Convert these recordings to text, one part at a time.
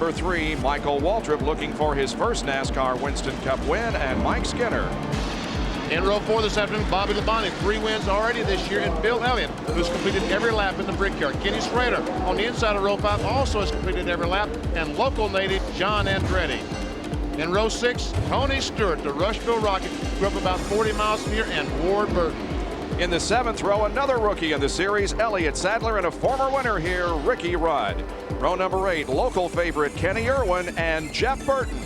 Number 3, Michael Waltrip looking for his first NASCAR Winston Cup win, and Mike Skinner. In row 4 this afternoon, Bobby Labonte, 3 wins already this year, and Bill Elliott, who's completed every lap in the Brickyard. Kenny Schrader on the inside of row 5 also has completed every lap, and local native John Andretti. In row 6, Tony Stewart, the Rushville Rocket, grew up about 40 miles from here, and Ward Burton. In the 7th row, another rookie in the series, Elliott Sadler, and a former winner here, Ricky Rudd. Row number 8, local favorite Kenny Irwin and Jeff Burton.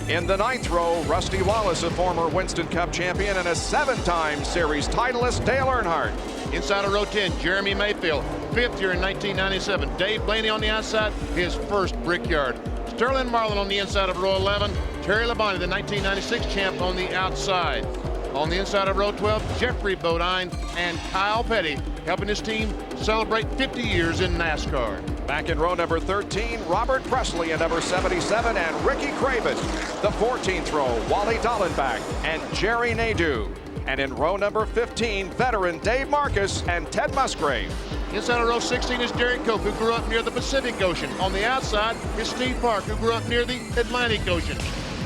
In the 9th row, Rusty Wallace, a former Winston Cup champion and a 7-time series titleist, Dale Earnhardt. Inside of row 10, Jeremy Mayfield, 5th year in 1997. Dave Blaney on the outside, his first Brickyard. Sterling Marlin on the inside of row 11. Terry Labonte, the 1996 champ, on the outside. On the inside of row 12, Jeffrey Bodine and Kyle Petty helping his team celebrate 50 years in NASCAR. Back in row number 13, Robert Presley in number 77 and Ricky Craven. The 14th row, Wally Dallenbach and Jerry Nadeau. And in row number 15, veteran Dave Marcus and Ted Musgrave. Inside of row 16 is Derek Cope, who grew up near the Pacific Ocean. On the outside is Steve Park, who grew up near the Atlantic Ocean.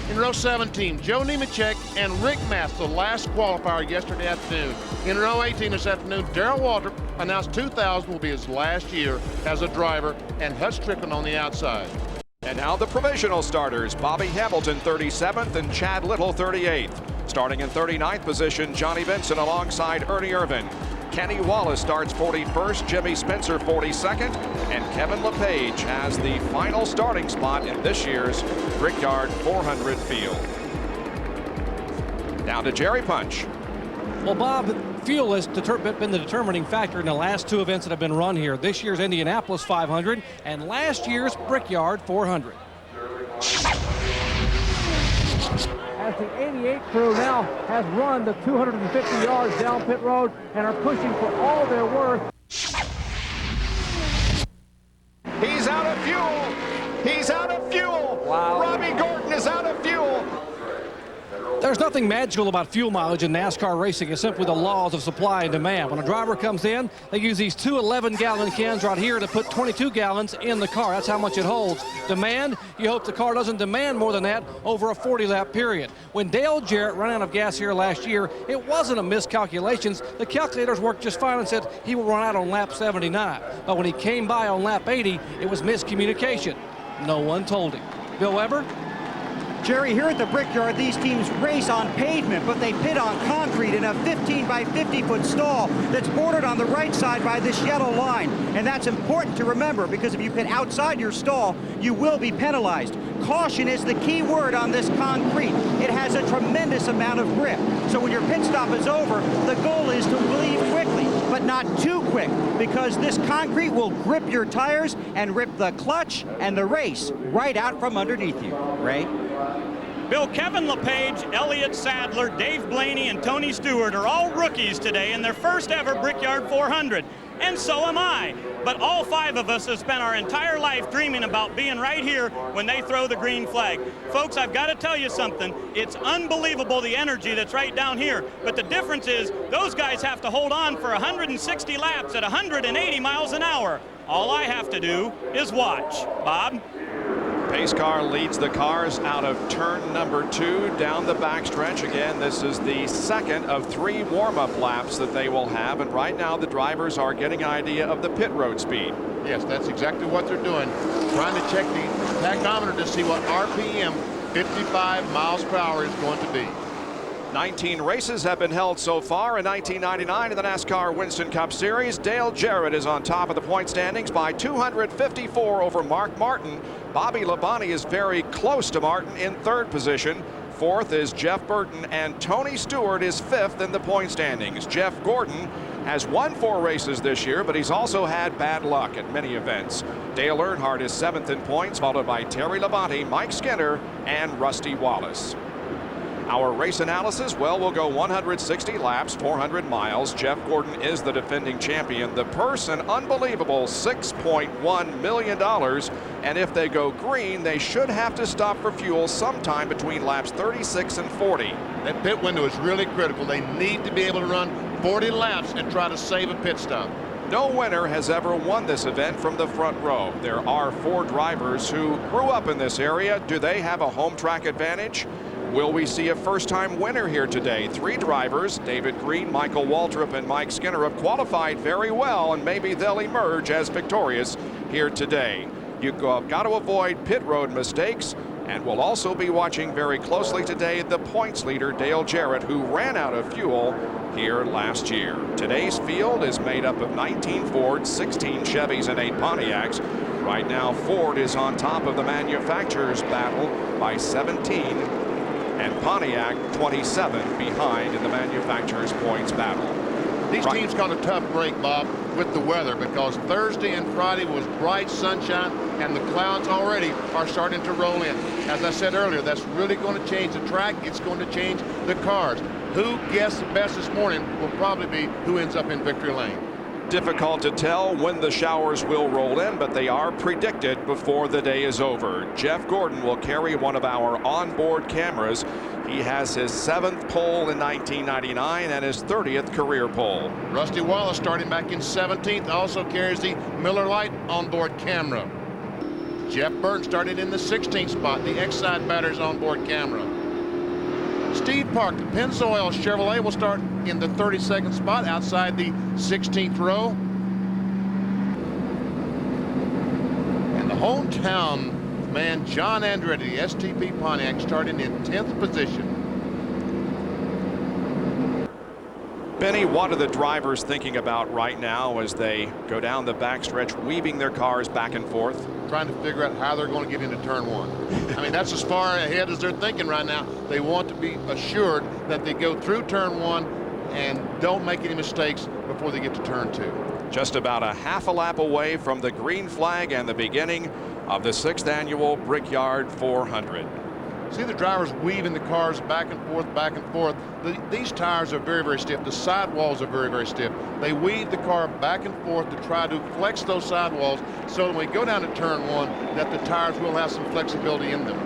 In row 17, Joe Nemechek and Rick Mass, the last qualifier yesterday afternoon. In row 18 this afternoon, Darrell Waltrip announced 2000 will be his last year as a driver, and Hutch Strickland on the outside. And now the provisional starters, Bobby Hamilton 37th and Chad Little 38th. Starting in 39th position, Johnny Benson alongside Ernie Irvin. Kenny Wallace starts 41st, Jimmy Spencer 42nd, and Kevin LePage has the final starting spot in this year's Brickyard 400 field. Down to Jerry Punch. Well, Bob, fuel has been the determining factor in the last 2 events that have been run here. This year's Indianapolis 500 and last year's Brickyard 400. As the 88 crew now has run the 250 yards down pit road and are pushing for all their worth. He's out of fuel. He's out of fuel. Wow. Robbie Gordon is out of fuel. There's nothing magical about fuel mileage in NASCAR racing. It's simply the laws of supply and demand. When a driver comes in, they use these 2 11-gallon cans right here to put 22 gallons in the car. That's how much it holds. Demand, you hope the car doesn't demand more than that over a 40-lap period. When Dale Jarrett ran out of gas here last year, it wasn't a miscalculations. The calculators worked just fine and said he will run out on lap 79. But when he came by on lap 80, it was miscommunication. No one told him. Bill Weber? Jerry, here at the Brickyard, these teams race on pavement, but they pit on concrete in a 15 by 50-foot stall that's bordered on the right side by this yellow line. And that's important to remember, because if you pit outside your stall, you will be penalized. Caution is the key word on this concrete. It has a tremendous amount of grip. So when your pit stop is over, the goal is to leave quickly, but not too quick, because this concrete will grip your tires and rip the clutch and the race right out from underneath you. Ray? Bill, Kevin LePage, Elliott Sadler, Dave Blaney, and Tony Stewart are all rookies today in their first ever Brickyard 400. And so am I. But all 5 of us have spent our entire life dreaming about being right here when they throw the green flag. Folks, I've got to tell you something. It's unbelievable the energy that's right down here. But the difference is those guys have to hold on for 160 laps at 180 miles an hour. All I have to do is watch. Bob? Pace car leads the cars out of turn number 2 down the backstretch. Again, this is the second of 3 warm-up laps that they will have, and right now the drivers are getting an idea of the pit road speed. Yes, that's exactly what they're doing. Trying to check the tachometer to see what RPM 55 miles per hour is going to be. 19 races have been held so far in 1999 in the NASCAR Winston Cup Series. Dale Jarrett is on top of the point standings by 254 over Mark Martin. Bobby Labonte is very close to Martin in 3rd position. 4th is Jeff Burton, and Tony Stewart is 5th in the point standings. Jeff Gordon has won 4 races this year, but he's also had bad luck at many events. Dale Earnhardt is 7th in points, followed by Terry Labonte, Mike Skinner, and Rusty Wallace. Our race analysis, well, we'll go 160 laps, 400 miles. Jeff Gordon is the defending champion. The purse, an unbelievable $6.1 million. And if they go green, they should have to stop for fuel sometime between laps 36 and 40. That pit window is really critical. They need to be able to run 40 laps and try to save a pit stop. No winner has ever won this event from the front row. There are 4 drivers who grew up in this area. Do they have a home track advantage? Will we see a first-time winner here today? 3 drivers, David Green, Michael Waltrip, and Mike Skinner, have qualified very well, and maybe they'll emerge as victorious here today. You've got to avoid pit road mistakes, and we'll also be watching very closely today the points leader, Dale Jarrett, who ran out of fuel here last year. Today's field is made up of 19 Fords, 16 Chevys, and 8 Pontiacs. Right now, Ford is on top of the manufacturers' battle by 17, and Pontiac 27 behind in the manufacturers' points battle. These teams got a tough break, Bob, with the weather, because Thursday and Friday was bright sunshine, and the clouds already are starting to roll in. As I said earlier, that's really going to change the track. It's going to change the cars. Who guessed the best this morning will probably be who ends up in victory lane. Difficult to tell when the showers will roll in, but they are predicted before the day is over. Jeff Gordon will carry one of our onboard cameras. He has his 7th pole in 1999 and his 30th career pole. Rusty Wallace, starting back in 17th, also carries the Miller Lite onboard camera. Jeff Burton started in the 16th spot, the Exide batter's onboard camera. Steve Park, the Pennzoil Chevrolet, will start in the 32nd spot outside the 16th row. And the hometown man, John Andretti, the STP Pontiac, starting in 10th position. Benny, what are the drivers thinking about right now as they go down the backstretch, weaving their cars back and forth? Trying to figure out how they're going to get into turn 1. I mean, that's as far ahead as they're thinking right now. They want to be assured that they go through turn 1 and don't make any mistakes before they get to turn 2. Just about a half a lap away from the green flag and the beginning of the 6th annual Brickyard 400. See the drivers weaving the cars back and forth, back and forth. These tires are very, very stiff. The sidewalls are very, very stiff. They weave the car back and forth to try to flex those sidewalls so when we go down to turn 1 that the tires will have some flexibility in them.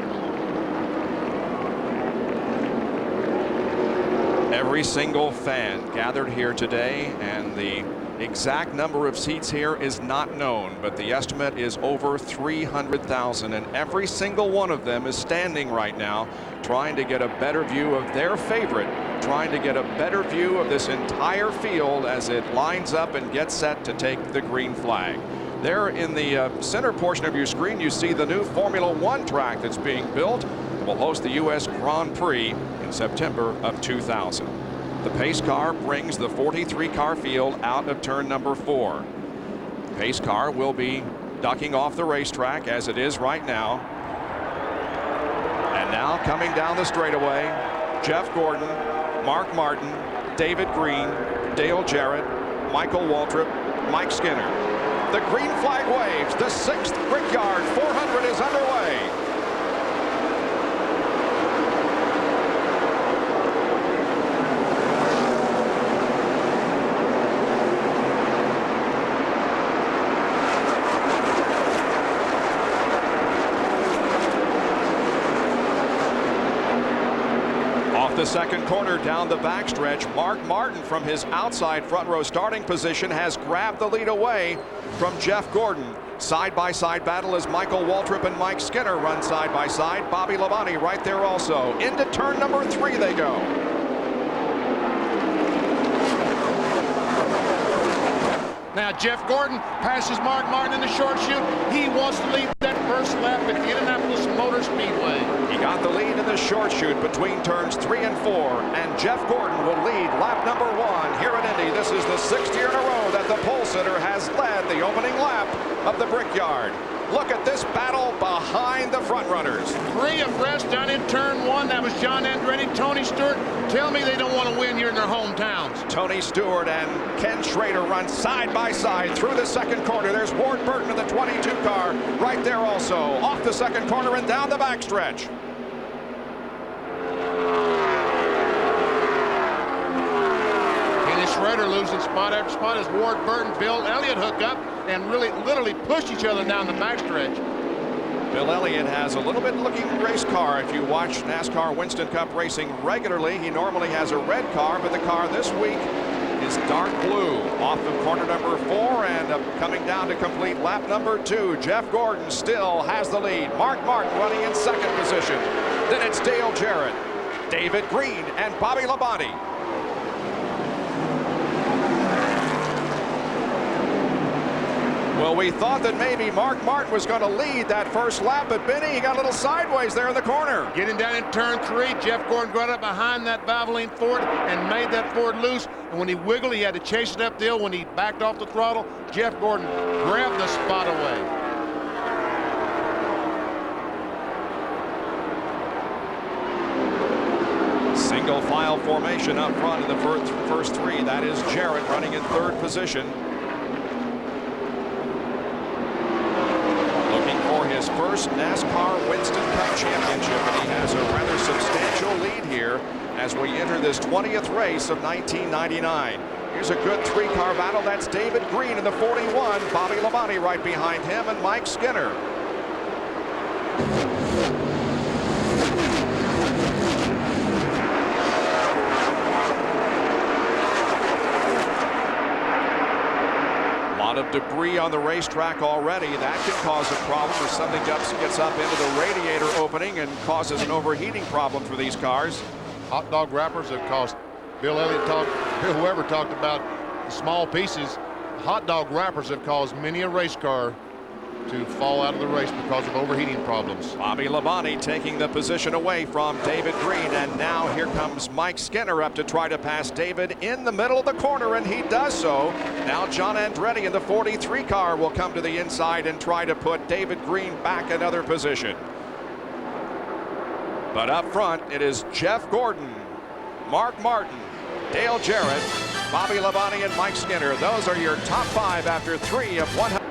Every single fan gathered here today, and the exact number of seats here is not known, but the estimate is over 300,000, and every single one of them is standing right now trying to get a better view of their favorite, trying to get a better view of this entire field as it lines up and gets set to take the green flag. There in the center portion of your screen, you see the new Formula One track that's being built. It will host the U.S. Grand Prix in September of 2000. The pace car brings the 43 car field out of turn number 4. Pace car will be ducking off the racetrack as it is right now. And now coming down the straightaway, Jeff Gordon, Mark Martin, David Green, Dale Jarrett, Michael Waltrip, Mike Skinner. The green flag waves. The 6th Brickyard 400 is underway. The 2nd corner down the backstretch, Mark Martin from his outside front row starting position has grabbed the lead away from Jeff Gordon. Side-by-side battle as Michael Waltrip and Mike Skinner run side-by-side. Bobby Labonte right there also. Into turn number 3 they go. Now Jeff Gordon passes Mark Martin in the short chute. He wants to lead that first lap at the Indianapolis Motor Speedway. He got the lead in the short chute between turns 3 and 4, and Jeff Gordon will lead lap number 1 here at Indy. This is the 6th year in a row that the pole sitter has led the opening lap of the Brickyard. Look at this battle behind the front runners. 3 abreast down in turn 1. That was John Andretti, Tony Stewart. Tell me they don't want to win here in their hometowns. Tony Stewart and Ken Schrader run side by side through the 2nd corner. There's Ward Burton in the 22 car right there also. Off the 2nd corner and down the backstretch. Schrader losing spot after spot as Ward Burton, Bill Elliott hook up and really literally push each other down the backstretch. Bill Elliott has a little bit looking race car. If you watch NASCAR Winston Cup racing regularly, he normally has a red car, but the car this week is dark blue. Off of corner number 4 and coming down to complete lap number 2. Jeff Gordon still has the lead. Mark Martin running in second position. Then it's Dale Jarrett, David Green, and Bobby Labonte. Well, we thought that maybe Mark Martin was going to lead that first lap, but Benny, he got a little sideways there in the corner. Getting down in turn 3, Jeff Gordon got up behind that Valvoline Ford and made that Ford loose. And when he wiggled, he had to chase it up the hill. When he backed off the throttle, Jeff Gordon grabbed the spot away. Single file formation up front in the first 3. That is Jarrett running in third position. His first NASCAR Winston Cup championship, and he has a rather substantial lead here as we enter this 20th race of 1999. Here's a good 3-car battle. That's David Green in the 41, Bobby Labonte right behind him, and Mike Skinner. Of debris on the racetrack already. That could cause a problem if something gets up into the radiator opening and causes an overheating problem for these cars. Hot dog wrappers have caused, whoever talked about the small pieces, hot dog wrappers have caused many a race car to fall out of the race because of overheating problems. Bobby Labonte taking the position away from David Green, and now here comes Mike Skinner up to try to pass David in the middle of the corner, and he does so. Now John Andretti in the 43 car will come to the inside and try to put David Green back another position. But up front, it is Jeff Gordon, Mark Martin, Dale Jarrett, Bobby Labonte, and Mike Skinner. Those are your top 5 after 3 of 100.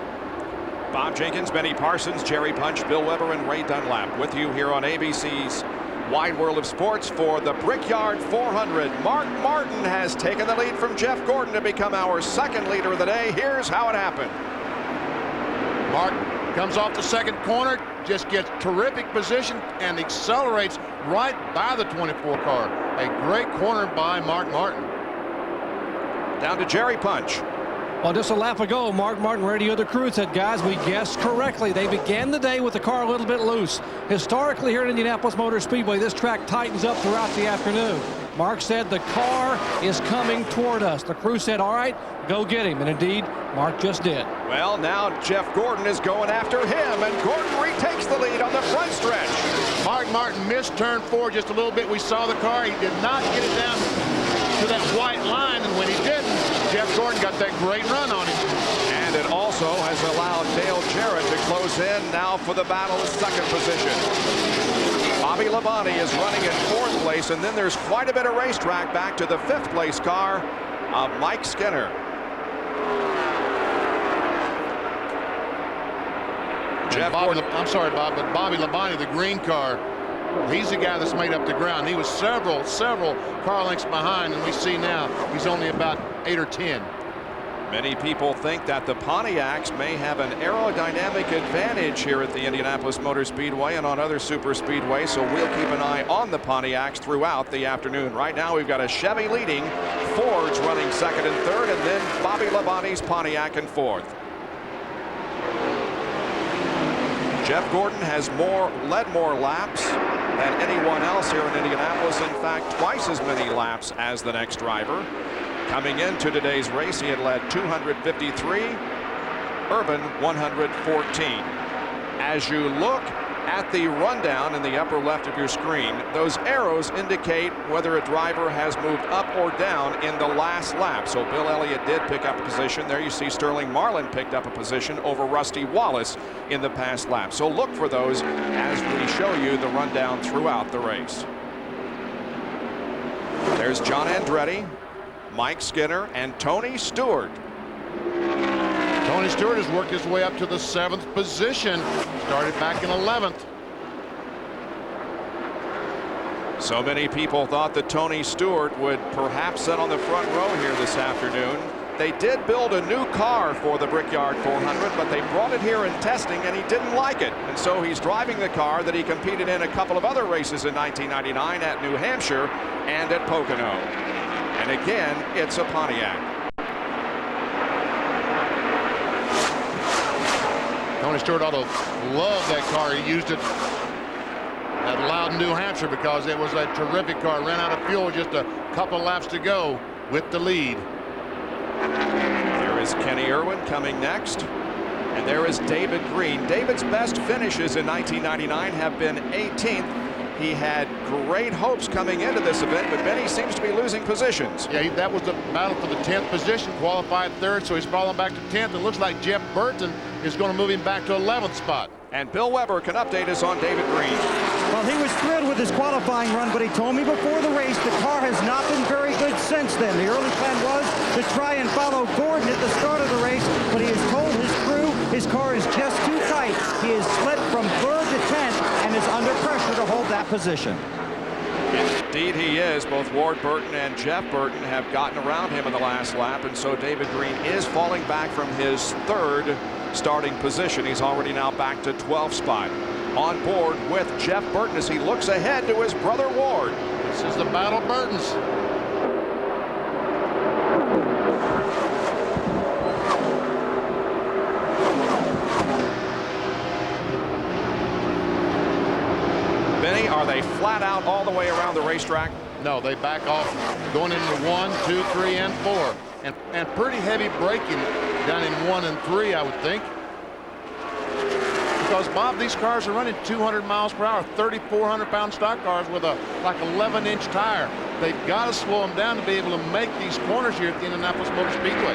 Bob Jenkins, Benny Parsons, Jerry Punch, Bill Weber, and Ray Dunlap with you here on ABC's Wide World of Sports for the Brickyard 400. Mark Martin has taken the lead from Jeff Gordon to become our second leader of the day. Here's how it happened. Mark comes off the second corner, just gets terrific position and accelerates right by the 24 car. A great corner by Mark Martin. Down to Jerry Punch. Well, just a lap ago, Mark Martin radioed the crew and said, guys, we guessed correctly. They began the day with the car a little bit loose. Historically, here at Indianapolis Motor Speedway, this track tightens up throughout the afternoon. Mark said the car is coming toward us. The crew said, all right, go get him. And indeed, Mark just did. Well, now Jeff Gordon is going after him, and Gordon retakes the lead on the front stretch. Mark Martin missed turn 4 just a little bit. We saw the car. He did not get it down to that white line, and when he didn't, Jeff Gordon got that great run on him. And it also has allowed Dale Jarrett to close in now for the battle of second position. Bobby Labonte is running in 4th place, and then there's quite a bit of racetrack back to the 5th place car of Mike Skinner. I'm sorry, Bob, but Bobby Labonte, the green car, he's the guy that's made up the ground. He was several car lengths behind, and we see now he's only about 8 or 10. Many people think that the Pontiacs may have an aerodynamic advantage here at the Indianapolis Motor Speedway and on other super speedways, so we'll keep an eye on the Pontiacs throughout the afternoon. Right now we've got a Chevy leading, Ford's running 2nd and 3rd, and then Bobby Labonte's Pontiac in 4th. Jeff Gordon has led more laps than anyone else here in Indianapolis. In fact, twice as many laps as the next driver. Coming into today's race, he had led 253, Urban 114. As you look at the rundown in the upper left of your screen, those arrows indicate whether a driver has moved up or down in the last lap. So Bill Elliott did pick up a position. There you see Sterling Marlin picked up a position over Rusty Wallace in the past lap. So look for those as we show you the rundown throughout the race. There's John Andretti, Mike Skinner, and Tony Stewart. Tony Stewart has worked his way up to the 7th position. Started back in 11th. So many people thought that Tony Stewart would perhaps sit on the front row here this afternoon. They did build a new car for the Brickyard 400, but they brought it here in testing, and he didn't like it. And so he's driving the car that he competed in a couple of other races in 1999 at New Hampshire and at Pocono. And again, it's a Pontiac. Tony Stewart ought to love that car. He used it at Loudon, New Hampshire, because it was a terrific car. Ran out of fuel just a couple laps to go with the lead. There is Kenny Irwin coming next. And there is David Green. David's best finishes in 1999 have been 18th. He had great hopes coming into this event, but Benny seems to be losing positions. Yeah, that was the battle for the 10th position, qualified third, so he's falling back to 10th. It looks like Jeff Burton is going to move him back to 11th spot. And Bill Weber can update us on David Green. Well, he was thrilled with his qualifying run, but he told me before the race the car has not been very good since then. The early plan was to try and follow Gordon at the start of the race, but he has told his crew his car is just too tight. He has slipped from 3rd to 10th and is under pressure to hold that position. Indeed he is. Both Ward Burton and Jeff Burton have gotten around him in the last lap, and so David Green is falling back from his 3rd starting position. He's already now back to 12th spot. On board with Jeff Burton as he looks ahead to his brother Ward. This is the battle of Burtons. Benny, are they flat out all the way around the racetrack? No, they back off going into 1, 2, 3, and 4. And pretty heavy braking down in 1 and 3, I would think. Because, Bob, these cars are running 200 miles per hour, 3,400-pound stock cars with a like 11-inch tire. They've got to slow them down to be able to make these corners here at the Indianapolis Motor Speedway.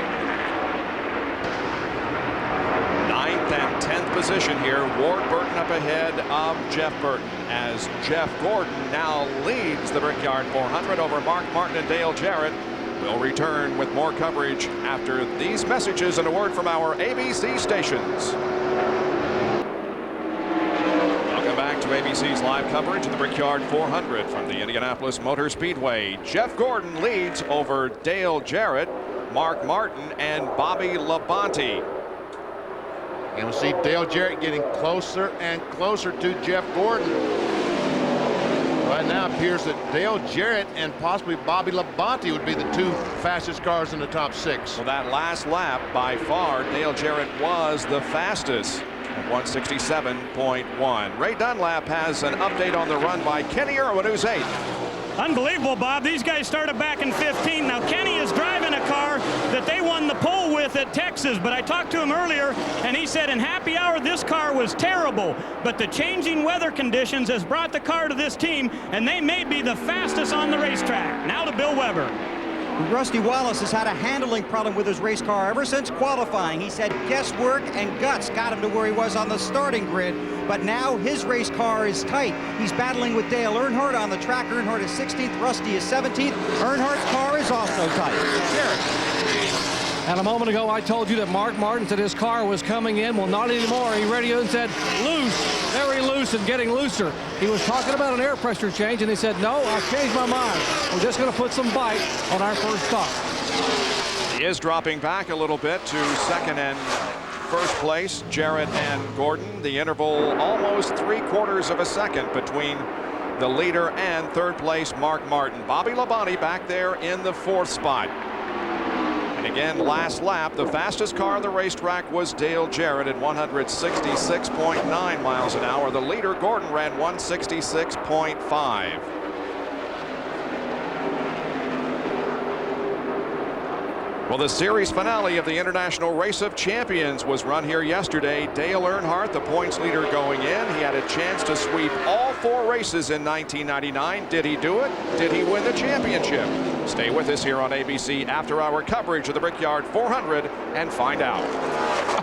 9th and 10th position here. Ward Burton up ahead of Jeff Burton as Jeff Gordon now leads the Brickyard 400 over Mark Martin and Dale Jarrett. We'll return with more coverage after these messages and a word from our ABC stations. Welcome back to ABC's live coverage of the Brickyard 400 from the Indianapolis Motor Speedway. Jeff Gordon leads over Dale Jarrett, Mark Martin, and Bobby Labonte. And we'll see Dale Jarrett getting closer and closer to Jeff Gordon. Right now it appears that Dale Jarrett and possibly Bobby Labonte would be the 2 fastest cars in the top 6. Well, that last lap, by far, Dale Jarrett was the fastest at 167.1. Ray Dunlap has an update on the run by Kenny Irwin, who's 8th. Unbelievable, Bob. These guys started back in 15. Now, Kenny is driving a car that they won the pole with at Texas, but I talked to him earlier, and he said in happy hour this car was terrible, but the changing weather conditions has brought the car to this team, and they may be the fastest on the racetrack. Now to Bill Weber. Rusty Wallace has had a handling problem with his race car ever since qualifying. He said guesswork and guts got him to where he was on the starting grid, but now his race car is tight. He's battling with Dale Earnhardt on the track. Earnhardt is 16th, Rusty is 17th. Earnhardt's car is also tight. Jarrett. And a moment ago, I told you that Mark Martin said his car was coming in. Well, not anymore. He radioed and said, loose, very loose and getting looser. He was talking about an air pressure change, and he said, no, I've changed my mind. We're just going to put some bite on our first stop. He is dropping back a little bit to 2nd and 1st place, Jarrett and Gordon. The interval almost 3/4 of a second between the leader and 3rd place, Mark Martin. Bobby Labonte back there in the 4th spot. And again, last lap, the fastest car on the racetrack was Dale Jarrett at 166.9 miles an hour. The leader, Gordon, ran 166.5. Well, the series finale of the International Race of Champions was run here yesterday. Dale Earnhardt, the points leader going in. He had a chance to sweep all 4 races in 1999. Did he do it? Did he win the championship? Stay with us here on ABC after our coverage of the Brickyard 400 and find out.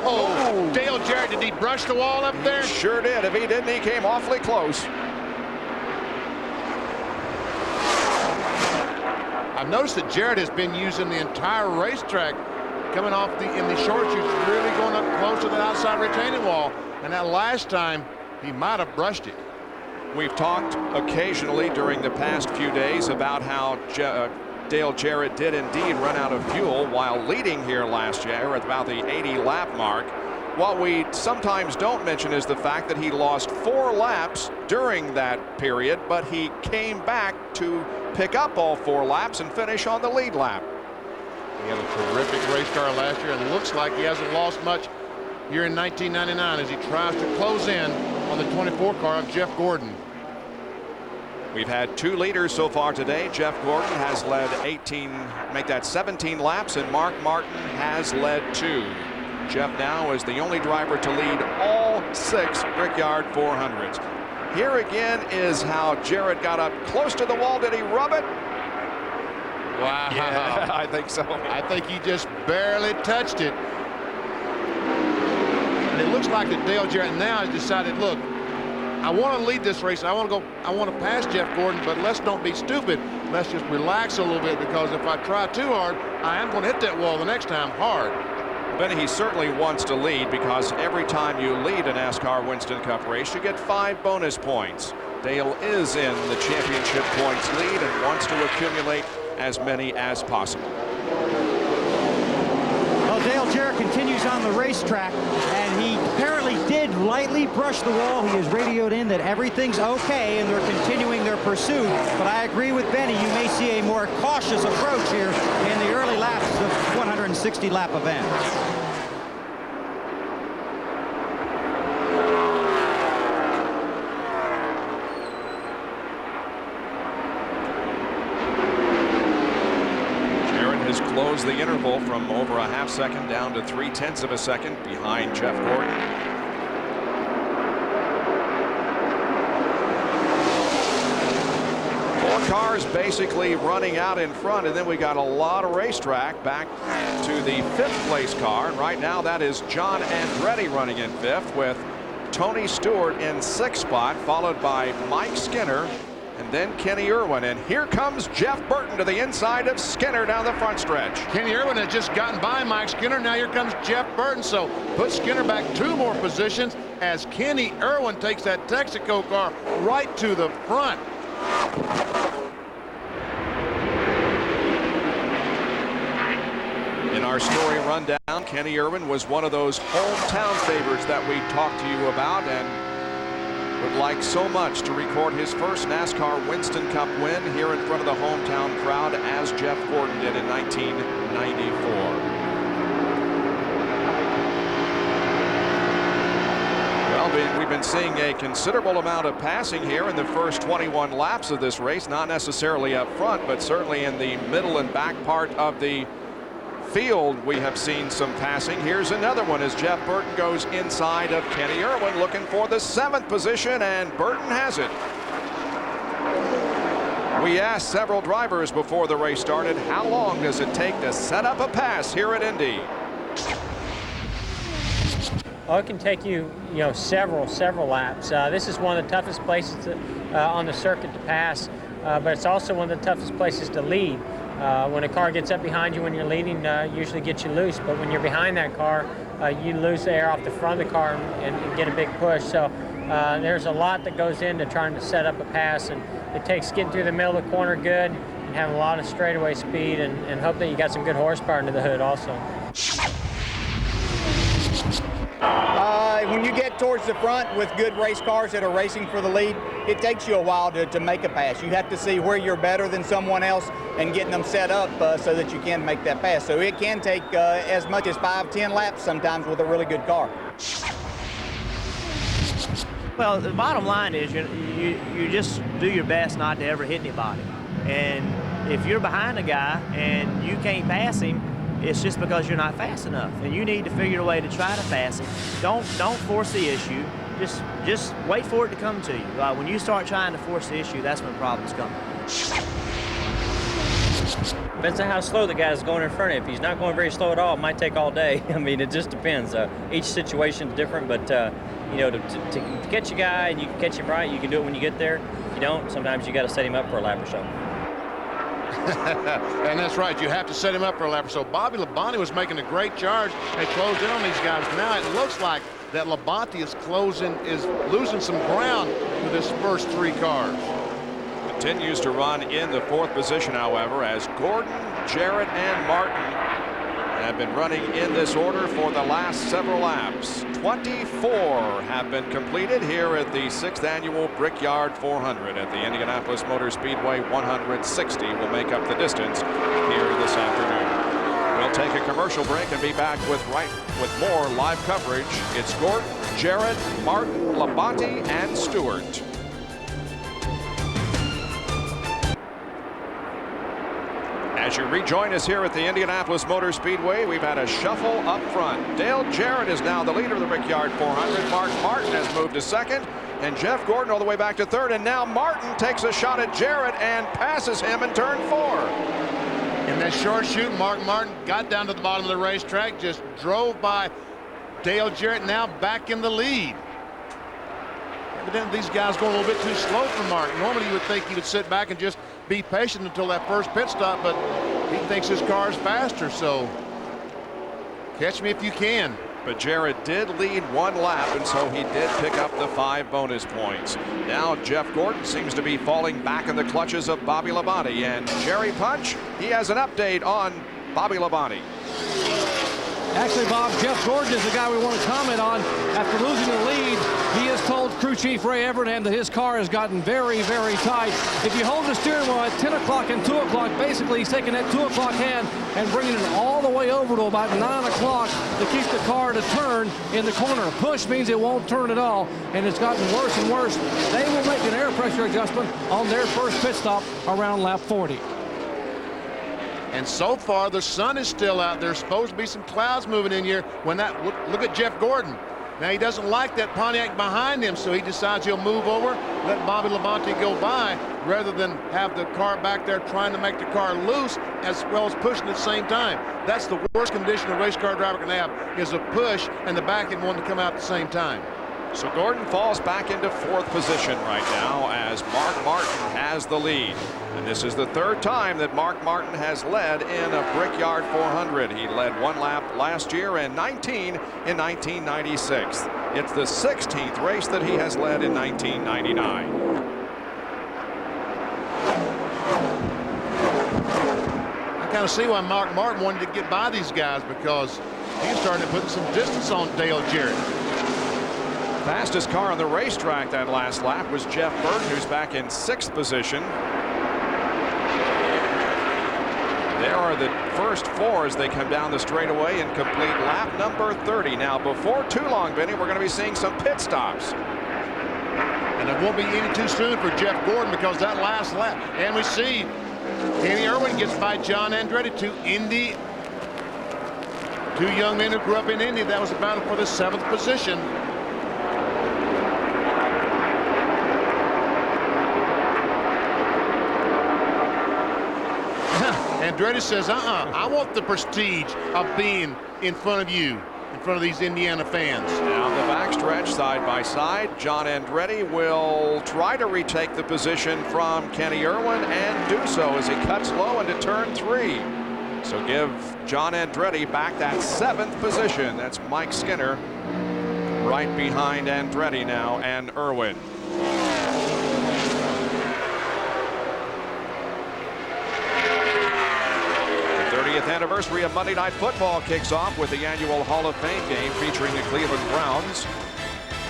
Oh, Dale Jarrett, did he brush the wall up there? He sure did. If he didn't, he came awfully close. I've noticed that Jarrett has been using the entire racetrack coming off in the short chutes, really going up close to the outside retaining wall. And that last time, he might have brushed it. We've talked occasionally during the past few days about how Dale Jarrett did indeed run out of fuel while leading here last year at about the 80 lap mark. what we sometimes don't mention is the fact that he lost 4 laps during that period, but he came back to pick up all 4 laps and finish on the lead lap. He had a terrific race car last year, and looks like he hasn't lost much here in 1999 as he tries to close in on the 24 car of Jeff Gordon. We've had 2 leaders so far today. Jeff Gordon has led 17 laps, and Mark Martin has led 2. Jeff now is the only driver to lead all 6 Brickyard 400s. Here again is how Jarrett got up close to the wall. Did he rub it? Wow. Yeah, I think so. I think he just barely touched it. And it looks like that Dale Jarrett now has decided, look, I want to lead this race. I want to pass Jeff Gordon, but let's don't be stupid. Let's just relax a little bit, because if I try too hard, I am going to hit that wall the next time hard. Benny, he certainly wants to lead, because every time you lead a NASCAR Winston Cup race, you get 5 bonus points. Dale is in the championship points lead and wants to accumulate as many as possible. Well, Dale Jarrett continues on the racetrack, and he apparently did lightly brush the wall. He has radioed in that everything's okay, and they're continuing their pursuit. But I agree with Benny. You may see a more cautious approach here in the early laps of 160-lap event. Close the interval from over a half second down to 3/10 of a second behind Jeff Gordon. Four cars basically running out in front, and then we got a lot of racetrack back to the 5th place car, and right now that is John Andretti running in 5th, with Tony Stewart in 6th spot, followed by Mike Skinner and then Kenny Irwin. And here comes Jeff Burton to the inside of Skinner down the front stretch. Kenny Irwin has just gotten by Mike Skinner. Now here comes Jeff Burton. So put Skinner back 2 more positions as Kenny Irwin takes that Texaco car right to the front. In our story rundown, Kenny Irwin was one of those hometown favorites that we talked to you about, and would like so much to record his first NASCAR Winston Cup win here in front of the hometown crowd, as Jeff Gordon did in 1994. Well, we've been seeing a considerable amount of passing here in the first 21 laps of this race, not necessarily up front, but certainly in the middle and back part of the field. We have seen some passing. Here's another one as Jeff Burton goes inside of Kenny Irwin, looking for the 7th position, and Burton has it. We asked several drivers before the race started, how long does it take to set up a pass here at Indy? Oh, it can take you, several laps. This is one of the toughest places on the circuit to pass, but it's also one of the toughest places to lead. When a car gets up behind you when you're leading, usually gets you loose, but when you're behind that car, you lose the air off the front of the car and get a big push. So there's a lot that goes into trying to set up a pass, and it takes getting through the middle of the corner good and having a lot of straightaway speed, and hope that you got some good horsepower under the hood also. When you get towards the front with good race cars that are racing for the lead, it takes you a while to make a pass. You have to see where you're better than someone else and getting them set up so that you can make that pass. So it can take as much as 5-10 laps sometimes with a really good car. Well, the bottom line is you just do your best not to ever hit anybody. And if you're behind a guy and you can't pass him, it's just because you're not fast enough, and you need to figure a way to try to pass him. Don't force the issue. Just wait for it to come to you. When you start trying to force the issue, that's when problems come. Depends on how slow the guy's going in front of you. If he's not going very slow at all, it might take all day. I mean, it just depends. Each situation's different, but to catch a guy and you can catch him right, you can do it when you get there. If you don't, sometimes you got to set him up for a lap or so. And that's right, you have to set him up for a lap or so. Bobby Labonte was making a great charge and closed in on these guys. Now it looks like that Labonte is losing some ground with his first 3 cars. Continues to run in the 4th position, however, as Gordon, Jarrett, and Martin have been running in this order for the last several laps. 24 have been completed here at the 6th annual Brickyard 400 at the Indianapolis Motor Speedway. 160 will make up the distance here this afternoon. We'll take a commercial break and be back with more live coverage. It's Gordon, Jarrett, Martin, Labonte, and Stewart. As you rejoin us here at the Indianapolis Motor Speedway, we've had a shuffle up front. Dale Jarrett is now the leader of the Brickyard 400. Mark Martin has moved to second, and Jeff Gordon all the way back to third. And now Martin takes a shot at Jarrett and passes him in turn 4. In that short shoot, Mark Martin got down to the bottom of the racetrack, just drove by Dale Jarrett, now back in the lead. Evidently, these guys going a little bit too slow for Mark. Normally, you would think he would sit back and just be patient until that first pit stop, but he thinks his car is faster, so catch me if you can. But Jarrett did lead 1 lap, and so he did pick up the 5 bonus points. Now Jeff Gordon seems to be falling back in the clutches of Bobby Labonte. And Jerry Punch, he has an update on Bobby Labonte. Actually, Bob, Jeff Gordon is the guy we want to comment on. After losing the lead, he has told crew chief Ray Evernham that his car has gotten very, very tight. If you hold the steering wheel at 10 o'clock and 2 o'clock, basically he's taking that 2 o'clock hand and bringing it all the way over to about 9 o'clock to keep the car to turn in the corner. Push means it won't turn at all, and it's gotten worse and worse. They will make an air pressure adjustment on their first pit stop around lap 40. And so far, the sun is still out. There's supposed to be some clouds moving in here. When that look at Jeff Gordon. Now he doesn't like that Pontiac behind him, so he decides he'll move over, let Bobby Labonte go by, rather than have the car back there trying to make the car loose as well as pushing at the same time. That's the worst condition a race car driver can have, is a push and the back end one to come out at the same time. So Gordon falls back into 4th position right now as Mark Martin has the lead. And this is the 3rd time that Mark Martin has led in a Brickyard 400. He led 1 lap last year and 19 in 1996. It's the 16th race that he has led in 1999. I kind of see why Mark Martin wanted to get by these guys, because he's starting to put some distance on Dale Jarrett. Fastest car on the racetrack that last lap was Jeff Burton, who's back in 6th position. There are the first 4 as they come down the straightaway and complete lap number 30. Now, before too long, Benny, we're going to be seeing some pit stops. And it won't be any too soon for Jeff Gordon, because that last lap. And we see Kenny Irwin gets by John Andretti to Indy. 2 young men who grew up in Indy. That was a battle for the 7th position. Andretti says, I want the prestige of being in front of you, in front of these Indiana fans. Now the backstretch side by side. John Andretti will try to retake the position from Kenny Irwin and do so as he cuts low into turn 3. So give John Andretti back that 7th position. That's Mike Skinner right behind Andretti now and Irwin. The 30th anniversary of Monday Night Football kicks off with the annual Hall of Fame game featuring the Cleveland Browns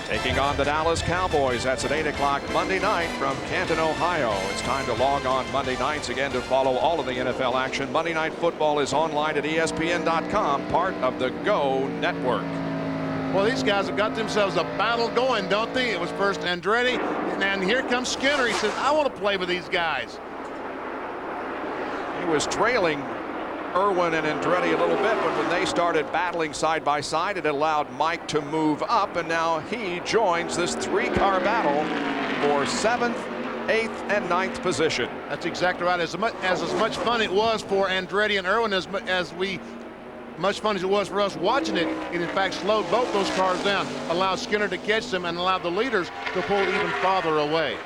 taking on the Dallas Cowboys. That's at 8 o'clock Monday night from Canton, Ohio. It's time to log on Monday nights again to follow all of the NFL action. Monday Night Football is online at ESPN.com, part of the Go Network. Well, these guys have got themselves a battle going, don't they? It was first Andretti, and here comes Skinner. He says, I want to play with these guys. He was trailing Irwin and Andretti a little bit, but when they started battling side by side, it allowed Mike to move up, and now he joins this 3-car battle for 7th, 8th, and 9th position. That's exactly right. As much fun it was for Andretti and Irwin as much fun as it was for us watching it, it in fact slowed both those cars down, allowed Skinner to catch them, and allowed the leaders to pull even farther away.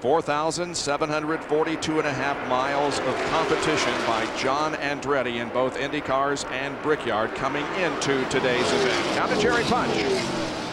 4,742.5 miles of competition by John Andretti in both Indy cars and Brickyard coming into today's event. Now to Jerry Punch.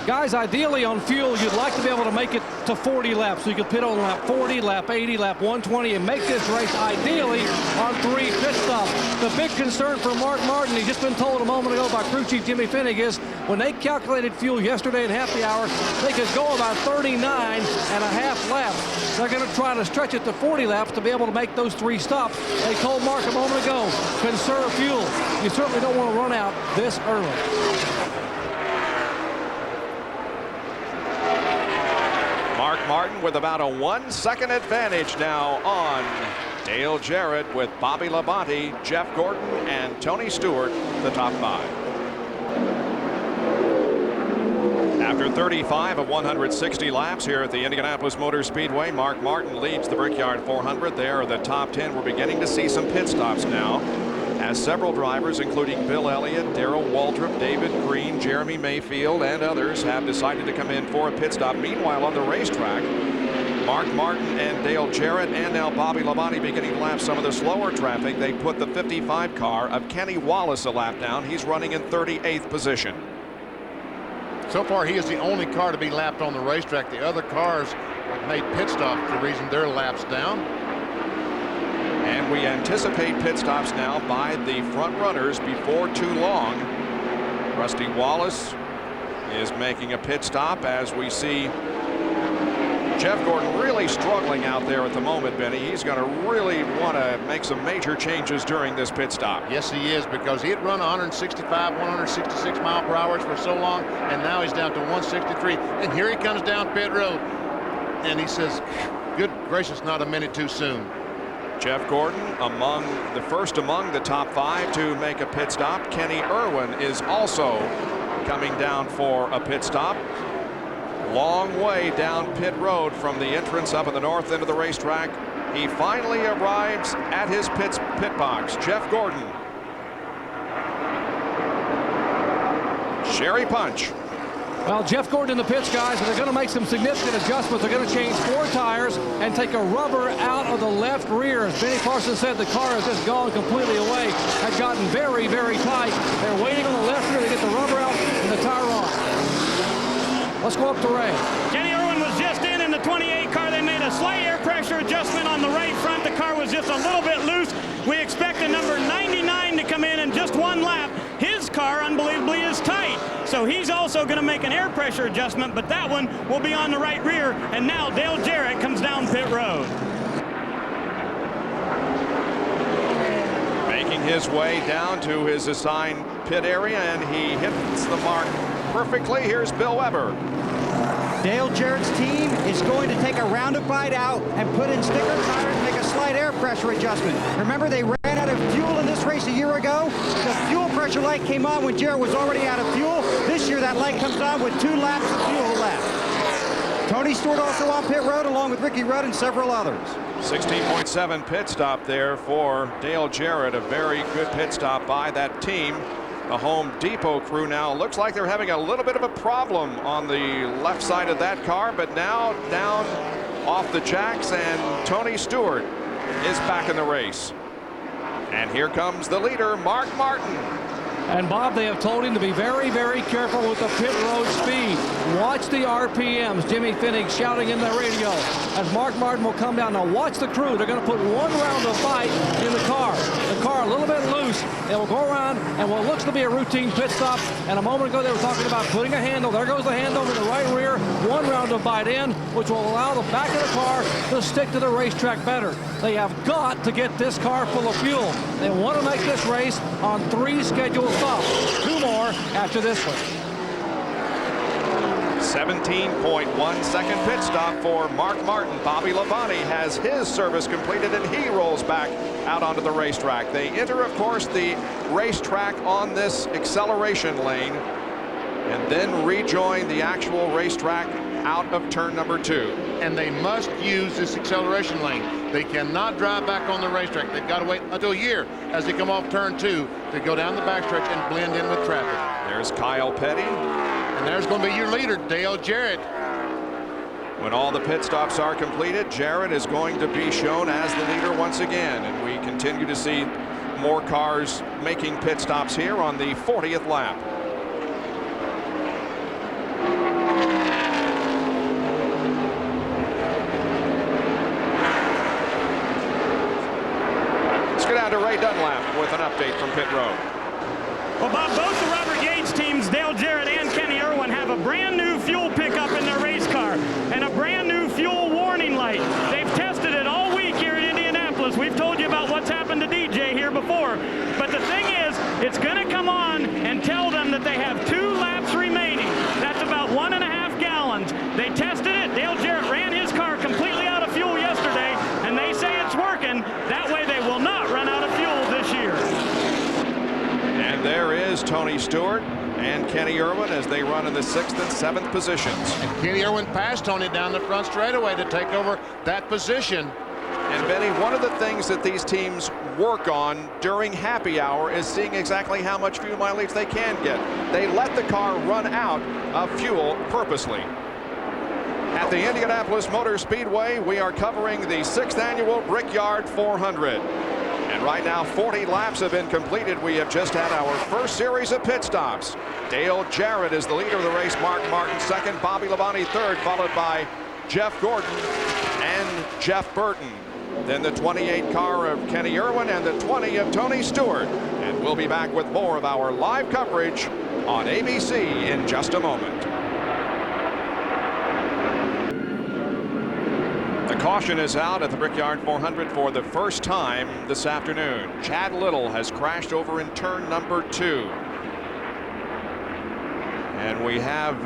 Guys, ideally on fuel, you'd like to be able to make it to 40 laps. So you could pit on lap 40, lap 80, lap 120, and make this race ideally on 3 pit stops. The big concern for Mark Martin, he's just been told a moment ago by crew chief Jimmy Finnig, is when they calculated fuel yesterday at happy hour, they could go about 39.5 laps. They're going to try to stretch it to 40 laps to be able to make those 3 stops. They told Mark a moment ago, conserve fuel. You certainly don't want to run out this early. Mark Martin with about a 1-second advantage now on Dale Jarrett, with Bobby Labonte, Jeff Gordon, and Tony Stewart the top 5. After 35 of 160 laps here at the Indianapolis Motor Speedway, Mark Martin leads the Brickyard 400. There are the top 10. We're beginning to see some pit stops now, as several drivers, including Bill Elliott, Darrell Waltrip, David Green, Jeremy Mayfield, and others, have decided to come in for a pit stop. Meanwhile, on the racetrack, Mark Martin and Dale Jarrett and now Bobby Labonte beginning to lap some of the slower traffic. They put the 55 car of Kenny Wallace a lap down. He's running in 38th position. So far, he is the only car to be lapped on the racetrack. The other cars have made pit stops, the reason their laps down. And we anticipate pit stops now by the front runners before too long. Rusty Wallace is making a pit stop as we see Jeff Gordon really struggling out there at the moment, Benny. He's going to really want to make some major changes during this pit stop. Yes, he is, because he had run 165, 166 mile per hour for so long, and now he's down to 163. And here he comes down pit road, and he says, good gracious, not a minute too soon. Jeff Gordon among the top 5 to make a pit stop. Kenny Irwin is also coming down for a pit stop. Long way down pit road from the entrance up at the north end of the racetrack. He finally arrives at his pit box. Jeff Gordon. Sherry Punch. Well, Jeff Gordon in the pits, guys, and they're going to make some significant adjustments. They're going to change 4 tires and take a rubber out of the left rear. As Benny Parsons said, the car has just gone completely away. Had gotten very, very tight. They're waiting on the left rear to get the rubber out and the tire on. Let's go up to Ray. Kenny Irwin was just in the 28 car. They made a slight air pressure adjustment on the right front. The car was just a little bit loose. We expect a number 99 to come in just 1 lap. His car, unbelievably, is tight. So he's also going to make an air pressure adjustment, but that one will be on the right rear. And now Dale Jarrett comes down pit road. Making his way down to his assigned pit area, and he hits the mark perfectly. Here's Bill Weber. Dale Jarrett's team is going to take a roundabout bite out and put in sticker tires and make a slight air pressure adjustment. Remember, they ran out of fuel in this race a year ago. The fuel pressure light came on when Jarrett was already out of fuel. This year, that light comes on with 2 laps of fuel left. Tony Stewart also on pit road, along with Ricky Rudd and several others. 16.7 pit stop there for Dale Jarrett. A very good pit stop by that team. The Home Depot crew now looks like they're having a little bit of a problem on the left side of that car, but now down off the jacks, and Tony Stewart is back in the race. And here comes the leader, Mark Martin. And Bob, they have told him to be very, very careful with the pit road speed. Watch the RPMs. Jimmy Finnig shouting in the radio as Mark Martin will come down. Now watch the crew. They're going to put 1 round of bite in the car. The car a little bit loose. It will go around and what looks to be a routine pit stop. And a moment ago they were talking about putting a handle. There goes the handle in the right rear. 1 round of bite in, which will allow the back of the car to stick to the racetrack better. They have got to get this car full of fuel. They want to make this race on 3 scheduled stops. 2 more after this one. 17.1 second pit stop for Mark Martin. Bobby Labonte has his service completed, and he rolls back out onto the racetrack. They enter, of course, the racetrack on this acceleration lane and then rejoin the actual racetrack out of turn number 2. And they must use this acceleration lane. They cannot drive back on the racetrack. They've got to wait until here as they come off turn 2 to go down the backstretch and blend in with traffic. There's Kyle Petty. And there's going to be your leader, Dale Jarrett. When all the pit stops are completed, Jarrett is going to be shown as the leader once again. And we continue to see more cars making pit stops here on the 40th lap. Dunlap with an update from pit road. Well, Bob, both the Robert Yates teams, Dale Jarrett and Kenny Irwin, have a brand new fuel pickup in their race car and a brand new fuel warning light. They've tested it all week here in Indianapolis. We've told you about what's happened to DJ here before. But the thing is, it's going to come on and tell them that they have 2 laps remaining. That's about 1.5 gallons. They tested it. Dale Jarrett ran his car completely out of fuel yesterday, and they say it's working. That way they will not run out of fuel this year. And there is Tony Stewart and Kenny Irwin as they run in the 6th and 7th positions. And Kenny Irwin passed Tony down the front straightaway to take over that position. And Benny, one of the things that these teams work on during happy hour is seeing exactly how much fuel mileage they can get. They let the car run out of fuel purposely. At the Indianapolis Motor Speedway, we are covering the 6th annual Brickyard 400. And right now, 40 laps have been completed. We have just had our first series of pit stops. Dale Jarrett is the leader of the race. Mark Martin second. Bobby Labonte third, followed by Jeff Gordon and Jeff Burton. Then the 28 car of Kenny Irwin and the 20 of Tony Stewart. And we'll be back with more of our live coverage on ABC in just a moment. The caution is out at the Brickyard 400 for the first time this afternoon. Chad Little has crashed over in turn number 2. And we have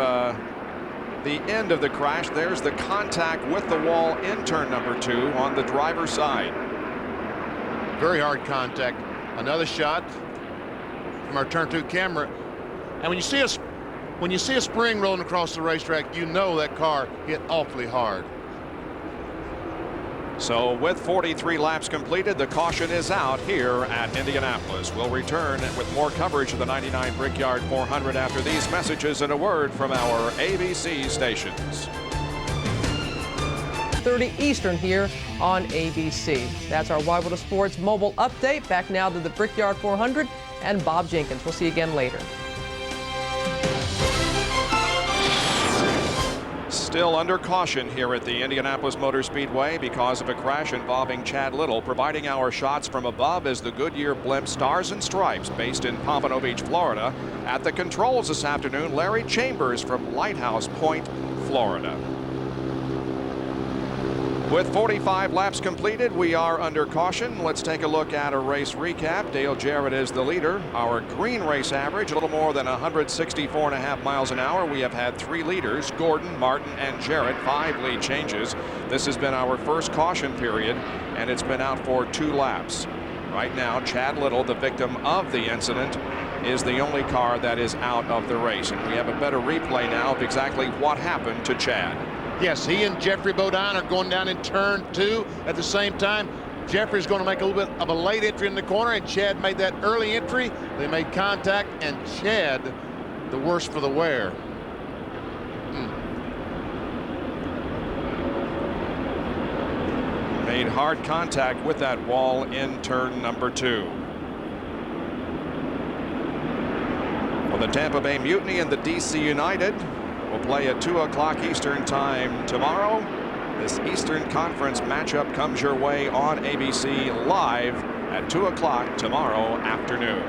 the end of the crash. There's the contact with the wall in turn number 2 on the driver's side. Very hard contact. Another shot from our turn 2 camera. And when you see a spring rolling across the racetrack, you know that car hit awfully hard. So with 43 laps completed, the caution is out here at Indianapolis. We'll return with more coverage of the 99 Brickyard 400 after these messages and a word from our ABC stations. 30 Eastern here on ABC. That's our Wide World of Sports mobile update. Back now to the Brickyard 400 and Bob Jenkins. We'll see you again later. Still under caution here at the Indianapolis Motor Speedway because of a crash involving Chad Little. Providing our shots from above is the Goodyear blimp Stars and Stripes, based in Pompano Beach, Florida. At the controls this afternoon, Larry Chambers from Lighthouse Point, Florida. With 45 laps completed, we are under caution. Let's take a look at a race recap. Dale Jarrett is the leader. Our green race average, a little more than 164.5 miles an hour. We have had 3 leaders, Gordon, Martin, and Jarrett, 5 lead changes. This has been our first caution period, and it's been out for 2 laps. Right now, Chad Little, the victim of the incident, is the only car that is out of the race. And we have a better replay now of exactly what happened to Chad. Yes, he and Jeffrey Bodine are going down in turn 2 at the same time. Jeffrey's going to make a little bit of a late entry in the corner, and Chad made that early entry. They made contact, and Chad, the worse for the wear. Made hard contact with that wall in turn number 2. Well, the Tampa Bay Mutiny and the DC United will play at 2 o'clock Eastern time tomorrow. This Eastern Conference matchup comes your way on ABC live at 2 o'clock tomorrow afternoon.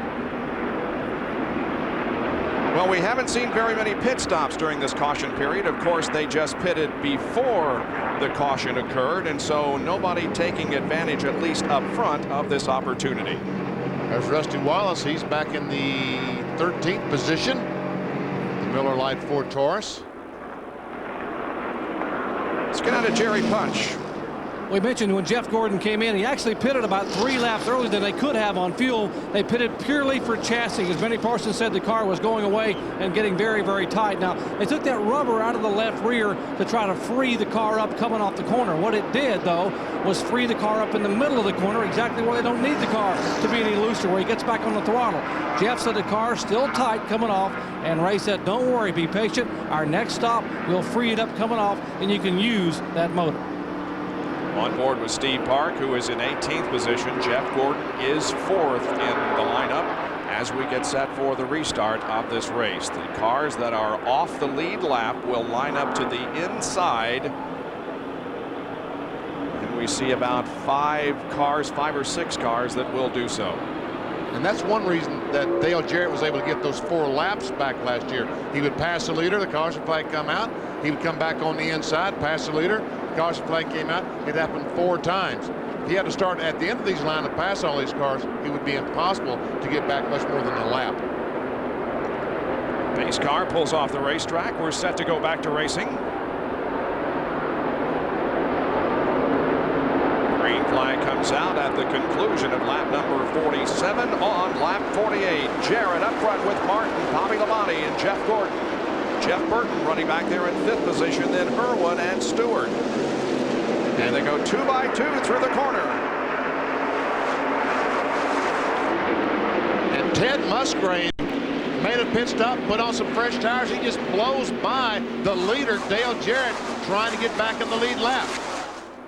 Well, we haven't seen very many pit stops during this caution period. Of course, they just pitted before the caution occurred, and so nobody taking advantage, at least up front, of this opportunity. There's Rusty Wallace. He's back in the 13th position. Miller Lite Ford Taurus. Let's get out of Jerry Punch. We mentioned when Jeff Gordon came in, he actually pitted about 3 laps earlier than they could have on fuel. They pitted purely for chassis. As Benny Parsons said, the car was going away and getting very, very tight. Now, they took that rubber out of the left rear to try to free the car up coming off the corner. What it did, though, was free the car up in the middle of the corner, exactly where they don't need the car to be any looser, where he gets back on the throttle. Jeff said the car's still tight coming off, and Ray said, don't worry, be patient. Our next stop, we'll free it up coming off, and you can use that motor. On board with Steve Park, who is in 18th position. Jeff Gordon is 4th in the lineup as we get set for the restart of this race. The cars that are off the lead lap will line up to the inside. And we see about 5 or 6 cars that will do so. And that's one reason that Dale Jarrett was able to get those 4 laps back last year. He would pass the leader, the caution flag come out. He would come back on the inside, pass the leader, the caution flag came out. It happened 4 times. If he had to start at the end of these lines to pass all these cars, it would be impossible to get back much more than a lap. Pace car pulls off the racetrack. We're set to go back to racing. Green flag comes out at the conclusion of lap number 47. On lap 48, Jarrett up front with Martin, Bobby Labonte, and Jeff Gordon. Jeff Burton running back there in 5th position, then Irwin and Stewart. And they go 2 by 2 through the corner. And Ted Musgrave made a pit stop, put on some fresh tires. He just blows by the leader, Dale Jarrett, trying to get back in the lead lap.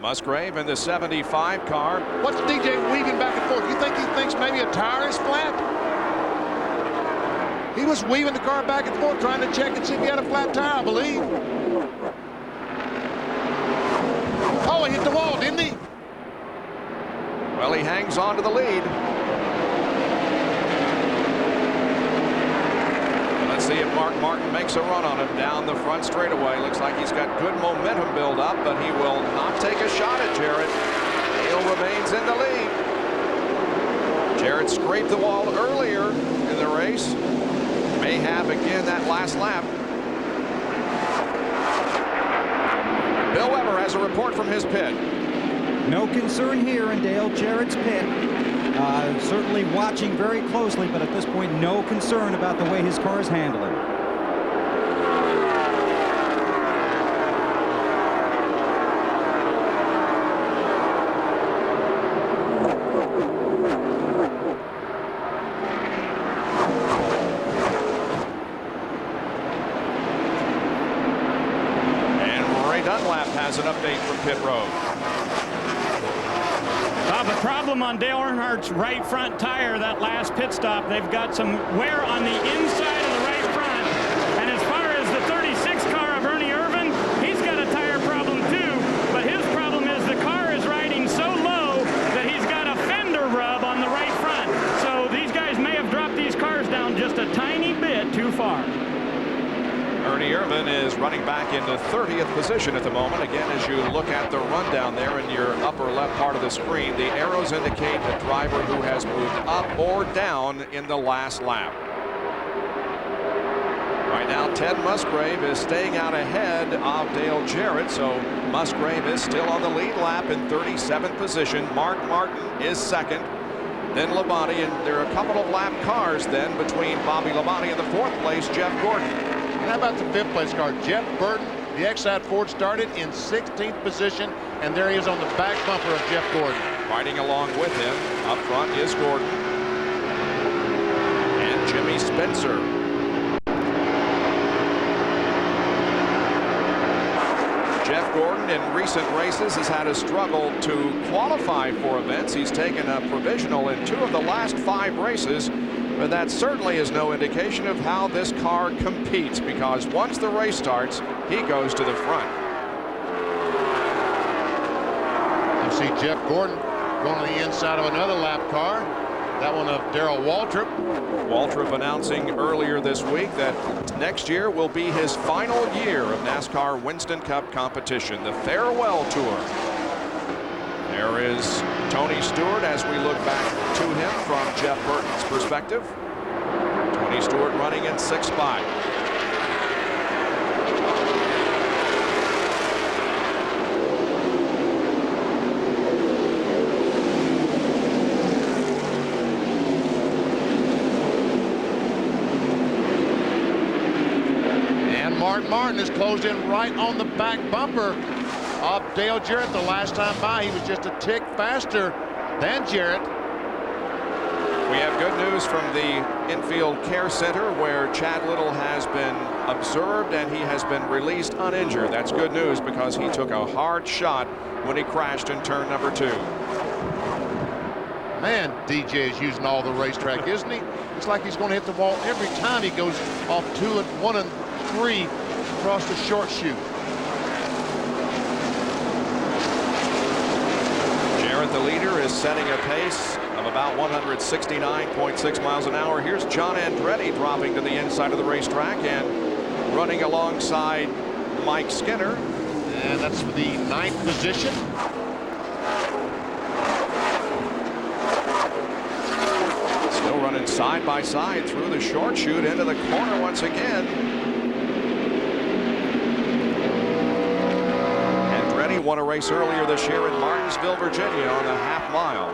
Musgrave in the 75 car. What's DJ weaving back and forth? You think he thinks maybe a tire is flat? He was weaving the car back and forth, trying to check and see if he had a flat tire, I believe. Oh, he hit the wall, didn't he? Well, he hangs on to the lead. Let's see if Mark Martin makes a run on him down the front straightaway. Looks like he's got good momentum build up, but he will not take a shot at Jarrett. Dale remains in the lead. Jarrett scraped the wall earlier in the race. May have again that last lap. Bill Weber has a report from his pit. No concern here in Dale Jarrett's pit. Certainly watching very closely, but at this point, no concern about the way his car is handling. And Ray Dunlap has an update from pit road. The problem on Dale Earnhardt's right front tire, that last pit stop, they've got some wear on the inside of the right front. And as far as the 36 car of Ernie Irvin, he's got a tire problem too. But his problem is the car is riding so low that he's got a fender rub on the right front. So these guys may have dropped these cars down just a tiny bit too far. Ernie Irvin is running back into 30th position at the moment. Again, as you look at the rundown there in your upper left part of the screen, the arrows indicate a driver who has moved up or down in the last lap. Right now, Ted Musgrave is staying out ahead of Dale Jarrett, so Musgrave is still on the lead lap in 37th position. Mark Martin is second, then Labonte, and there are a couple of lap cars then between Bobby Labonte and the 4th place, Jeff Gordon. And how about the 5th place car? Jeff Burton, the Exide Ford, started in 16th position, and there he is on the back bumper of Jeff Gordon. Riding along with him up front is Gordon and Jimmy Spencer. Jeff Gordon in recent races has had a struggle to qualify for events. He's taken a provisional in 2 of the last 5 races. But that certainly is no indication of how this car competes, because once the race starts, he goes to the front. You see Jeff Gordon going to the inside of another lap car. That one of Darrell Waltrip. Waltrip announcing earlier this week that next year will be his final year of NASCAR Winston Cup competition, the farewell tour. There is Tony Stewart as we look back to him from Jeff Burton's perspective. Tony Stewart running in 6-5. And Mark Martin is closed in right on the back bumper of Dale Jarrett. The last time by, he was just a tick faster than Jarrett. We have good news from the infield care center where Chad Little has been observed and he has been released uninjured. That's good news because he took a hard shot when he crashed in turn number 2. Man, DJ is using all the racetrack, isn't he? It's like he's going to hit the wall every time he goes off 2 and 1 and 3 across the short chute. the leader is setting a pace of about 169.6 miles an hour. Here's John Andretti dropping to the inside of the racetrack and running alongside Mike Skinner. And that's for the 9th position. Still running side by side through the short chute into the corner once again. Andretti won a race earlier this year in Martinsville, Virginia on the half mile.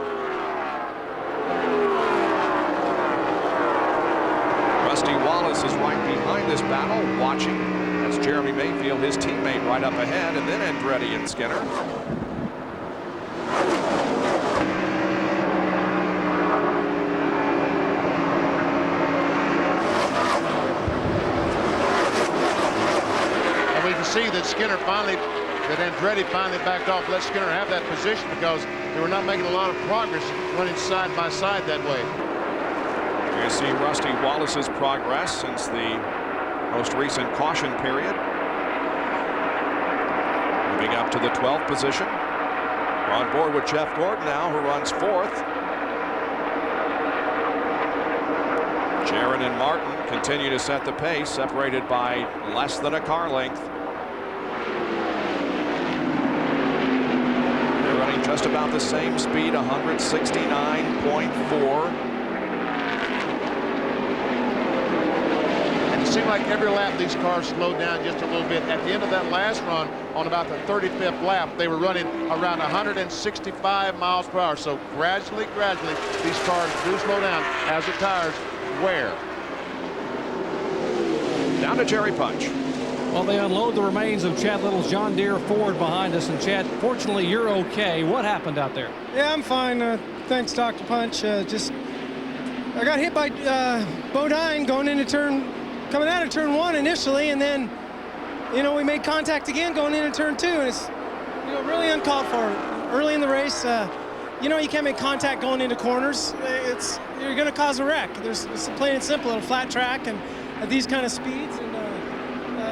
Rusty Wallace is right behind this battle, watching. That's Jeremy Mayfield, his teammate, right up ahead, and then Andretti and Skinner. And we can see that Andretti finally backed off, let Skinner have that position because they were not making a lot of progress running side by side that way. You see Rusty Wallace's progress since the most recent caution period. Moving up to the 12th position. We're on board with Jeff Gordon now, who runs 4th. Jaron and Martin continue to set the pace, separated by less than a car length. They're running just about the same speed, 169.4. It seemed like every lap these cars slowed down just a little bit. At the end of that last run, on about the 35th lap, they were running around 165 miles per hour. So gradually, these cars do slow down as the tires wear. Down to Jerry Punch. Well, they unload the remains of Chad Little's John Deere Ford behind us. And Chad, fortunately, you're okay. What happened out there? Yeah, I'm fine. Thanks, Dr. Punch. I got hit by Bodine coming out of turn 1 initially, and then, we made contact again going into turn 2, and it's, really uncalled for. Early in the race, you can't make contact going into corners. You're going to cause a wreck. It's plain and simple, a flat track, and at these kind of speeds, and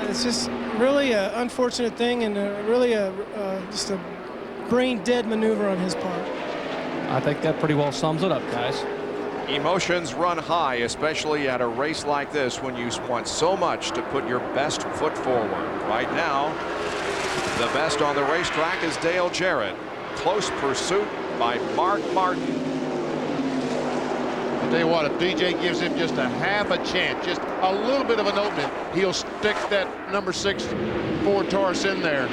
it's just really an unfortunate thing, and really just a brain-dead maneuver on his part. I think that pretty well sums it up, guys. Emotions run high, especially at a race like this when you want so much to put your best foot forward. Right now, the best on the racetrack is Dale Jarrett. Close pursuit by Mark Martin. I'll tell you what, if DJ gives him just a half a chance, just a little bit of an opening, he'll stick that number 6 Ford Taurus in there.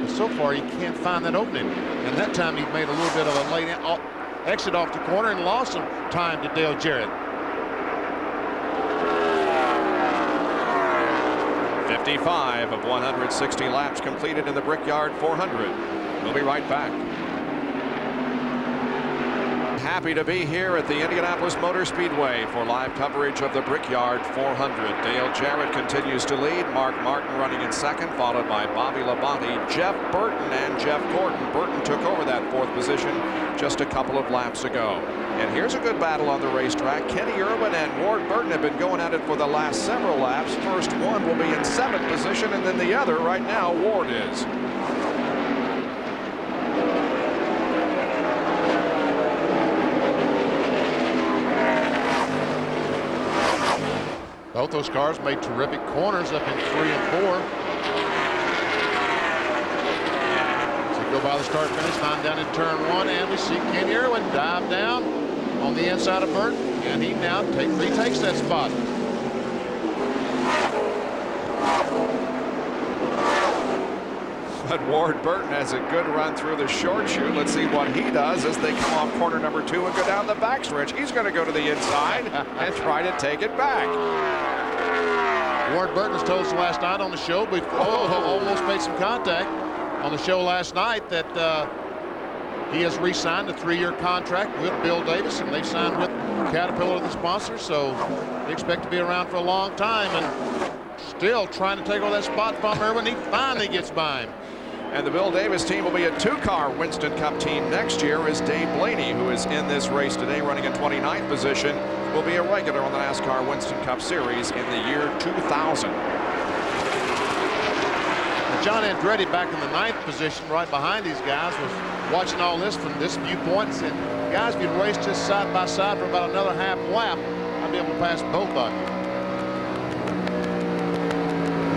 But so far, he can't find that opening. And that time, he made a little bit of a late exit off the corner and lost some time to Dale Jarrett. 55 of 160 laps completed in the Brickyard 400. We'll be right back. Happy to be here at the Indianapolis Motor Speedway for live coverage of the Brickyard 400. Dale Jarrett continues to lead. Mark Martin running in second, followed by Bobby Labonte, Jeff Burton, and Jeff Gordon. Burton took over that 4th position just a couple of laps ago. And here's a good battle on the racetrack. Kenny Irwin and Ward Burton have been going at it for the last several laps. First one will be in 7th position, and then the other right now, Ward is. Both those cars made terrific corners up in 3 and 4. So go by the start finish line down in turn 1, and we see Kenny Irwin dive down on the inside of Burton, and he now retakes that spot. But Ward Burton has a good run through the short chute. Let's see what he does as they come off corner number 2 and go down the backstretch. He's going to go to the inside and try to take it back. Ward Burton has told us last night on the show, but almost made some contact on the show last night, that he has re-signed a 3-year contract with Bill Davis, and they've signed with Caterpillar, the sponsor, so they expect to be around for a long time, and still trying to take over that spot from Irwin. He finally gets by him. And the Bill Davis team will be a 2-car Winston Cup team next year, as Dave Blaney, who is in this race today running in 29th position, will be a regular on the NASCAR Winston Cup Series in the year 2000. John Andretti back in the 9th position right behind these guys was watching all this from this viewpoint and said, guys, if you'd race just side by side for about another half lap, I'd be able to pass both of you.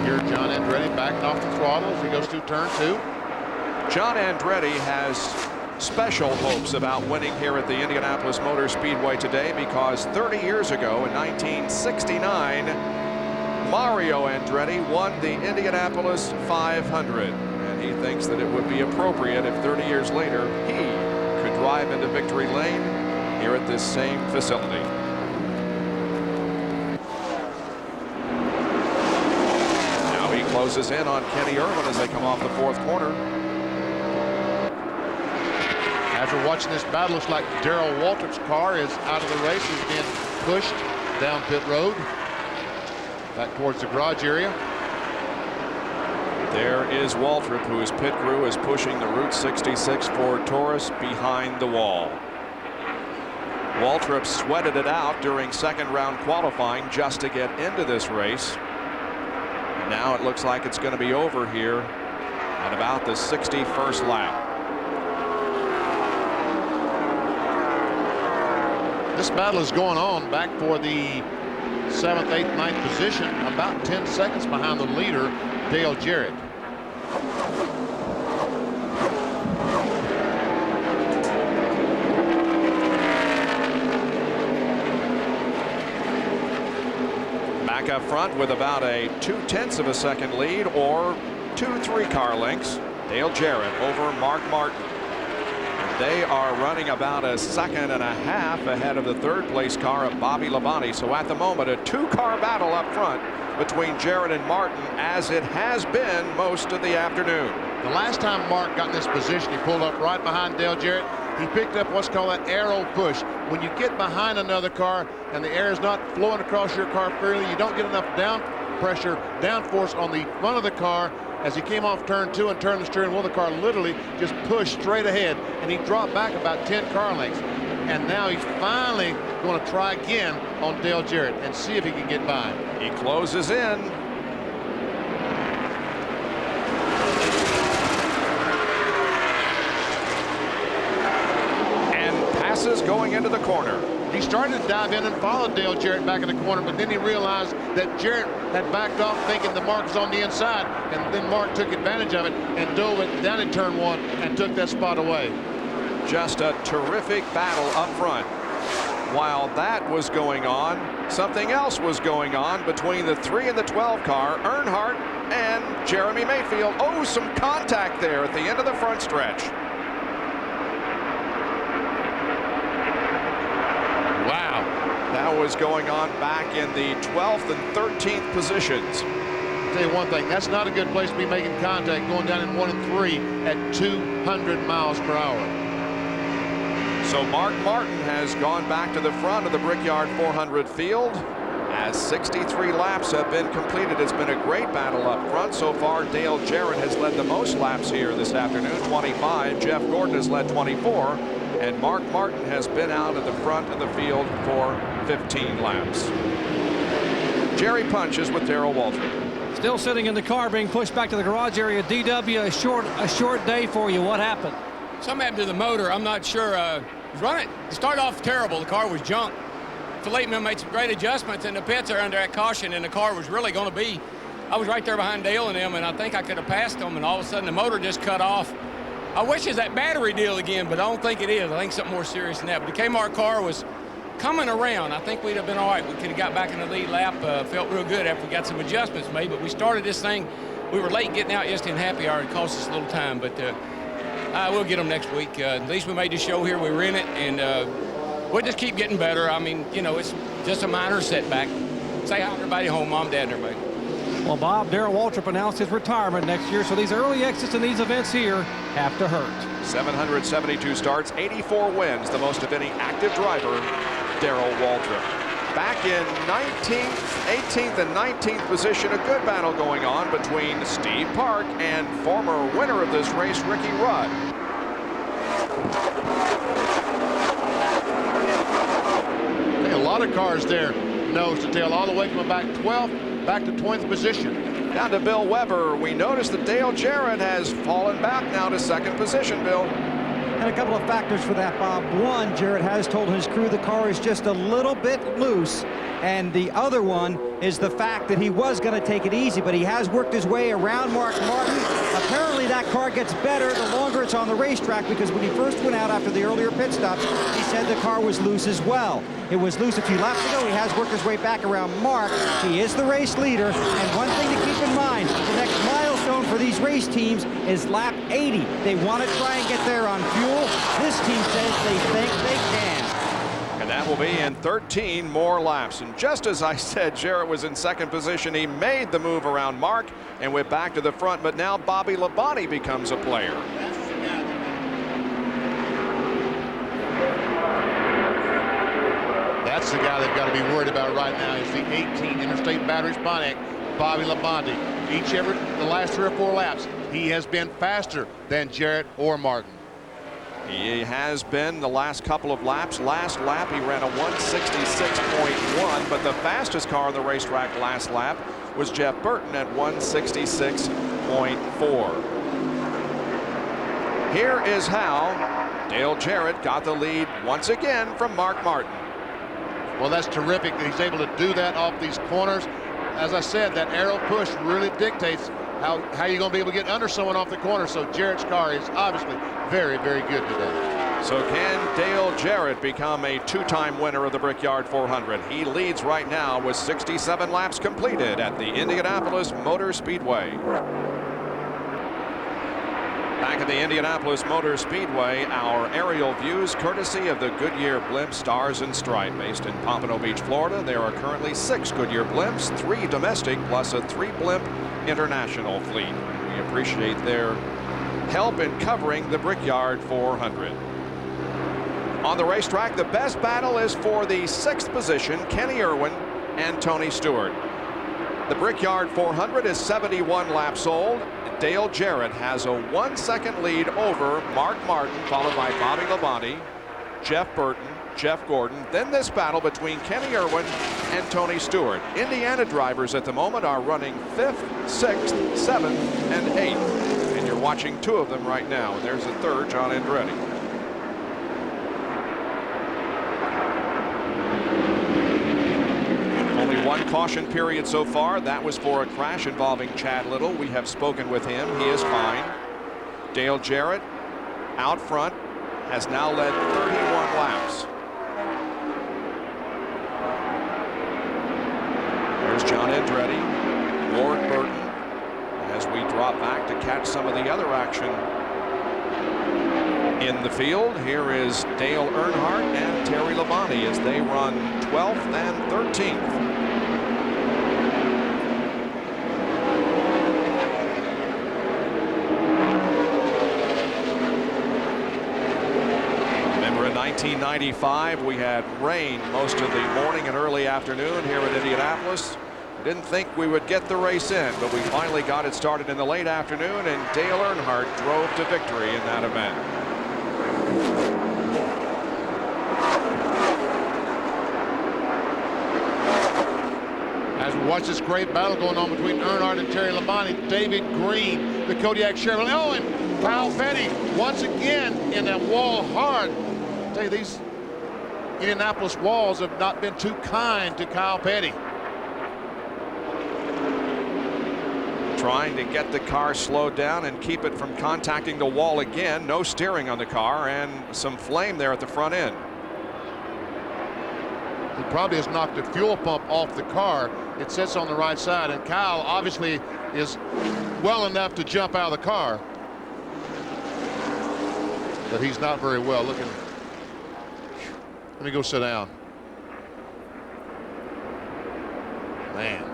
Here John Andretti backing off the throttle as he goes through turn 2. John Andretti has special hopes about winning here at the Indianapolis Motor Speedway today because 30 years ago in 1969, Mario Andretti won the Indianapolis 500. And he thinks that it would be appropriate if 30 years later he could drive into victory lane here at this same facility. Now he closes in on Kenny Irvin as they come off the 4th corner. After watching this battle, looks like Darrell Waltrip's car is out of the race. He's being pushed down pit road back towards the garage area. There is Waltrip, whose pit crew is pushing the Route 66 Ford Taurus behind the wall. Waltrip sweated it out during 2nd round qualifying just to get into this race. Now it looks like it's going to be over here at about the 61st lap. This battle is going on back for the 7th, 8th, 9th position, about 10 seconds behind the leader, Dale Jarrett. Back up front with about a 0.2 of a second lead, or 2-3 car lengths, Dale Jarrett over Mark Martin. They are running about a 1.5 seconds ahead of the 3rd place car of Bobby Labonte. So at the moment, a 2-car battle up front between Jarrett and Martin, as it has been most of the afternoon. The last time Mark got in this position, he pulled up right behind Dale Jarrett. He picked up what's called an arrow push. When you get behind another car and the air is not flowing across your car freely, you don't get enough down pressure, downforce on the front of the car. As he came off turn 2 and turned the steering wheel, the car literally just pushed straight ahead, and he dropped back about 10 car lengths. And now he's finally going to try again on Dale Jarrett and see if he can get by. He closes in. And passes going into the corner. He started to dive in and followed Dale Jarrett back in the corner, but then he realized that Jarrett had backed off thinking the Mark was on the inside, and then Mark took advantage of it and dove it down in turn 1 and took that spot away. Just a terrific battle up front. While that was going on, something else was going on between the 3 and the 12 car, Earnhardt and Jeremy Mayfield. Oh, some contact there at the end of the front stretch. Wow. That was going on back in the 12th and 13th positions. I'll tell you one thing, that's not a good place to be making contact going down in 1 and 3 at 200 miles per hour. So Mark Martin has gone back to the front of the Brickyard 400 field as 63 laps have been completed. It's been a great battle up front. So far, Dale Jarrett has led the most laps here this afternoon, 25. Jeff Gordon has led 24. And Mark Martin has been out at the front of the field for 15 laps. Jerry Punch is with Darrell Waltrip. Still sitting in the car, being pushed back to the garage area. DW, a short day for you. What happened? Something happened to the motor. I'm not sure. It started off terrible. The car was junk. Philippe made some great adjustments in the pits there under that caution, and the car was really going to be. I was right there behind Dale and them, and I think I could have passed them, and all of a sudden the motor just cut off. I wish it's that battery deal again, but I don't think it is. I think something more serious than that. But the Kmart car was coming around. I think we'd have been all right. We could have got back in the lead lap. Felt real good after we got some adjustments made. But we started this thing. We were late getting out just in happy hour. It cost us a little time. But we'll get them next week. At least we made the show here. We were in it. And we'll just keep getting better. I mean, you know, it's just a minor setback. Say hi to everybody home, Mom, Dad, and everybody. Well, Bob, Darrell Waltrip announced his retirement next year, so these early exits in these events here have to hurt. 772 starts, 84 wins, the most of any active driver, Darrell Waltrip. Back in 18th and 19th position, a good battle going on between Steve Park and former winner of this race, Ricky Rudd. A lot of cars there, nose to tail, all the way from about 12th back to 20th position. Down to Bill Weber. We notice that Dale Jarrett has fallen back now to second position, Bill. And a couple of factors for that, Bob. One, Jarrett has told his crew the car is just a little bit loose. And the other one is the fact that he was going to take it easy, but he has worked his way around Mark Martin. Apparently that car gets better the longer it's on the racetrack, because when he first went out after the earlier pit stops, he said the car was loose as well. It was loose a few laps ago. He has worked his way back around Mark. He is the race leader. And one thing to keep in mind, the next milestone for these race teams is lap 80. They want to try and get there on fuel. This team says they think they can. And that will be in 13 more laps. And just as I said, Jarrett was in second position. He made the move around Mark and went back to the front. But now Bobby Labonte becomes a player. That's the guy they've got to be worried about right now. Is the 18 Interstate Batteries Pontiac, Bobby Labonte. The last 3 or 4 laps, he has been faster than Jarrett or Martin. He has been the last couple of laps. Last lap, he ran a 166.1, but the fastest car on the racetrack last lap was Jeff Burton at 166.4. Here is how Dale Jarrett got the lead once again from Mark Martin. Well, that's terrific that he's able to do that off these corners. As I said, that arrow push really dictates how you're going to be able to get under someone off the corner. So Jarrett's car is obviously very, very good today. So can Dale Jarrett become a 2-time winner of the Brickyard 400? He leads right now with 67 laps completed at the Indianapolis Motor Speedway. Back at the Indianapolis Motor Speedway, our aerial views courtesy of the Goodyear Blimp Stars and Stripe. Based in Pompano Beach, Florida, there are currently 6 Goodyear blimps, 3 domestic, plus a 3-blimp international fleet. We appreciate their help in covering the Brickyard 400. On the racetrack, the best battle is for the 6th position, Kenny Irwin and Tony Stewart. The Brickyard 400 is 71 laps old. Dale Jarrett has a 1-second lead over Mark Martin, followed by Bobby Labonte, Jeff Burton, Jeff Gordon. Then this battle between Kenny Irwin and Tony Stewart. Indiana drivers at the moment are running 5th, 6th, 7th, and 8th. And you're watching 2 of them right now. And there's a 3rd, John Andretti. Only 1 caution period so far. That was for a crash involving Chad Little. We have spoken with him. He is fine. Dale Jarrett out front has now led 31 laps. There's John Andretti, Ward Burton, as we drop back to catch some of the other action in the field. Here is Dale Earnhardt and Terry Labonte as they run 12th and 13th. Remember in 1995 we had rain most of the morning and early afternoon here in Indianapolis. Didn't think we would get the race in, but we finally got it started in the late afternoon, and Dale Earnhardt drove to victory in that event. As we watch this great battle going on between Earnhardt and Terry Labonte, David Green, the Kodiak Chevrolet. Oh, and Kyle Petty once again in that wall hard. I tell you, these Indianapolis walls have not been too kind to Kyle Petty. Trying to get the car slowed down and keep it from contacting the wall again. No steering on the car and some flame there at the front end. He probably has knocked the fuel pump off the car. It sits on the right side, and Kyle obviously is well enough to jump out of the car. But he's not very well. Looking. Let me go sit down. Man.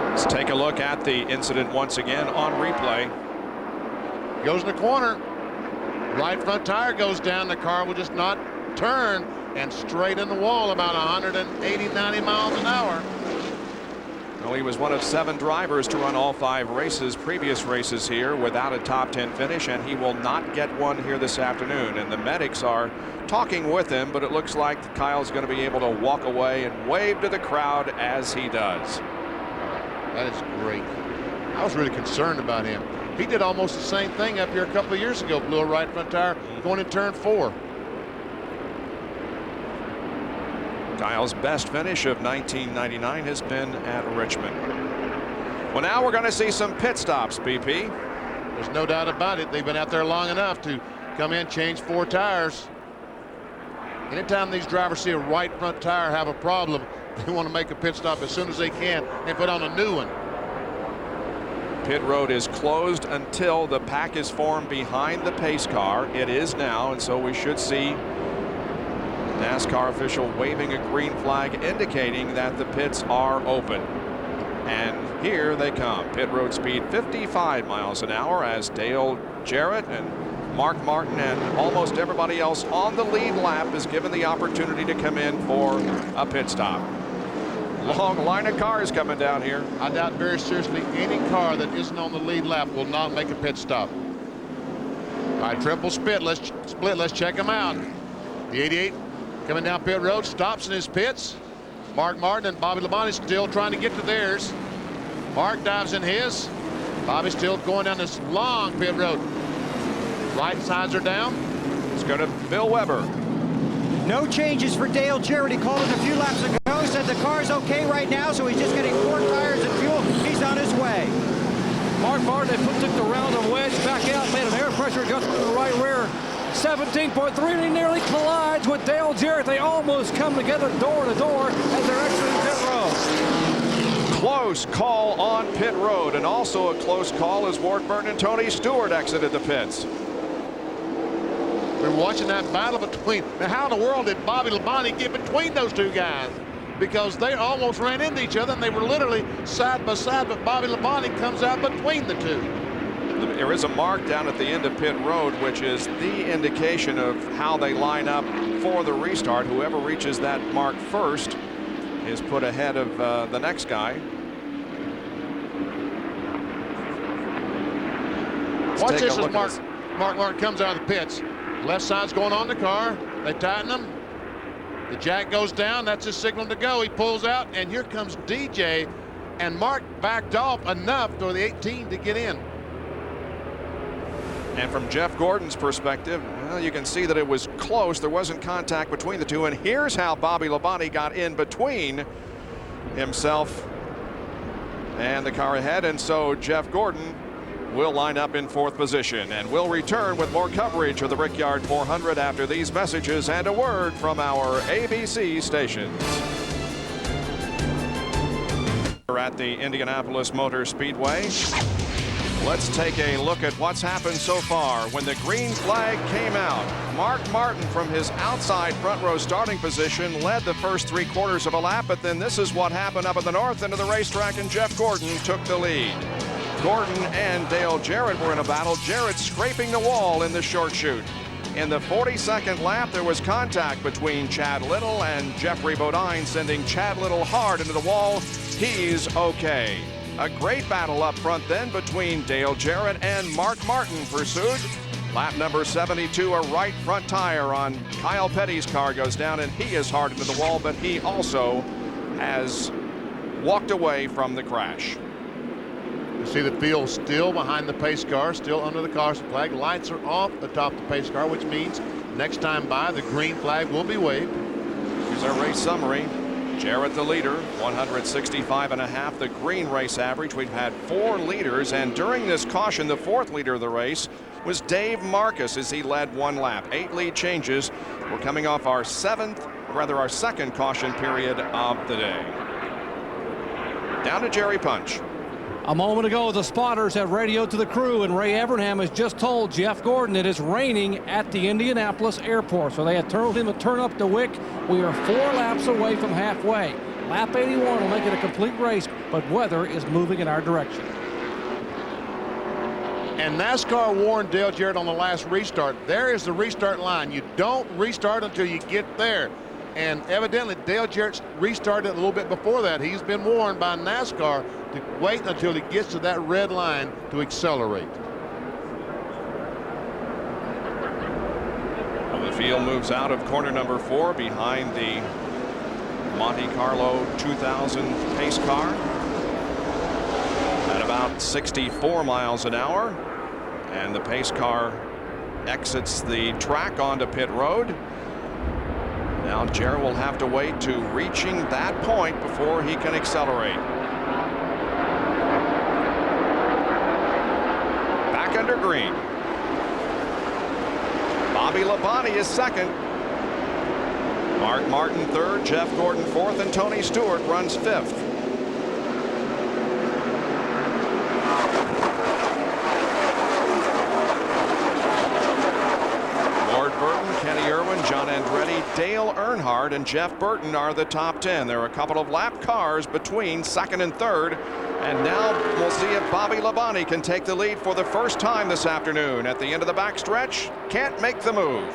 Let's take a look at the incident once again on replay. Goes in the corner. Right front tire goes down. The car will just not turn, and straight in the wall about 180, 90 miles an hour. Well, he was one of 7 drivers to run all 5 previous races here without a top 10 finish, and he will not get one here this afternoon. And the medics are talking with him, but it looks like Kyle's going to be able to walk away and wave to the crowd as he does. That is great. I was really concerned about him. He did almost the same thing up here a couple of years ago, blew a right front tire going in turn 4. Kyle's best finish of 1999 has been at Richmond. Well, now we're going to see some pit stops, BP. There's no doubt about it. They've been out there long enough to come in, change 4 tires. Anytime these drivers see a right front tire have a problem, they want to make a pit stop as soon as they can and put on a new one. Pit road is closed until the pack is formed behind the pace car. It is now, and so we should see NASCAR official waving a green flag indicating that the pits are open. And here they come. Pit road speed 55 miles an hour as Dale Jarrett and Mark Martin and almost everybody else on the lead lap is given the opportunity to come in for a pit stop. Long line of cars coming down here. I doubt very seriously any car that isn't on the lead lap will not make a pit stop. All right, triple split. Let's check them out. The 88 coming down pit road, stops in his pits. Mark Martin and Bobby Labonte still trying to get to theirs. Mark dives in his. Bobby still going down this long pit road. Right sides are down. Let's go to Bill Weber. No changes for Dale Jarrett. He called it a few laps ago. Said the car's okay right now, so he's just getting 4 tires and fuel. He's on his way. Mark Martin took the round of wedge back out, made an air pressure adjustment to the right rear. 17.3, and he nearly collides with Dale Jarrett. They almost come together door to door as they're exiting pit road. Close call on pit road, and also a close call as Ward Burton and Tony Stewart exited the pits. We're watching that battle between. Now, how in the world did Bobby Labonte get between those 2 guys? Because they almost ran into each other, and they were literally side by side, but Bobby Labonte comes out between the 2. There is a mark down at the end of pit road, which is the indication of how they line up for the restart. Whoever reaches that mark first is put ahead of the next guy. Watch this as Mark Martin comes out of the pits. Left side's going on the car. They tighten them. The jack goes down. That's his signal to go. He pulls out, and here comes DJ. And Mark backed off enough for the 18 to get in. And from Jeff Gordon's perspective, well, you can see that it was close. There wasn't contact between the 2. And here's how Bobby Labonte got in between himself and the car ahead. And so Jeff Gordon will line up in 4th position, and we'll return with more coverage of the Brickyard 400 after these messages and a word from our ABC stations. We're at the Indianapolis Motor Speedway. Let's take a look at what's happened so far. When the green flag came out, Mark Martin from his outside front row starting position led the first 3/4 of a lap, but then this is what happened up at the north end of the racetrack, and Jeff Gordon took the lead. Gordon and Dale Jarrett were in a battle. Jarrett scraping the wall in the short chute. In the 42nd lap, there was contact between Chad Little and Jeffrey Bodine, sending Chad Little hard into the wall. He's okay. A great battle up front then between Dale Jarrett and Mark Martin pursued. Lap number 72, a right front tire on Kyle Petty's car goes down, and he is hard into the wall, but he also has walked away from the crash. You see the field still behind the pace car, still under the caution flag. Lights are off atop the pace car, which means next time by, the green flag will be waved. Here's our race summary. Jarrett the leader, 165.5, the green race average. We've had 4 leaders, and during this caution, the 4th leader of the race was Dave Marcus as he led 1 lap. 8 lead changes. We're coming off our second caution period of the day. Down to Jerry Punch. A moment ago, the spotters have radioed to the crew, and Ray Evernham has just told Jeff Gordon it is raining at the Indianapolis airport. So they had told him to turn up the wick. We are 4 laps away from halfway. Lap 81 will make it a complete race, but weather is moving in our direction. And NASCAR warned Dale Jarrett on the last restart. There is the restart line. You don't restart until you get there. And evidently, Dale Jarrett restarted a little bit before that. He's been warned by NASCAR to wait until he gets to that red line to accelerate. Well, the field moves out of corner number 4 behind the Monte Carlo 2000 pace car at about 64 miles an hour. And the pace car exits the track onto pit road. Now Jarrett will have to wait to reaching that point before he can accelerate. Back under green. Bobby Labonte is second. Mark Martin third, Jeff Gordon fourth, and Tony Stewart runs fifth. Kenny Irwin, John Andretti, Dale Earnhardt, and Jeff Burton are the top 10. There are a couple of lap cars between second and third. And now we'll see if Bobby Labonte can take the lead for the first time this afternoon. At the end of the backstretch, can't make the move.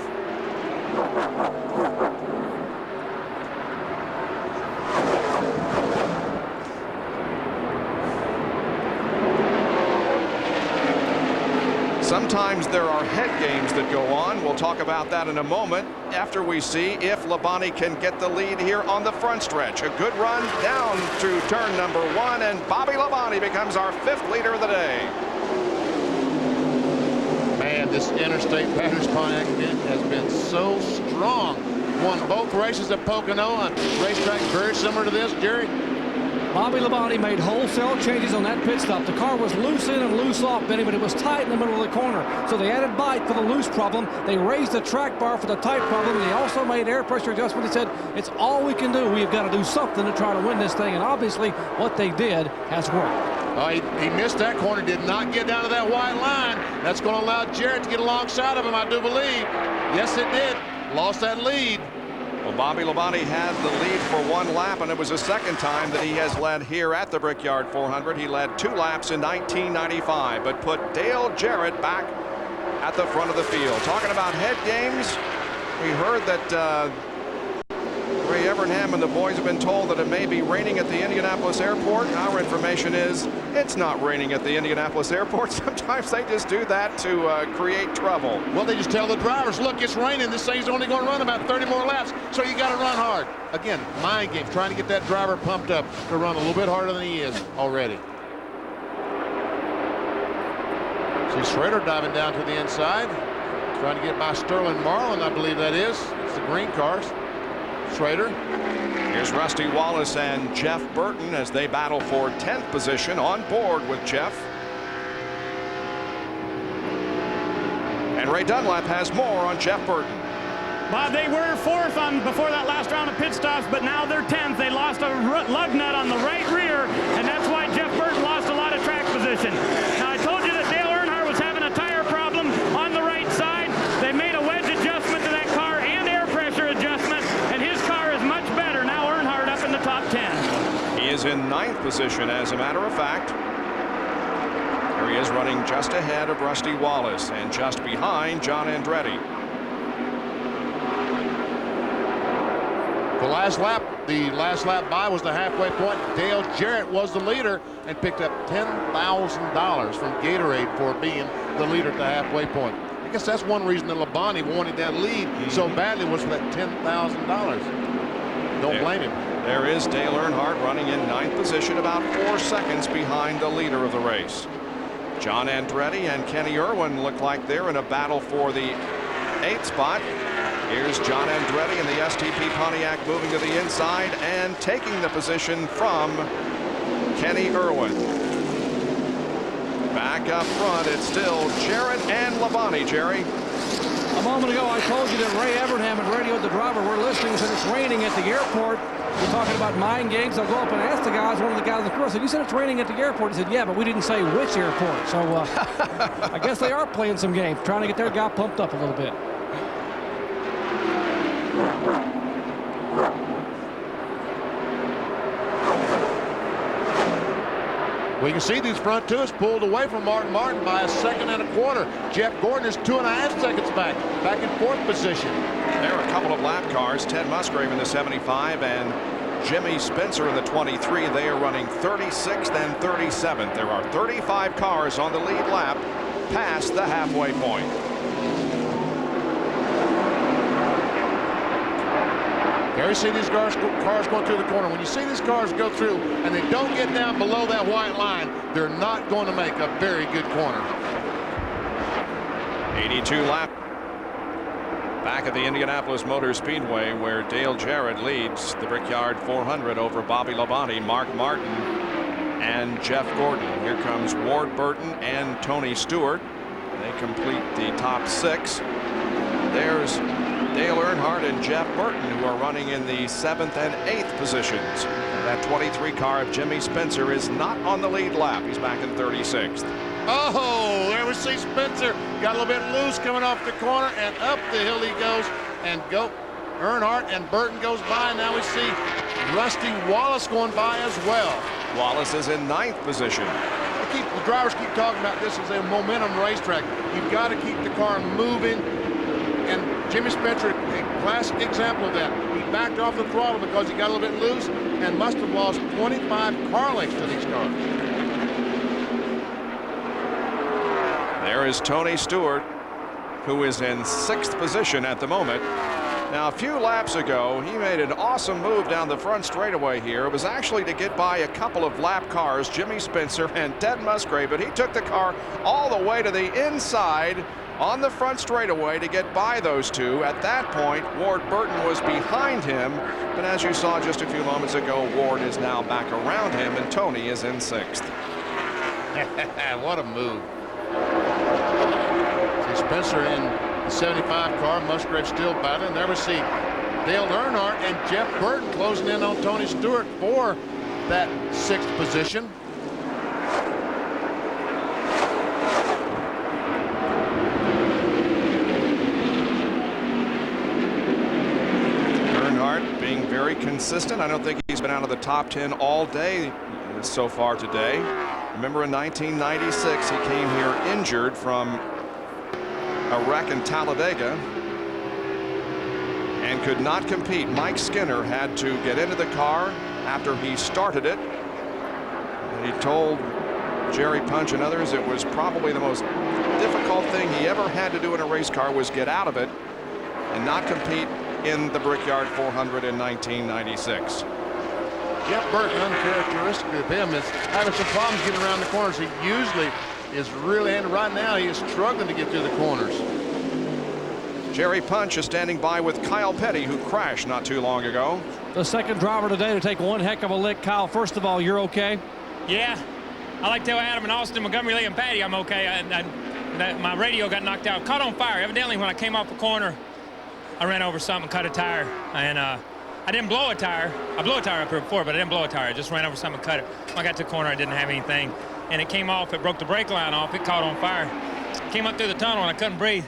Sometimes there are head games that go on. We'll talk about that in a moment after we see if Labonte can get the lead here on the front stretch. A good run down to turn number 1, and Bobby Labonte becomes our 5th leader of the day. Man, this Interstate Batteries Pontiac has been so strong. Won both races at Pocono on racetrack very similar to this, Jerry. Bobby Labonte made wholesale changes on that pit stop. The car was loose in and loose off, Benny, but it was tight in the middle of the corner. So they added bite for the loose problem. They raised the track bar for the tight problem. And they also made air pressure adjustment. He said, it's all we can do. We've got to do something to try to win this thing. And obviously, what they did has worked. He missed that corner, did not get down to that white line. That's going to allow Jarrett to get alongside of him, I do believe. Yes, it did. Lost that lead. Well, Bobby Labonte had the lead for 1 lap, and it was the second time that he has led here at the Brickyard 400. He led 2 laps in 1995, but put Dale Jarrett back at the front of the field. Talking about head games, we heard that Ray Evernham and the boys have been told that it may be raining at the Indianapolis airport. Our information is it's not raining at the Indianapolis airport. Sometimes they just do that to create trouble. Well, they just tell the drivers, look, it's raining. This thing's only going to run about 30 more laps, so you got to run hard. Again, mind games, trying to get that driver pumped up to run a little bit harder than he is already. See Schrader diving down to the inside, trying to get by Sterling Marlin, I believe that is. It's the green cars. Schrader. Here's Rusty Wallace and Jeff Burton as they battle for 10th position on board with Jeff. And Ray Dunlap has more on Jeff Burton. Bob, they were 4th before that last round of pit stops, but now they're 10th. They lost a lug nut on the right rear, and that's why Jeff Burton lost a lot of track position. Now, I told you that Dale Earnhardt was having a tire problem on the right side. They made a wedge adjustment to that car and air pressure adjustment, and his car is much better. Now Earnhardt up in the top 10. He is in 9th position, as a matter of fact. Here he is running just ahead of Rusty Wallace and just behind John Andretti. The last lap by was the halfway point. Dale Jarrett was the leader and picked up $10,000 from Gatorade for being the leader at the halfway point. I guess that's one reason that Labonte wanted that lead so badly, was for that $10,000. Don't blame him. There is Dale Earnhardt running in 9th position, about 4 seconds behind the leader of the race. John Andretti and Kenny Irwin look like they're in a battle for the 8th spot. Here's John Andretti in the STP Pontiac moving to the inside and taking the position from Kenny Irwin. Back up front, it's still Jarrett and Labonte, Jerry. A moment ago, I told you that Ray Evernham had radioed the driver. We're listening, said it's raining at the airport. We're talking about mind games. I'll go up and ask the guys, one of the guys in the crew. I said, you said it's raining at the airport. He said, yeah, but we didn't say which airport. So I guess they are playing some games, trying to get their guy pumped up a little bit. We can see these front 2 is pulled away from Martin Martin by 1.25 seconds. Jeff Gordon is 2.5 seconds back in 4th position. There are a couple of lap cars, Ted Musgrave in the 75 and Jimmy Spencer in the 23. They are running 36th and 37th. There are 35 cars on the lead lap past the halfway point. There you see these cars going through the corner. When you see these cars go through and they don't get down below that white line, they're not going to make a very good corner. 82 lap. Back at the Indianapolis Motor Speedway, where Dale Jarrett leads the Brickyard 400 over Bobby Labonte, Mark Martin, and Jeff Gordon. Here comes Ward Burton and Tony Stewart. They complete the top 6. There's Dale Earnhardt and Jeff Burton, who are running in the 7th and 8th positions. That 23 car of Jimmy Spencer is not on the lead lap. He's back in 36th. Oh, there we see Spencer. Got a little bit loose coming off the corner, and up the hill he goes. And Earnhardt and Burton goes by. Now we see Rusty Wallace going by as well. Wallace is in 9th position. The drivers keep talking about this as a momentum racetrack. You've got to keep the car moving. And Jimmy Spencer, a classic example of that. He backed off the throttle because he got a little bit loose and must have lost 25 car lengths to these cars. There is Tony Stewart, who is in 6th position at the moment. Now, a few laps ago, he made an awesome move down the front straightaway here. It was actually to get by a couple of lap cars, Jimmy Spencer and Ted Musgrave, but he took the car all the way to the inside on the front straightaway to get by those two. At that point, Ward Burton was behind him, but as you saw just a few moments ago, Ward is now back around him, and Tony is in 6th. What a move. See Spencer in the 75 car, Musgrave still battling. There we see Dale Earnhardt and Jeff Burton closing in on Tony Stewart for that 6th position. Earnhardt being very consistent. I don't think he's been out of the top 10 all day so far today. Remember in 1996, he came here injured from a wreck in Talladega and could not compete. Mike Skinner had to get into the car after he started it. And he told Jerry Punch and others it was probably the most difficult thing he ever had to do in a race car was get out of it and not compete in the Brickyard 400 in 1996. Jeff Burton, uncharacteristic of him, is having some problems getting around the corners. He usually is really, and right now he is struggling to get through the corners. Jerry Punch is standing by with Kyle Petty, who crashed not too long ago. The second driver today to take one heck of a lick. Kyle, first of all, you're okay? Yeah. I like to tell Adam and Austin, Montgomery, Lee, and Patty I'm okay. My radio got knocked out. Caught on fire. Evidently, when I came off the corner, I ran over something, cut a tire. And I didn't blow a tire. I blew a tire up here before, but I didn't blow a tire. I just ran over something, cut it. When I got to the corner, I didn't have anything. And it came off. It broke the brake line off. It caught on fire. Came up through the tunnel, and I couldn't breathe.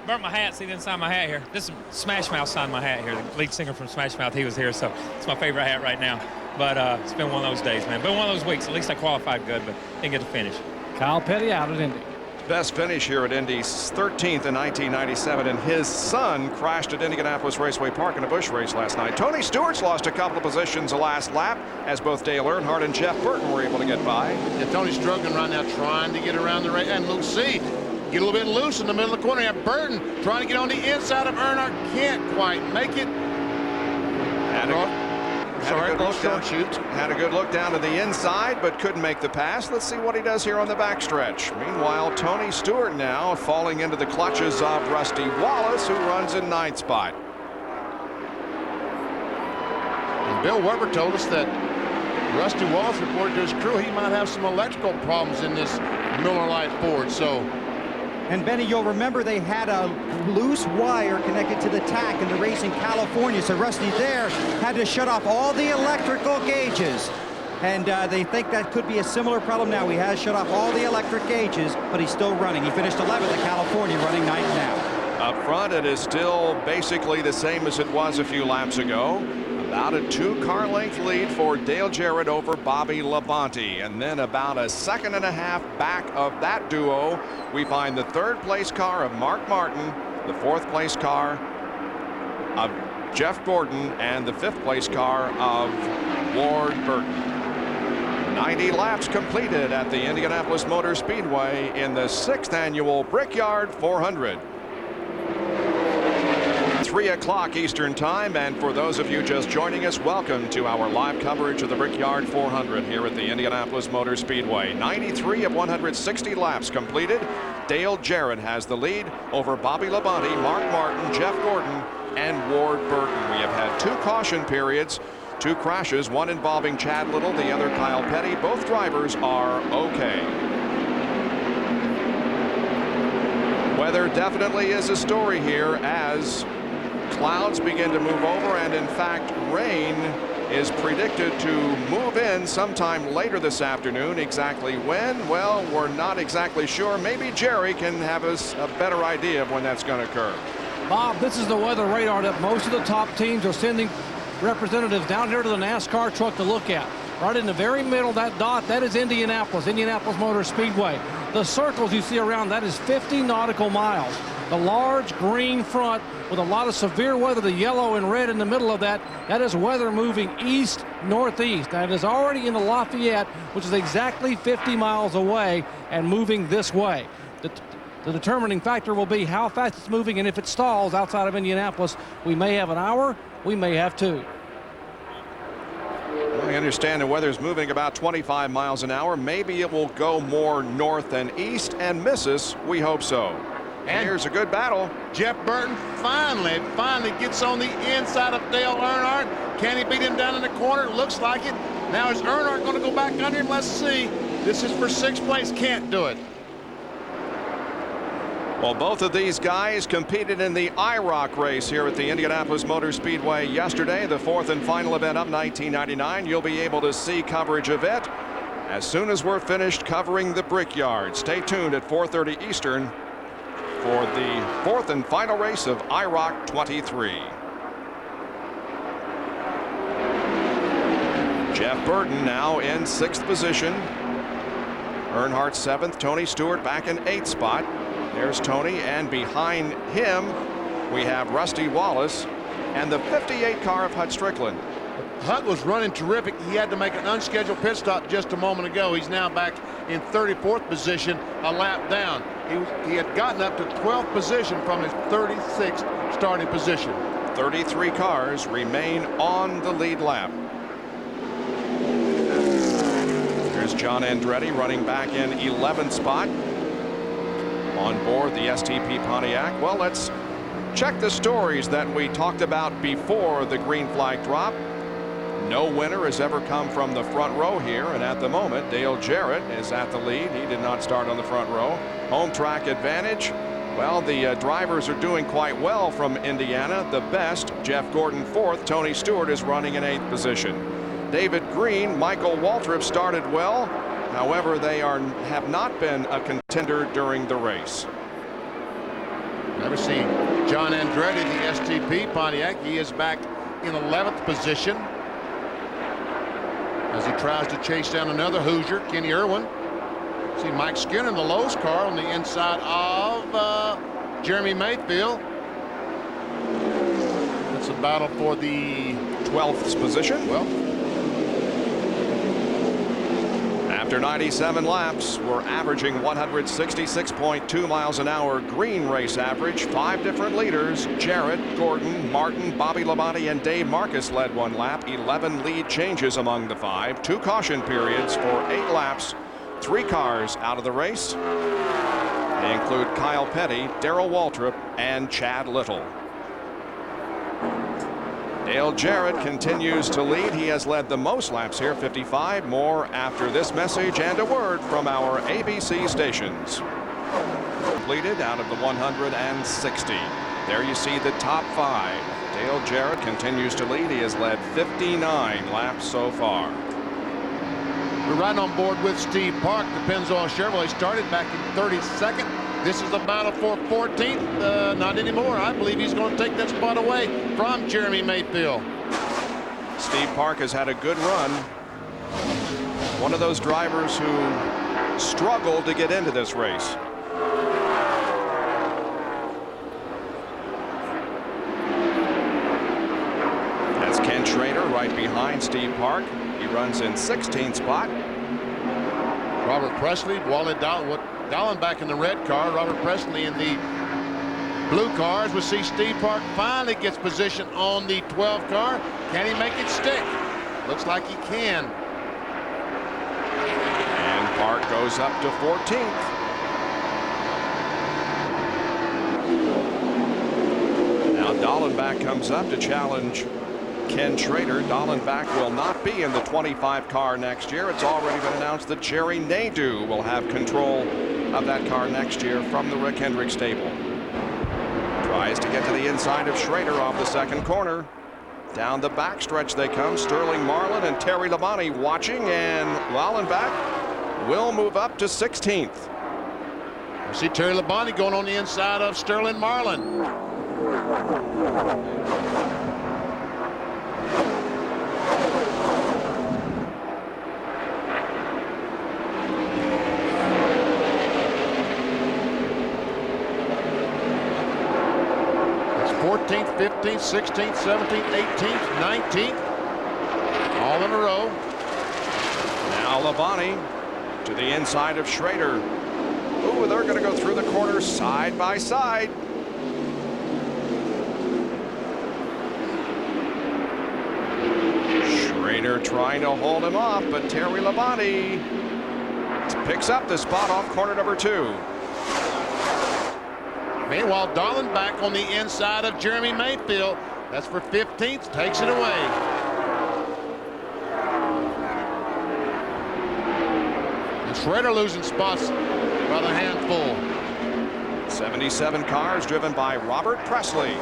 Burnt my hat. See the inside of my hat here. This is Smash Mouth signed my hat here. The lead singer from Smash Mouth, he was here, so it's my favorite hat right now. But it's been one of those days, man. Been one of those weeks. At least I qualified good, but didn't get to finish. Kyle Petty out at Indy. Best finish here at Indy, 13th in 1997, and his son crashed at Indianapolis Raceway Park in a Busch race last night. Tony Stewart's lost a couple of positions the last lap, as both Dale Earnhardt and Jeff Burton were able to get by. Yeah, Tony's struggling right now, trying to get around the race, and we'll see. Get a little bit loose in the middle of the corner. You have Burton trying to get on the inside of Earnhardt, can't quite make it. Had a good look down to the inside, but couldn't make the pass. Let's see what he does here on the backstretch. Meanwhile, Tony Stewart now falling into the clutches of Rusty Wallace, who runs in 9th spot. And Bill Weber told us that Rusty Wallace reported to his crew he might have some electrical problems in this Miller Lite Ford. And Benny, you'll remember they had a loose wire connected to the tach in the race in California. So Rusty there had to shut off all the electrical gauges. And they think that could be a similar problem now. He has shut off all the electric gauges, but he's still running. He finished 11th at California, running 9th now. Up front, it is still basically the same as it was a few laps ago. About a 2-car length lead for Dale Jarrett over Bobby Labonte. And then about a 1.5 seconds back of that duo, we find the 3rd place car of Mark Martin, the 4th place car of Jeff Gordon and the 5th place car of Ward Burton. 90 laps completed at the Indianapolis Motor Speedway in the 6th annual Brickyard 400. 3 o'clock Eastern Time, and for those of you just joining us, welcome to our live coverage of the Brickyard 400 here at the Indianapolis Motor Speedway. 93 of 160 laps completed. Dale Jarrett has the lead over Bobby Labonte, Mark Martin, Jeff Gordon, and Ward Burton. We have had 2 caution periods, 2 crashes, one involving Chad Little, the other Kyle Petty. Both drivers are okay. Weather definitely is a story here as clouds begin to move over, and in fact rain is predicted to move in sometime later this afternoon. Exactly when? Well, we're not exactly sure. Maybe Jerry can have us a better idea of when that's going to occur. Bob, this is the weather radar that most of the top teams are sending representatives down here to the NASCAR truck to look at. Right in the very middle of that dot, that is Indianapolis Motor Speedway. The circles you see around that is 50 nautical miles. The large green front with a lot of severe weather, the yellow and red in the middle of that, that is weather moving east-northeast. That is already into Lafayette, which is exactly 50 miles away and moving this way. The determining factor will be how fast it's moving, and if it stalls outside of Indianapolis, we may have an hour, we may have 2. Well, I understand the weather's moving about 25 miles an hour. Maybe it will go more north than east and miss us. We hope so. And here's a good battle. Jeff Burton finally gets on the inside of Dale Earnhardt. Can he beat him down in the corner? Looks like it. Now is Earnhardt going to go back under him? Let's see. This is for 6th place. Can't do it. Well, both of these guys competed in the IROC race here at the Indianapolis Motor Speedway yesterday, the 4th and final event of 1999. You'll be able to see coverage of it as soon as we're finished covering the Brickyard. Stay tuned at 4:30 Eastern for the 4th and final race of IROC 23. Jeff Burton now in 6th position. Earnhardt 7th. Tony Stewart back in 8th spot. There's Tony, and behind him we have Rusty Wallace and the 58 car of Hut Strickland. Hut was running terrific. He had to make an unscheduled pit stop just a moment ago. He's now back in 34th position, a lap down. He had gotten up to 12th position from his 36th starting position. 33 cars remain on the lead lap. There's John Andretti running back in 11th spot on board the STP Pontiac. Well, let's check the stories that we talked about before the green flag drop. No winner has ever come from the front row here, and at the moment Dale Jarrett is at the lead. He did not start on the front row. Home track advantage. Well, the drivers are doing quite well from Indiana. The best, Jeff Gordon 4th. Tony Stewart is running in 8th position. David Green, Michael Waltrip started well. However, they have not been a contender during the race. Never seen John Andretti, the STP Pontiac. He is back in 11th position as he tries to chase down another Hoosier, Kenny Irwin. See Mike Skinner in the Lowe's car on the inside of Jeremy Mayfield. It's a battle for the 12th position. Well, after 97 laps, we're averaging 166.2 miles an hour green race average. 5 different leaders. Jarrett, Gordon, Martin, Bobby Labonte, and Dave Marcus led 1 lap. 11 lead changes among the 5. 2 caution periods for 8 laps. 3 cars out of the race. They include Kyle Petty, Darrell Waltrip, and Chad Little. Dale Jarrett continues to lead. He has led the most laps here, 55. More after this message and a word from our ABC stations. Completed out of the 160. There you see the top 5. Dale Jarrett continues to lead. He has led 59 laps so far. We're right on board with Steve Park. The Pennzoil Chevrolet started back in 32nd. This is a battle for 14th. Not anymore. I believe he's going to take that spot away from Jeremy Mayfield. Steve Park has had a good run. One of those drivers who struggled to get into this race. right behind Steve Park. He runs in 16th spot. Robert Presley, Wally Dolan back in the red car. Robert Presley in the blue cars. We see Steve Park finally gets position on the 12 car. Can he make it stick? Looks like he can. And Park goes up to 14th. Now Dallenbach comes up to challenge Ken Schrader. Dallenbach will not be in the 25 car next year. It's already been announced that Jerry Nadeau will have control of that car next year from the Rick Hendrick stable. Tries to get to the inside of Schrader off the second corner. Down the backstretch they come. Sterling Marlin and Terry Labonte watching, and Dallenbach will move up to 16th. I see Terry Labonte going on the inside of Sterling Marlin. It's 14th, 15th, 16th, 17th, 18th, 19th. All in a row. Now Labonte to the inside of Schrader. Ooh, they're going to go through the corner side by side. Schrader trying to hold him off, but Terry Labonte picks up the spot off corner number 2. Meanwhile, Dallenbach on the inside of Jeremy Mayfield. That's for 15th, takes it away. And Schrader losing spots by the handful. 77 cars driven by Robert Presley.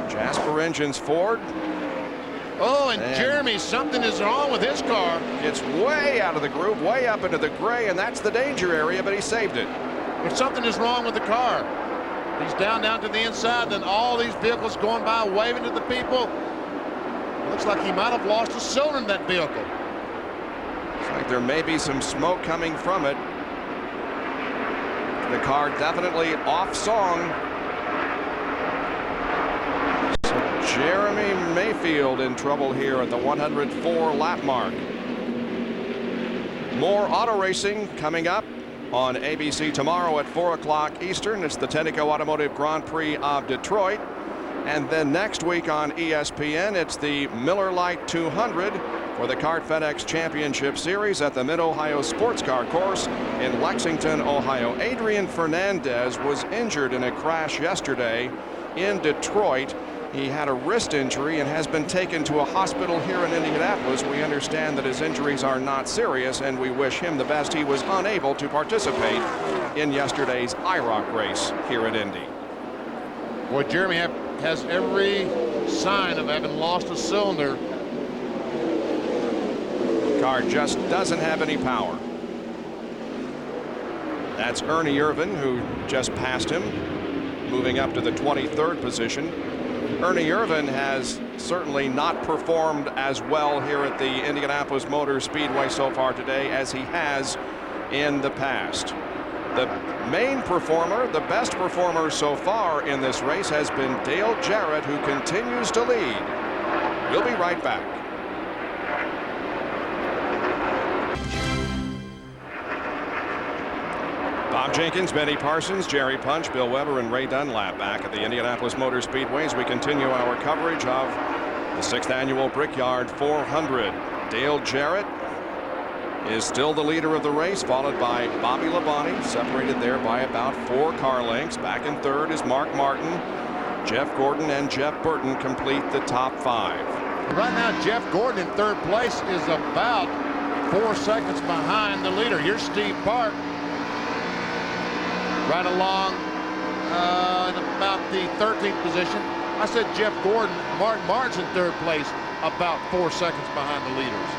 Jasper Engines Ford. Oh, and Jeremy, something is wrong with his car. It's way out of the groove, way up into the gray, and that's the danger area, but he saved it. If something is wrong with the car. He's down to the inside, and all these vehicles going by waving to the people. Looks like he might have lost a cylinder in that vehicle. Looks like there may be some smoke coming from it. The car definitely off song. So Jeremy Mayfield in trouble here at the 104 lap mark. More auto racing coming up on ABC tomorrow at 4 o'clock Eastern. It's the Tenneco Automotive Grand Prix of Detroit. And then next week on ESPN, it's the Miller Lite 200 for the Kart FedEx Championship Series at the Mid-Ohio Sports Car Course in Lexington, Ohio. Adrian Fernandez was injured in a crash yesterday in Detroit. He had a wrist injury and has been taken to a hospital here in Indianapolis. We understand that his injuries are not serious, and we wish him the best. He was unable to participate in yesterday's IROC race here at Indy. Boy, Jeremy has every sign of having lost a cylinder. Car just doesn't have any power. That's Ernie Irvan, who just passed him, moving up to the 23rd position. Ernie Irvan has certainly not performed as well here at the Indianapolis Motor Speedway so far today as he has in the past. The main performer, the best performer so far in this race has been Dale Jarrett, who continues to lead. We'll be right back. Bob Jenkins, Benny Parsons, Jerry Punch, Bill Weber, and Ray Dunlap back at the Indianapolis Motor Speedway as we continue our coverage of the 6th annual Brickyard 400. Dale Jarrett is still the leader of the race, followed by Bobby Labonte, separated there by about 4 car lengths. Back in third is Mark Martin. Jeff Gordon and Jeff Burton complete the top 5. Right now, Jeff Gordon in third place is about 4 seconds behind the leader. Here's Steve Park. Right along in about the 13th position. I said Jeff Gordon. Mark Martin's in third place, about 4 seconds behind the leaders.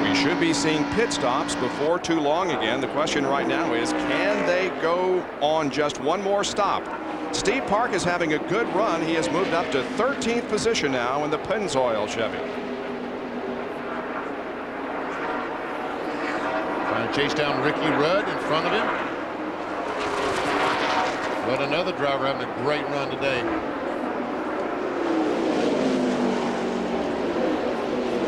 We should be seeing pit stops before too long again. The question right now is, can they go on just one more stop? Steve Park is having a good run. He has moved up to 13th position now in the Pennzoil Chevy. Trying to chase down Ricky Rudd in front of him. But another driver having a great run today.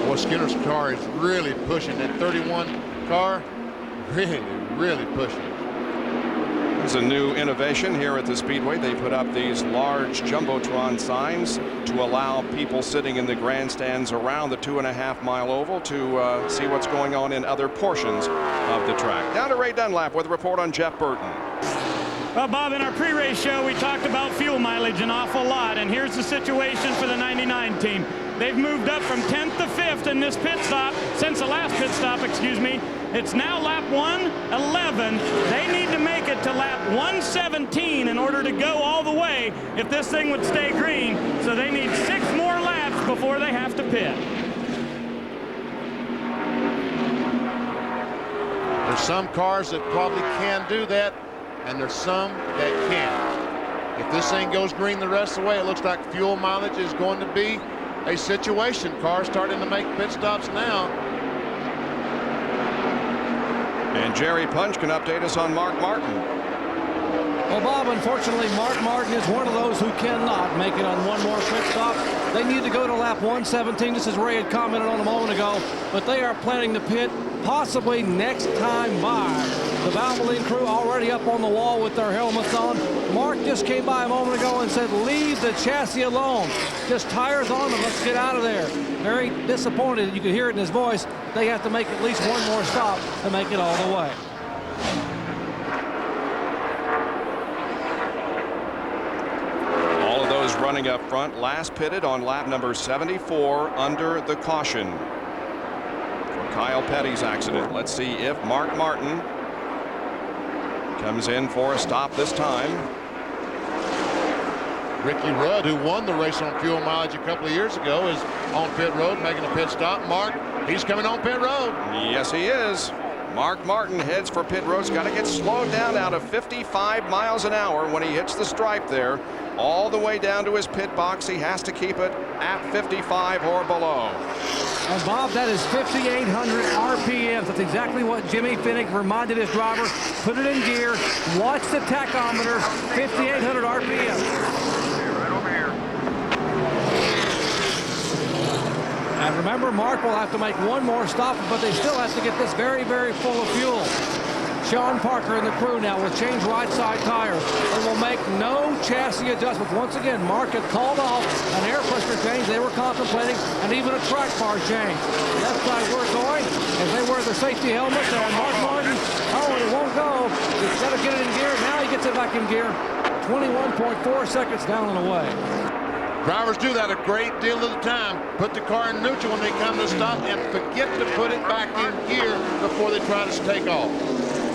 Boy, Skinner's car is really pushing. That 31 car, really pushing. There's a new innovation here at the Speedway. They put up these large Jumbotron signs to allow people sitting in the grandstands around the 2.5-mile oval to see what's going on in other portions of the track. Down to Ray Dunlap with a report on Jeff Burton. Well, Bob, in our pre-race show, we talked about fuel mileage an awful lot, and here's the situation for the 99 team. They've moved up from 10th to 5th in this pit stop, since the last pit stop, excuse me. It's now lap 111. They need to make it to lap 117 in order to go all the way if this thing would stay green. So they need 6 more laps before they have to pit. There's some cars that probably can do that, and there's some that can't. If this thing goes green the rest of the way, it looks like fuel mileage is going to be a situation. Cars starting to make pit stops now. And Jerry Punch can update us on Mark Martin. Well, Bob, unfortunately, Mark Martin is one of those who cannot make it on one more pit stop. They need to go to lap 117, just as Ray had commented on a moment ago, but they are planning to pit possibly next time by. The Valvoline crew already up on the wall with their helmets on. Mark just came by a moment ago and said, leave the chassis alone. Just tires on and let's get out of there. Very disappointed. You could hear it in his voice. They have to make at least one more stop to make it all the way. All of those running up front, last pitted on lap number 74 under the caution for Kyle Petty's accident. Let's see if Mark Martin comes in for a stop this time. Ricky Rudd, who won the race on fuel mileage a couple of years ago, is on pit road making a pit stop. Mark, he's coming on pit road. Yes, he is. Mark Martin heads for pit road. He's got to get slowed down out of 55 miles an hour when he hits the stripe there. All the way down to his pit box. He has to keep it at 55 or below. And Bob, that is 5,800 RPMs. That's exactly what Jimmy Finnick reminded his driver. Put it in gear, watch the tachometer, 5,800 RPMs. And remember, Mark will have to make one more stop, but they still have to get this very, very full of fuel. Sean Parker and the crew now will change right side tires. They will make no chassis adjustments. Once again, Mark had called off an air pressure change they were contemplating, and even a track bar change. Left side we're going as they wear the safety helmets, and Mark Martin, oh, it won't go. He's got to get it in gear. Now he gets it back in gear. 21.4 seconds down and away. Drivers do that a great deal of the time. Put the car in neutral when they come to stop and forget to put it back in gear before they try to take off.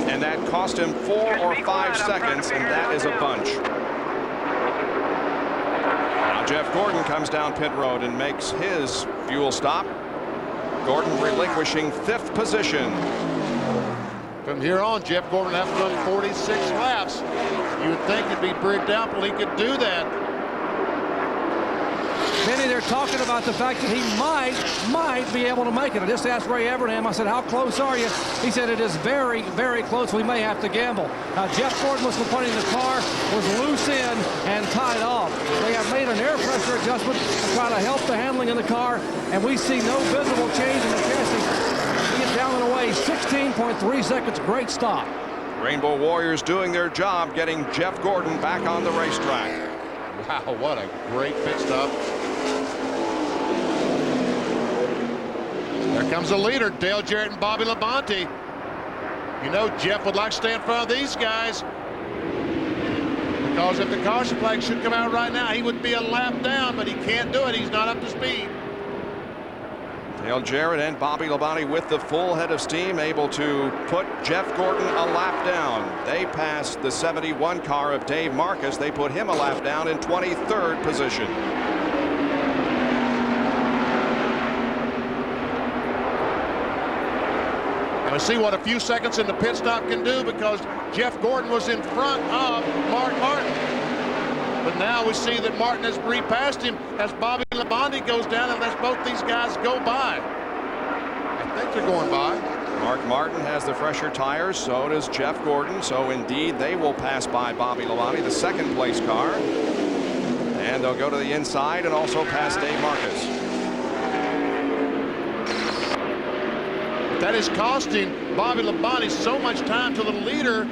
And that cost him 4 or 5 seconds, and that is a bunch. Now Jeff Gordon comes down pit road and makes his fuel stop. Gordon relinquishing 5th position. From here on, Jeff Gordon has to run 46 laps. You would think it'd be pretty doubtful he could do that. Benny, they're talking about the fact that he might be able to make it. I just asked Ray Evernham, I said, how close are you? He said it is very, very close. We may have to gamble. Now, Jeff Gordon was complaining the car was loose in and tied off. They have made an air pressure adjustment to try to help the handling of the car, and we see no visible change in the chassis. He is down and away, 16.3 seconds. Great stop. Rainbow Warriors doing their job, getting Jeff Gordon back on the racetrack. Wow, what a great pit stop. There comes the leader, Dale Jarrett and Bobby Labonte. You know Jeff would like to stay in front of these guys, because if the caution flag should come out right now, he would be a lap down, but he can't do it. He's not up to speed. Dale Jarrett and Bobby Labonte with the full head of steam, able to put Jeff Gordon a lap down. They passed the 71 car of Dave Marcus. They put him a lap down in 23rd position. And we see what a few seconds in the pit stop can do, because Jeff Gordon was in front of Mark Martin. But now we see that Martin has repassed him as Bobby Labonte goes down and lets both these guys go by. I think they're going by. Mark Martin has the fresher tires, so does Jeff Gordon. So indeed, they will pass by Bobby Labonte, the second place car. And they'll go to the inside and also pass Dave Marcus. That is costing Bobby Labonte so much time to the leader.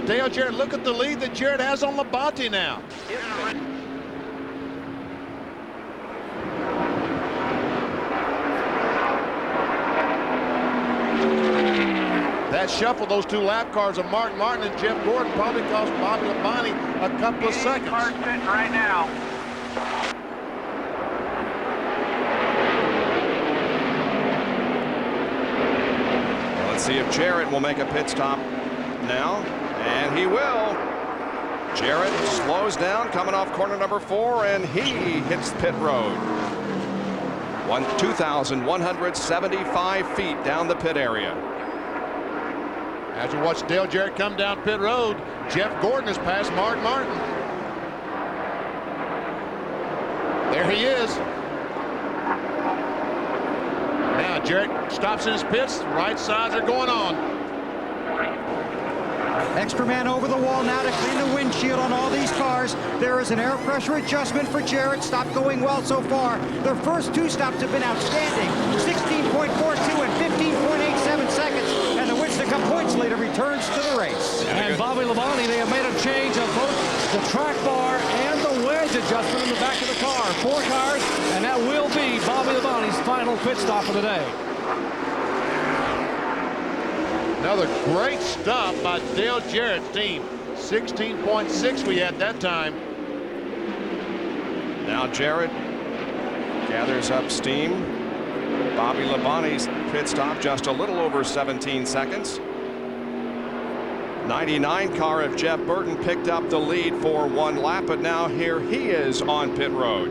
Dale Jarrett, look at the lead that Jarrett has on Labonte now. That shuffle, those two lap cars of Mark Martin and Jeff Gordon, probably cost Bobby Labonte a couple of seconds. Cars sitting right now. Let's see if Jarrett will make a pit stop now, and he will. Jarrett slows down coming off corner number 4, and he hits pit road. 2,175 feet down the pit area. As you watch Dale Jarrett come down pit road, Jeff Gordon has passed Mark Martin. There he is. Now Jarrett stops in his pits. Right sides are going on. Extra man over the wall now to clean the windshield on all these cars. There is an air pressure adjustment for Jarrett. Stopped going well so far. Their first 2 stops have been outstanding. 16.42 and 15.87 seconds. And the Winston Cup points leader returns to the race. And Bobby Labonte, they have made a change of both the track bar and the wedge adjustment in the back of the car. 4 cars, and that will be Bobby Labonte's final pit stop of the day. Another great stop by Dale Jarrett's team. 16.6 we had that time. Now Jarrett gathers up steam. Bobby Labonte's pit stop just a little over 17 seconds. 99 car of Jeff Burton picked up the lead for 1 lap, but now here he is on pit road.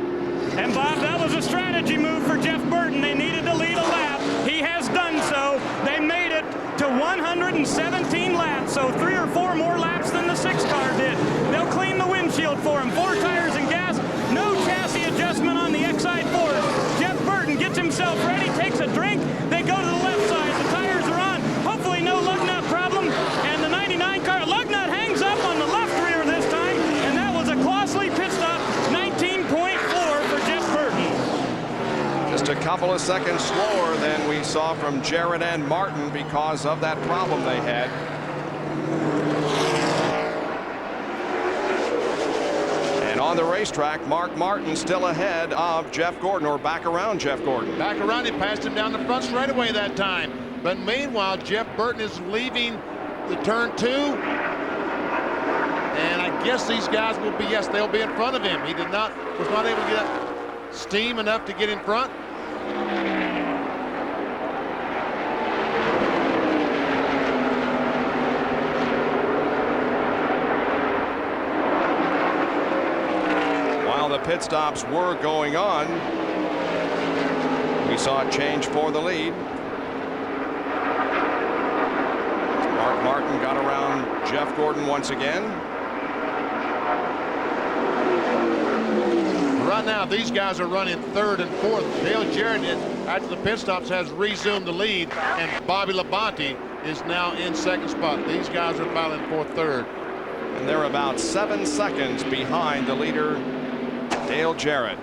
And Bob, that was a strategy move for Jeff Burton. They needed to lead a lap. He has done so. They made it to 117 laps, so 3 or 4 more laps than the 6 car did. They'll clean the windshield for him. 4 tires and gas, no chassis adjustment on the Excite Ford. Jeff Burton gets himself ready, takes a drink. They go to the left side. The tires are on. Hopefully no lug nut problem. And the 99 car lug nut hangs up on the left rear this time, and that was a costly pit stop. 19.4 for Jeff Burton. Just a couple of seconds slower than we saw from Jarrett and Martin because of that problem they had. And on the racetrack, Mark Martin still ahead of Jeff Gordon, or back around Jeff Gordon. Back around, he passed him down the front straightaway that time. But meanwhile, Jeff Burton is leaving the turn 2. And I guess these guys will be, yes, they'll be in front of him. He was not able to get up steam enough to get in front. While the pit stops were going on, we saw a change for the lead. Mark Martin got around Jeff Gordon once again. Right now, these guys are running 3rd and 4th. Dale Jarrett, after the pit stops, has resumed the lead, and Bobby Labonte is now in 2nd spot. These guys are battling for 3rd. And they're about 7 seconds behind the leader, Dale Jarrett.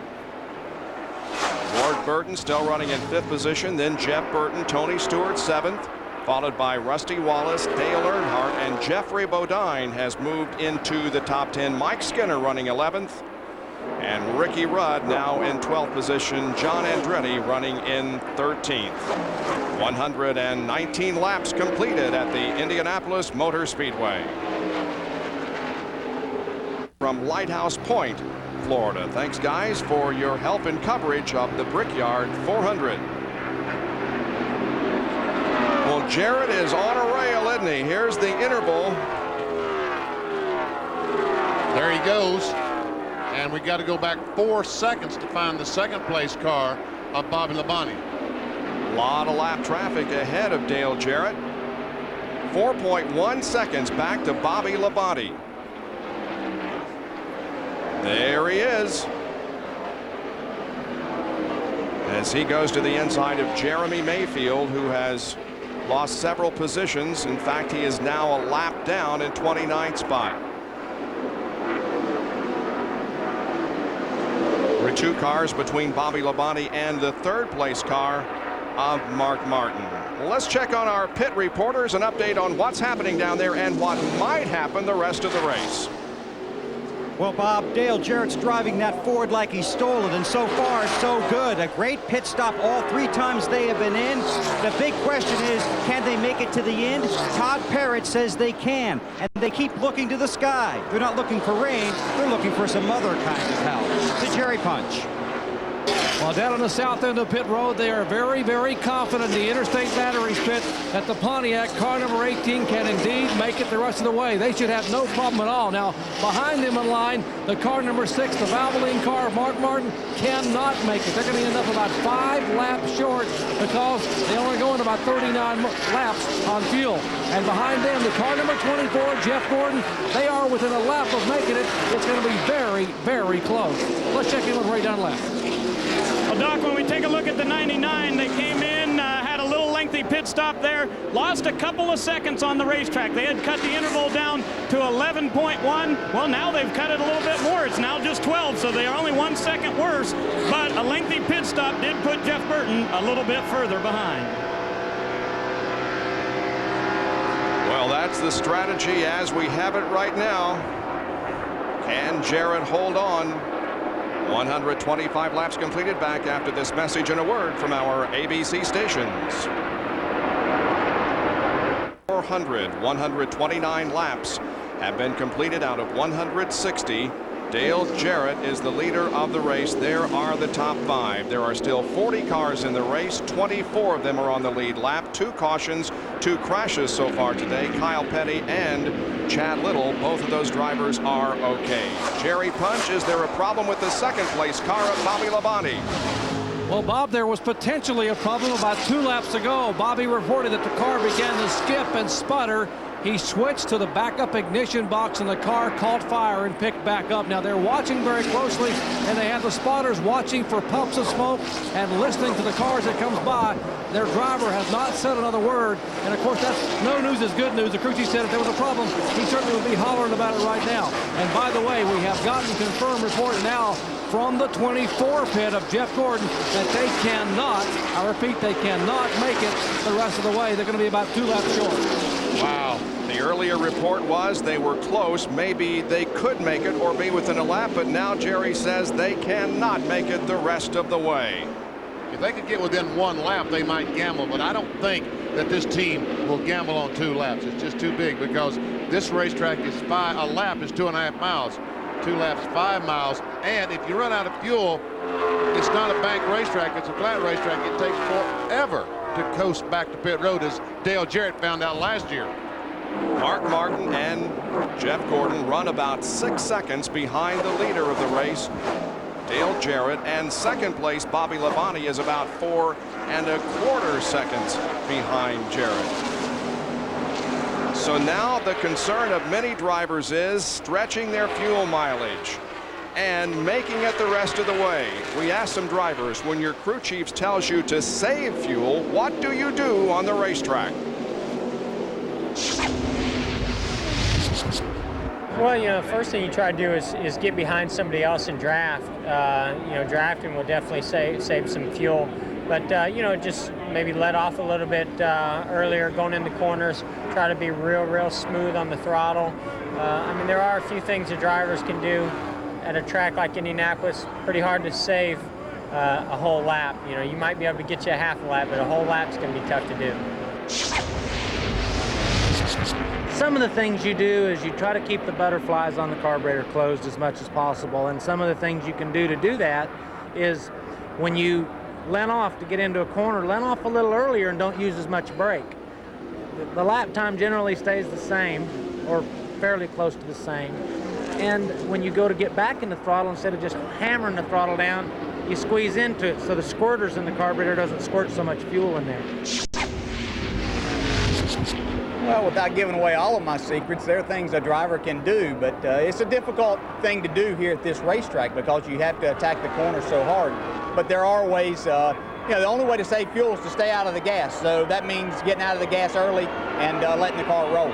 Ward Burton still running in 5th position, then Jeff Burton, Tony Stewart 7th, followed by Rusty Wallace, Dale Earnhardt, and Jeffrey Bodine has moved into the top 10. Mike Skinner running 11th. And Ricky Rudd now in 12th position. John Andretti running in 13th. 119 laps completed at the Indianapolis Motor Speedway. From Lighthouse Point, Florida. Thanks, guys, for your help and coverage of the Brickyard 400. Well, Jarrett is on a rail, isn't he? Here's the interval. There he goes. And we got to go back 4 seconds to find the 2nd place car of Bobby Labonte. A lot of lap traffic ahead of Dale Jarrett. 4.1 seconds back to Bobby Labonte. There he is. As he goes to the inside of Jeremy Mayfield, who has lost several positions. In fact, he is now a lap down in 29th spot. There were 2 cars between Bobby Labonte and the 3rd place car of Mark Martin. Let's check on our pit reporters, an update on what's happening down there and what might happen the rest of the race. Well, Bob, Dale Jarrett's driving that Ford like he stole it, and so far, so good. A great pit stop all 3 times they have been in. The big question is, can they make it to the end? Todd Parrott says they can, and they keep looking to the sky. They're not looking for rain, they're looking for some other kind of help. The Jerry Punch. Well, down on the south end of pit road, they are very, very confident in the Interstate Batteries pit that the Pontiac car number 18 can indeed make it the rest of the way. They should have no problem at all. Now, behind them in line, the car number 6, the Valvoline car of Mark Martin, cannot make it. They're going to end up about 5 laps short because they only going about 39 laps on fuel. And behind them, the car number 24, Jeff Gordon, they are within a lap of making it. It's going to be very, very close. Let's check in with Ray Dunlap. Well, Doc, when we take a look at the 99, they came in, had a little lengthy pit stop there, lost a couple of seconds on the racetrack. They had cut the interval down to 11.1. Well, now they've cut it a little bit more. It's now just 12, so they are only 1 second worse. But a lengthy pit stop did put Jeff Burton a little bit further behind. Well, that's the strategy as we have it right now. Can Jarrett hold on? 125 laps completed. Back after this message and a word from our ABC stations. 129 laps have been completed out of 160. Dale Jarrett is the leader of the race. There are the top 5. There are still 40 cars in the race. 24 of them are on the lead lap. 2 cautions, 2 crashes so far today. Kyle Petty and Chad Little, both of those drivers are okay. Jerry Punch, is there a problem with the 2nd place car of Bobby Labonte? Well, Bob, there was potentially a problem about 2 laps ago. Bobby reported that the car began to skip and sputter. He switched to the backup ignition box and the car caught fire and picked back up. Now they're watching very closely, and they have the spotters watching for puffs of smoke and listening to the cars that comes by. Their driver has not said another word, and of course that's no news is good news. The crew chief said if there was a problem, he certainly would be hollering about it right now. And by the way, we have gotten confirmed report now from the 24 pit of Jeff Gordon that they cannot, I repeat, they cannot make it the rest of the way. They're going to be about 2 laps short. Wow. The earlier report was they were close. Maybe they could make it or be within a lap, but now Jerry says they cannot make it the rest of the way. If they could get within 1 lap, they might gamble, but I don't think that this team will gamble on 2 laps. It's just too big because this racetrack is a lap is 2.5 miles. 2 laps, 5 miles. And if you run out of fuel, it's not a bank racetrack, it's a flat racetrack. It takes forever to coast back to pit road, as Dale Jarrett found out last year. Mark Martin and Jeff Gordon run about 6 seconds behind the leader of the race, Dale Jarrett, and 2nd place Bobby Labonte is about 4 1/4 seconds behind Jarrett. So now the concern of many drivers is stretching their fuel mileage and making it the rest of the way. We asked some drivers, when your crew chief tells you to save fuel, what do you do on the racetrack? Well, you know, the first thing you try to do is get behind somebody else and draft. You know, drafting will definitely save some fuel. But, you know, just maybe let off a little bit earlier going into corners. Try to be real smooth on the throttle. I mean, there are a few things the drivers can do at a track like Indianapolis. Pretty hard to save a whole lap. You know, you might be able to get you a half a lap, but a whole lap's going to be tough to do. Some of the things you do is you try to keep the butterflies on the carburetor closed as much as possible. And some of the things you can do to do that is when you let off to get into a corner, let off a little earlier and don't use as much brake. The lap time generally stays the same or fairly close to the same. And when you go to get back in the throttle, instead of just hammering the throttle down, you squeeze into it so the squirters in the carburetor doesn't squirt so much fuel in there. Well, without giving away all of my secrets, there are things a driver can do, but it's a difficult thing to do here at this racetrack because you have to attack the corner so hard. But there are ways, you know, the only way to save fuel is to stay out of the gas. So that means getting out of the gas early and letting the car roll.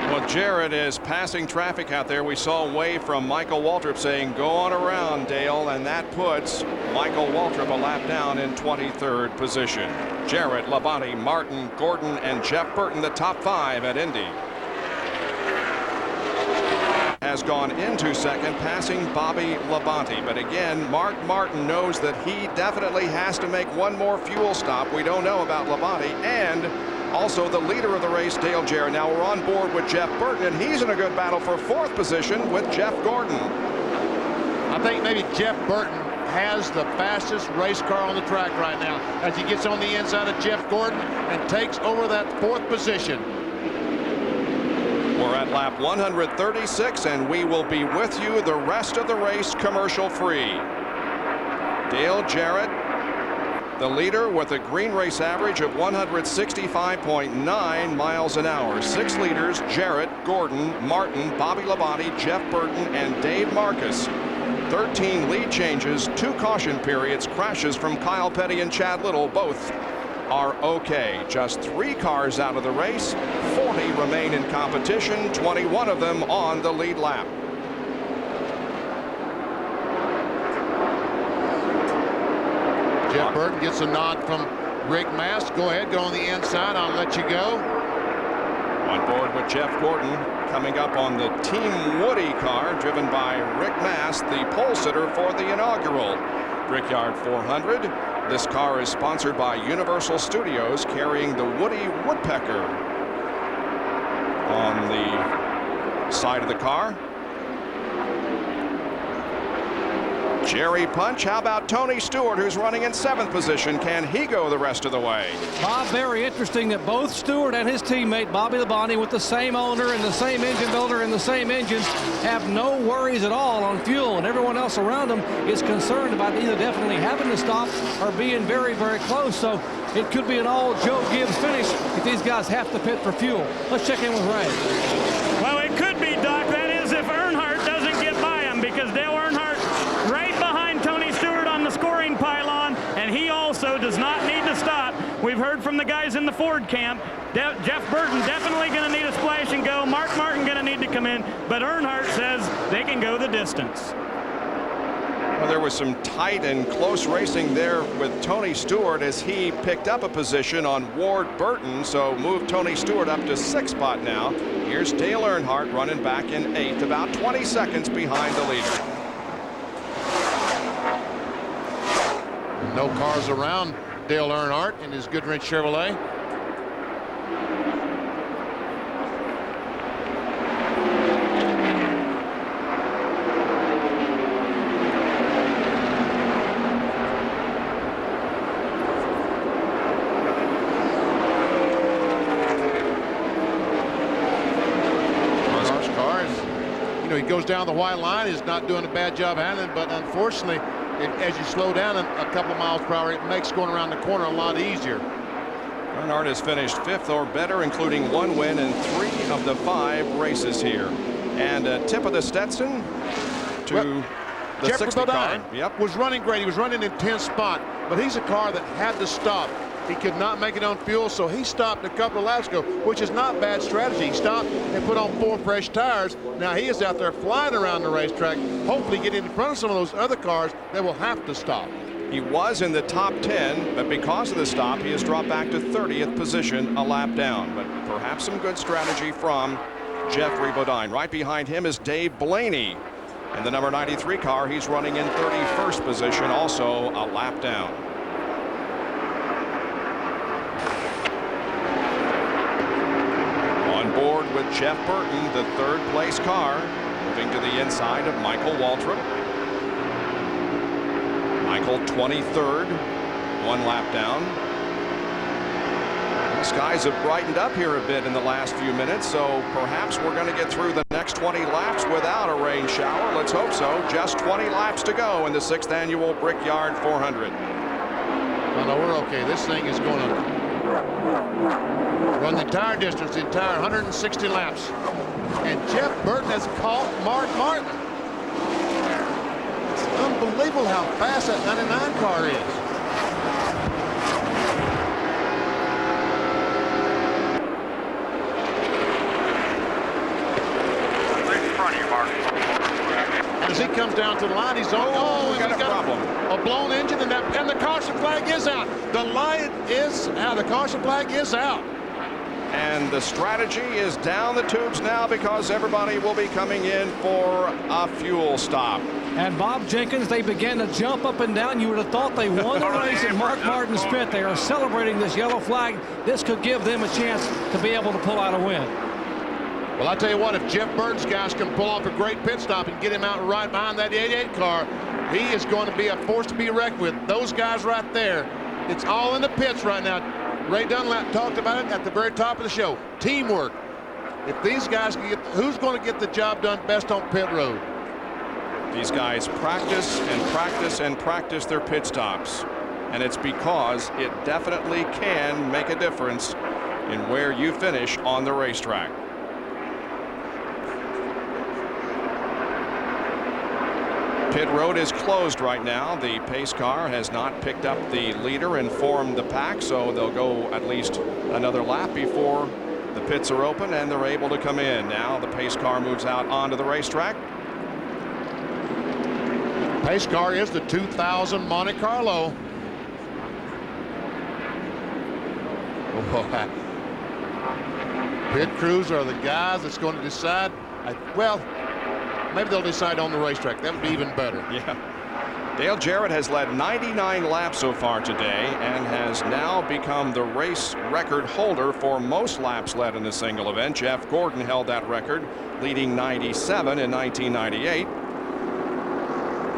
Well, Jarrett is passing traffic out there. We saw a wave from Michael Waltrip saying, go on around, Dale, and that puts Michael Waltrip a lap down in 23rd position. Jarrett, Labonte, Martin, Gordon, and Jeff Burton, the top 5 at Indy. Has gone into second, passing Bobby Labonte. But again, Mark Martin knows that he definitely has to make one more fuel stop. We don't know about Labonte, and also the leader of the race, Dale Jarrett. Now we're on board with Jeff Burton, and he's in a good battle for 4th position with Jeff Gordon. I think maybe Jeff Burton has the fastest race car on the track right now as he gets on the inside of Jeff Gordon and takes over that 4th position. We're at lap 136, and we will be with you the rest of the race commercial free. Dale Jarrett, the leader, with a green race average of 165.9 miles an hour. 6 leaders: Jarrett, Gordon, Martin, Bobby Labonte, Jeff Burton, and Dave Marcus. 13 lead changes, 2 caution periods, crashes from Kyle Petty and Chad Little. Both are okay. Just 3 cars out of the race. 40 remain in competition, 21 of them on the lead lap. Jeff Burton gets a nod from Rick Mast. Go ahead, go on the inside. I'll let you go. On board with Jeff Gordon, coming up on the Team Woody car, driven by Rick Mast, the pole sitter for the inaugural Brickyard 400. This car is sponsored by Universal Studios, carrying the Woody Woodpecker on the side of the car. Jerry Punch. How about Tony Stewart, who's running in 7th position? Can he go the rest of the way? Bob, very interesting that both Stewart and his teammate Bobby Labonte, with the same owner and the same engine builder and the same engines, have no worries at all on fuel, and everyone else around them is concerned about either definitely having to stop or being very, very close. So it could be an all Joe Gibbs finish if these guys have to pit for fuel. Let's check in with Ray. Well, it could be, Doc. That is if Earnhardt doesn't get by him, because Dale Earnhardt right behind Tony Stewart on the scoring pylon, and he also does not need to stop. We've heard from the guys in the Ford camp. Jeff Burton definitely going to need a splash and go. Mark Martin going to need to come in, but Earnhardt says they can go the distance. Well, there was some tight and close racing there with Tony Stewart as he picked up a position on Ward Burton, so moved Tony Stewart up to 6th spot now. Here's Dale Earnhardt running back in 8th, about 20 seconds behind the leader. No cars around Dale Earnhardt in his Goodwrench Chevrolet. Earnhardt's car is, you know, he goes down the white line. He's not doing a bad job handling, but unfortunately, as you slow down a couple of miles per hour, it makes going around the corner a lot easier. Earnhardt has finished 5th or better, including 1 win in 3 of the 5 races here. And a tip of the Stetson to the Jeffrey 60 car. Bodine was running great. He was running in 10th spot, but he's a car that had to stop. He could not make it on fuel, so he stopped a couple of laps ago, which is not bad strategy. He stopped and put on 4 fresh tires. Now he is out there flying around the racetrack, hopefully getting in front of some of those other cars that will have to stop. He was in the top 10, but because of the stop, he has dropped back to 30th position, a lap down. But perhaps some good strategy from Jeffrey Bodine. Right behind him is Dave Blaney. In the number 93 car, he's running in 31st position, also a lap down. On board with Jeff Burton, the 3rd place car, moving to the inside of Michael Waltrip. Michael 23rd, 1 lap down. The skies have brightened up here a bit in the last few minutes, so perhaps we're going to get through the next 20 laps without a rain shower. Let's hope so. Just 20 laps to go in the 6th annual Brickyard 400. Well, no, we're okay. This thing is going to run the entire distance, the entire 160 laps. And Jeff Burton has caught Mark Martin. unbelievable how fast that 99 car is. As he comes down to the line, he's on. Oh, we got a problem. A blown engine, and the caution flag is out. The light is out. The caution flag is out. And the strategy is down the tubes now because everybody will be coming in for a fuel stop. And Bob Jenkins, they began to jump up and down. You would have thought they won the race at Mark Martin's pit. They are celebrating this yellow flag. This could give them a chance to be able to pull out a win. Well, I tell you what, if Jeff Burton's guys can pull off a great pit stop and get him out right behind that 88 car, he is going to be a force to be reckoned with. Those guys right there, it's all in the pits right now. Ray Dunlap talked about it at the very top of the show. Teamwork. If these guys can get, who's going to get the job done best on pit road? These guys practice and practice and practice their pit stops. And it's because it definitely can make a difference in where you finish on the racetrack. Pit road is closed right now. The pace car has not picked up the leader and formed the pack, so they'll go at least another lap before the pits are open and they're able to come in. Now the pace car moves out onto the racetrack. Pace car is the 2000 Monte Carlo. Pit crews are the guys that's going to decide. Well, maybe they'll decide on the racetrack. That would be even better. Yeah. Dale Jarrett has led 99 laps so far today and has now become the race record holder for most laps led in a single event. Jeff Gordon held that record, leading 97 in 1998.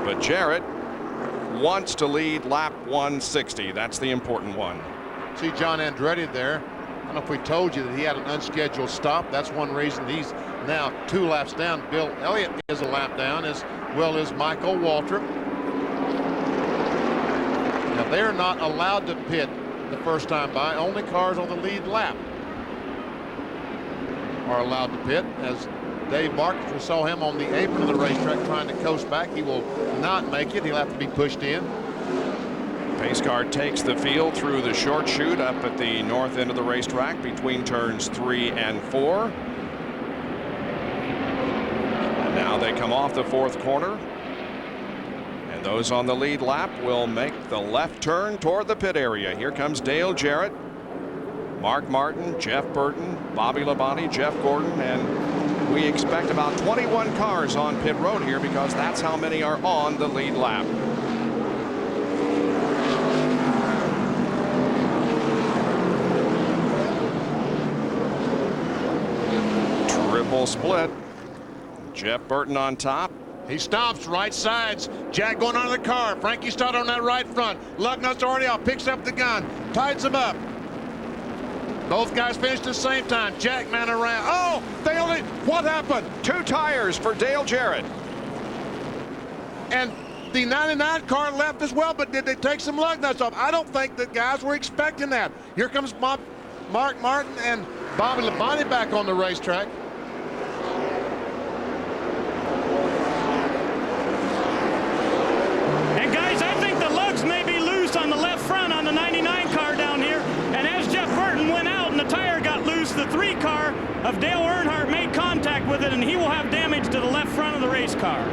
But Jarrett wants to lead lap 160. That's the important one. See John Andretti there. I don't know if we told you that he had an unscheduled stop. That's one reason he's now 2 laps down. Bill Elliott is a lap down, as well as Michael Waltrip. Now they're not allowed to pit the first time by. Only cars on the lead lap are allowed to pit. As Dave Marcus, we saw him on the apron of the racetrack trying to coast back. He will not make it. He'll have to be pushed in. Pace car takes the field through the short chute up at the north end of the racetrack between turns 3 and 4. And now they come off the 4th corner. And those on the lead lap will make the left turn toward the pit area. Here comes Dale Jarrett, Mark Martin, Jeff Burton, Bobby Labonte, Jeff Gordon, and we expect about 21 cars on pit road here because that's how many are on the lead lap. Triple split. Jeff Burton on top. He stops right sides. Jack going on the car. Frankie Stoddard on that right front. Lugnut's already out. Picks up the gun. Tides him up. Both guys finished at the same time. Jack man around. Oh, they only. What happened? 2 tires for Dale Jarrett. And the 99 car left as well, but did they take some lug nuts off? I don't think the guys were expecting that. Here comes Mark Martin and Bobby Labonte back on the racetrack. And guys, I think the lugs may be loose on the left front on the 99 car down here. And as Jeff Burton went out and the tire got loose, the 3 car of Dale Earnhardt made contact with it, and he will have damage to the left front of the race car.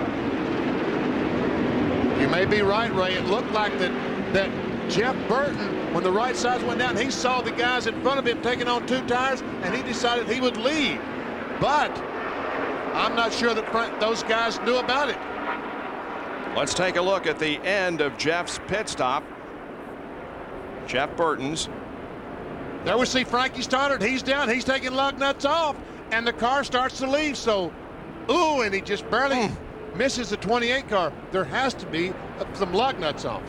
You may be right, Ray. It looked like that Jeff Burton, when the right sides went down, he saw the guys in front of him taking on 2 tires, and he decided he would lead. But I'm not sure that those guys knew about it. Let's take a look at the end of Jeff's pit stop. Jeff Burton's. There we see Frankie Stoddard. He's down. He's taking lug nuts off, and the car starts to leave. So, ooh, and he just barely misses the 28 car. There has to be some lug nuts off.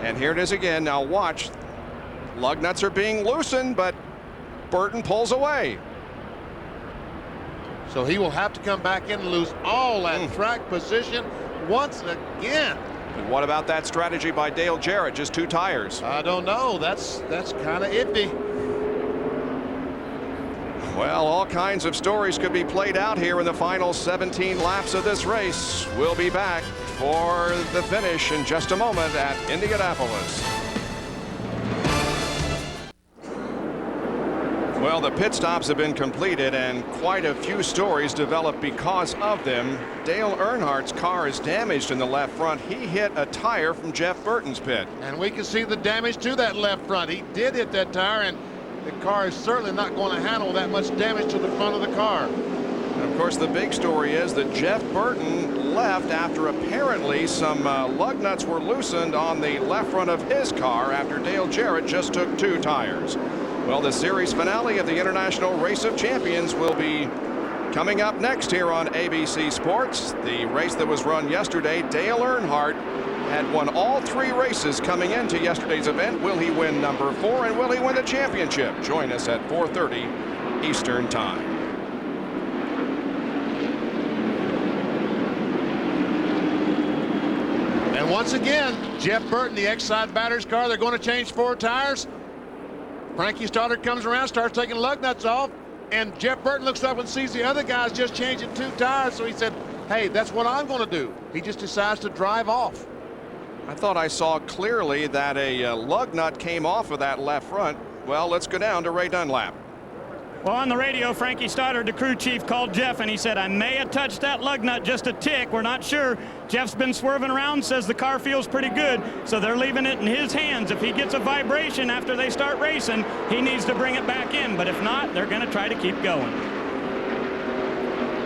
And here it is again. Now watch. Lug nuts are being loosened, but Burton pulls away. So he will have to come back in and lose all that track position once again. And what about that strategy by Dale Jarrett? Just 2 tires. I don't know. That's kind of iffy. Well, all kinds of stories could be played out here in the final 17 laps of this race. We'll be back for the finish in just a moment at Indianapolis. Well, the pit stops have been completed and quite a few stories developed because of them. Dale Earnhardt's car is damaged in the left front. He hit a tire from Jeff Burton's pit. And we can see the damage to that left front. He did hit that tire, and the car is certainly not going to handle that much damage to the front of the car. And of course, the big story is that Jeff Burton left after apparently some lug nuts were loosened on the left front of his car after Dale Jarrett just took 2 tires. Well, the series finale of the International Race of Champions will be coming up next here on ABC Sports. The race that was run yesterday, Dale Earnhardt had won all 3 races coming into yesterday's event. Will he win number 4, and will he win the championship? Join us at 4:30 Eastern Time. And once again, Jeff Burton, the Exide batter's car, they're going to change 4 tires. Frankie Stoddard comes around, starts taking lug nuts off, and Jeff Burton looks up and sees the other guys just changing 2 tires, so he said, hey, that's what I'm going to do. He just decides to drive off. I thought I saw clearly that a lug nut came off of that left front. Well, let's go down to Ray Dunlap. Well, on the radio, Frankie Stoddard, the crew chief, called Jeff, and he said, I may have touched that lug nut just a tick. We're not sure. Jeff's been swerving around, says the car feels pretty good, so they're leaving it in his hands. If he gets a vibration after they start racing, he needs to bring it back in. But if not, they're going to try to keep going.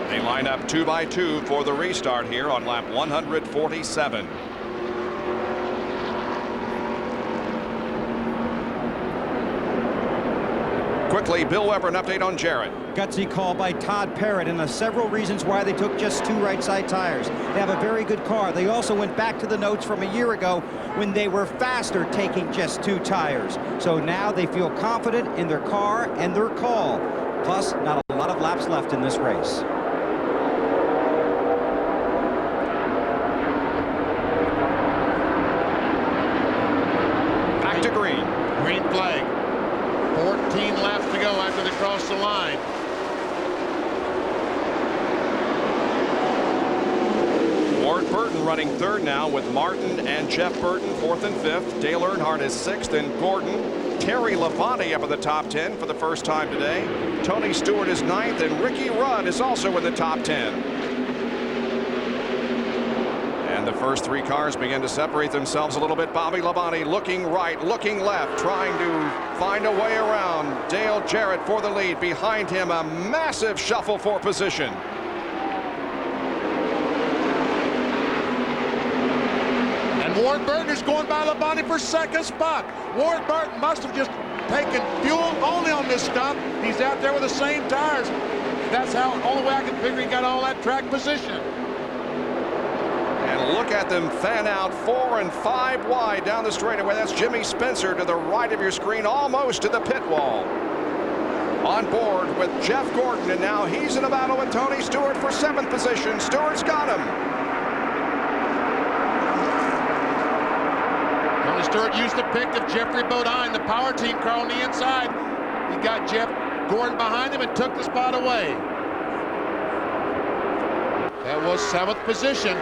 They line up 2 by 2 for the restart here on lap 147. Quickly, Bill Weber, an update on Jarrett. Gutsy call by Todd Parrott, and several reasons why they took just 2 right side tires. They have a very good car. They also went back to the notes from a year ago when they were faster taking just 2 tires. So now they feel confident in their car and their call. Plus, not a lot of laps left in this race. Back to green. Green flag. 14 laps to go after they cross the line. Ward Burton running 3rd now with Martin and Jeff Burton 4th and 5th. Dale Earnhardt is 6th, and Gordon. Terry Labonte up in the top 10 for the first time today. Tony Stewart is 9th, and Ricky Rudd is also in the top 10. And the first 3 cars begin to separate themselves a little bit. Bobby Labonte looking right, looking left, trying to find a way around. Dale Jarrett for the lead. Behind him, a massive shuffle for position. And Ward Burton is going by Labonte for 2nd spot. Ward Burton must have just taken fuel only on this stuff. He's out there with the same tires. That's how, only way I can figure he got all that track position. And look at them fan out 4 and 5 wide down the straightaway. That's Jimmy Spencer to the right of your screen, almost to the pit wall. On board with Jeff Gordon, and now he's in a battle with Tony Stewart for 7th position. Stewart's got him. Tony Stewart used the pick of Jeffrey Bodine, the power team car on the inside. He got Jeff Gordon behind him and took the spot away. That was 7th position.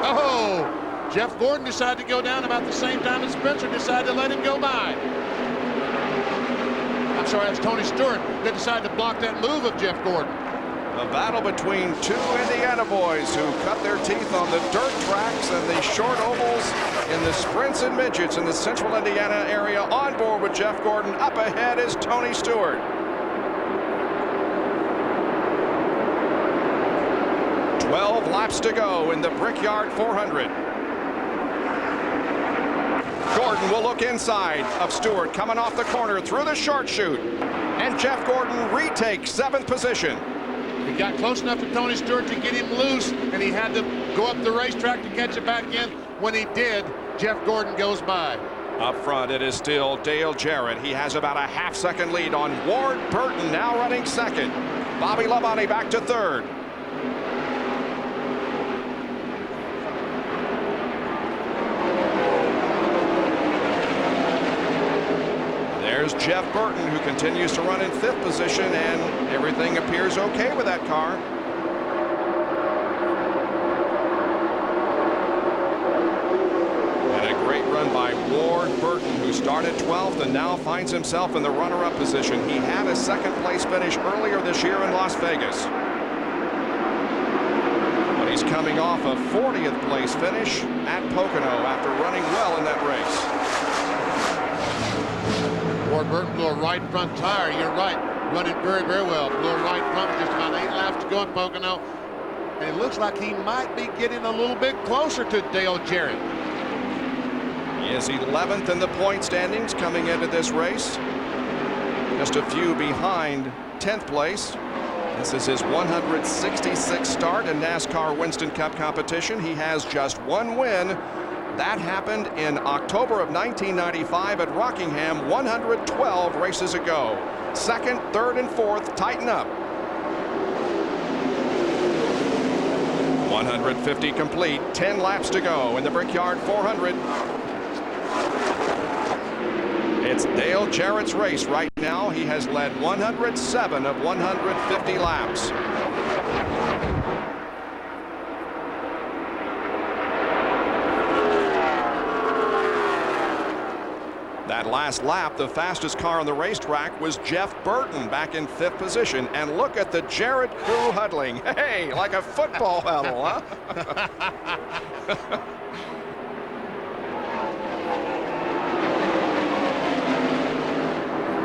Oh, Jeff Gordon decided to go down about the same time as Spencer decided to let him go by. I'm sorry, that's Tony Stewart. They decided to block that move of Jeff Gordon. A battle between 2 Indiana boys who cut their teeth on the dirt tracks and the short ovals in the sprints and midgets in the central Indiana area. On board with Jeff Gordon. Up ahead is Tony Stewart. Laps to go in the Brickyard 400. Gordon will look inside of Stewart, coming off the corner through the short chute. And Jeff Gordon retakes 7th position. He got close enough to Tony Stewart to get him loose, and he had to go up the racetrack to catch it back in. When he did, Jeff Gordon goes by. Up front, it is still Dale Jarrett. He has about a half-second lead on Ward Burton, now running 2nd. Bobby Labonte back to 3rd. There's Jeff Burton, who continues to run in 5th position, and everything appears okay with that car. And a great run by Ward Burton, who started 12th and now finds himself in the runner-up position. He had a 2nd place finish earlier this year in Las Vegas. But he's coming off a 40th place finish at Pocono after running well in that race. Ward Burton blew a right front tire. You're right. Running very, very well. Blew a right front with just about 8 laps to go in Pocono. And it looks like he might be getting a little bit closer to Dale Jarrett. He is 11th in the point standings coming into this race. Just a few behind 10th place. This is his 166th start in NASCAR Winston Cup competition. He has just 1 win. That happened in October of 1995 at Rockingham, 112 races ago. 2nd, 3rd, and 4th tighten up. 150 complete, 10 laps to go in the Brickyard 400. It's Dale Jarrett's race right now. He has led 107 of 150 laps. That last lap, the fastest car on the racetrack was Jeff Burton back in 5th position. And look at the Jarrett crew huddling. Hey, like a football huddle, huh?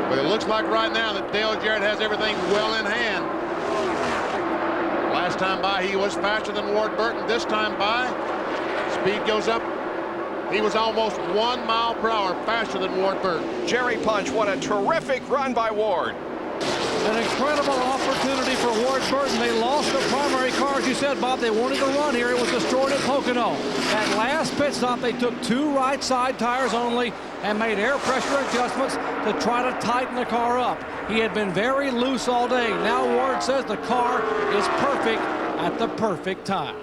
But it looks like right now that Dale Jarrett has everything well in hand. Last time by, he was faster than Ward Burton. This time by, speed goes up. He was almost 1 mile per hour faster than Ward Burton. Jerry Punch, what a terrific run by Ward. An incredible opportunity for Ward Burton. They lost the primary car, as you said, Bob. They wanted to run here. It was destroyed at Pocono. That last pit stop, they took 2 right side tires only and made air pressure adjustments to try to tighten the car up. He had been very loose all day. Now Ward says the car is perfect at the perfect time.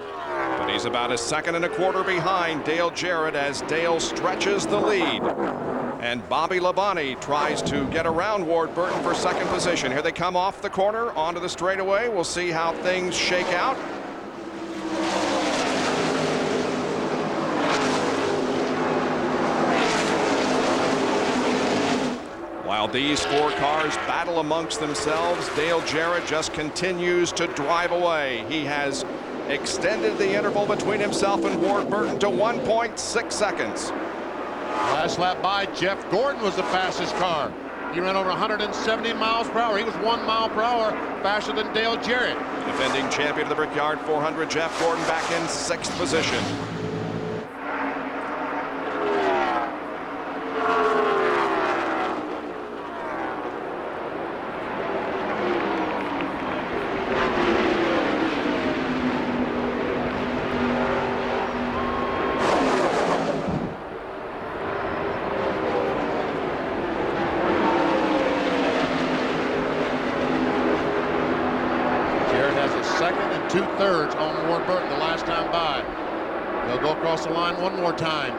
But he's about a 2.25 seconds behind Dale Jarrett as Dale stretches the lead. And Bobby Labonte tries to get around Ward Burton for 2nd position. Here they come off the corner onto the straightaway. We'll see how things shake out. While these 4 cars battle amongst themselves, Dale Jarrett just continues to drive away. He has extended the interval between himself and Ward Burton to 1.6 seconds. Last lap by, Jeff Gordon was the fastest car. He ran over 170 miles per hour. He was 1 mile per hour faster than Dale Jarrett. Defending champion of the Brickyard 400, Jeff Gordon back in 6th position. on Ward Burton the last time by. They'll go across the line one more time.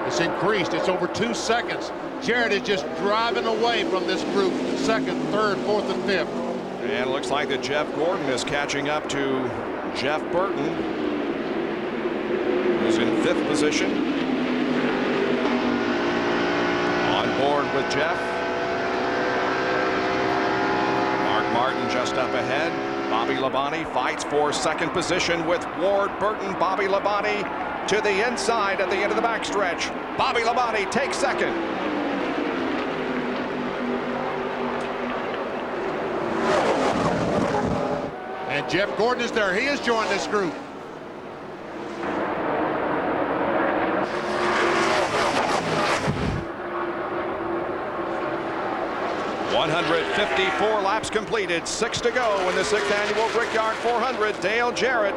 It's increased. It's over 2 seconds. Jarrett is just driving away from this group, 2nd, 3rd, 4th, and 5th. And it looks like that Jeff Gordon is catching up to Jeff Burton, who's in 5th position. On board with Jeff. Mark Martin just up ahead. Bobby Labonte fights for 2nd position with Ward Burton. Bobby Labonte to the inside at the end of the backstretch. Bobby Labonte takes 2nd. And Jeff Gordon is there. He has joined this group. .154 laps completed, 6 to go in the 6th annual Brickyard 400. Dale Jarrett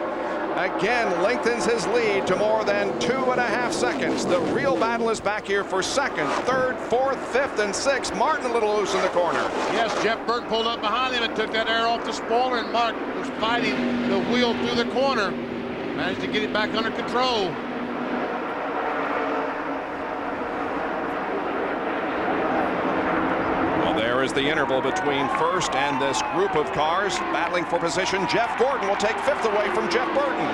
again lengthens his lead to more than 2.5 seconds. The real battle is back here for 2nd, 3rd, 4th, 5th, and 6th. Martin a little loose in the corner. Yes, Jeff Burton pulled up behind him and took that air off the spoiler, and Mark was fighting the wheel through the corner. Managed to get it back under control. the interval between first and this group of cars battling for position. Jeff Gordon will take fifth away from Jeff Burton.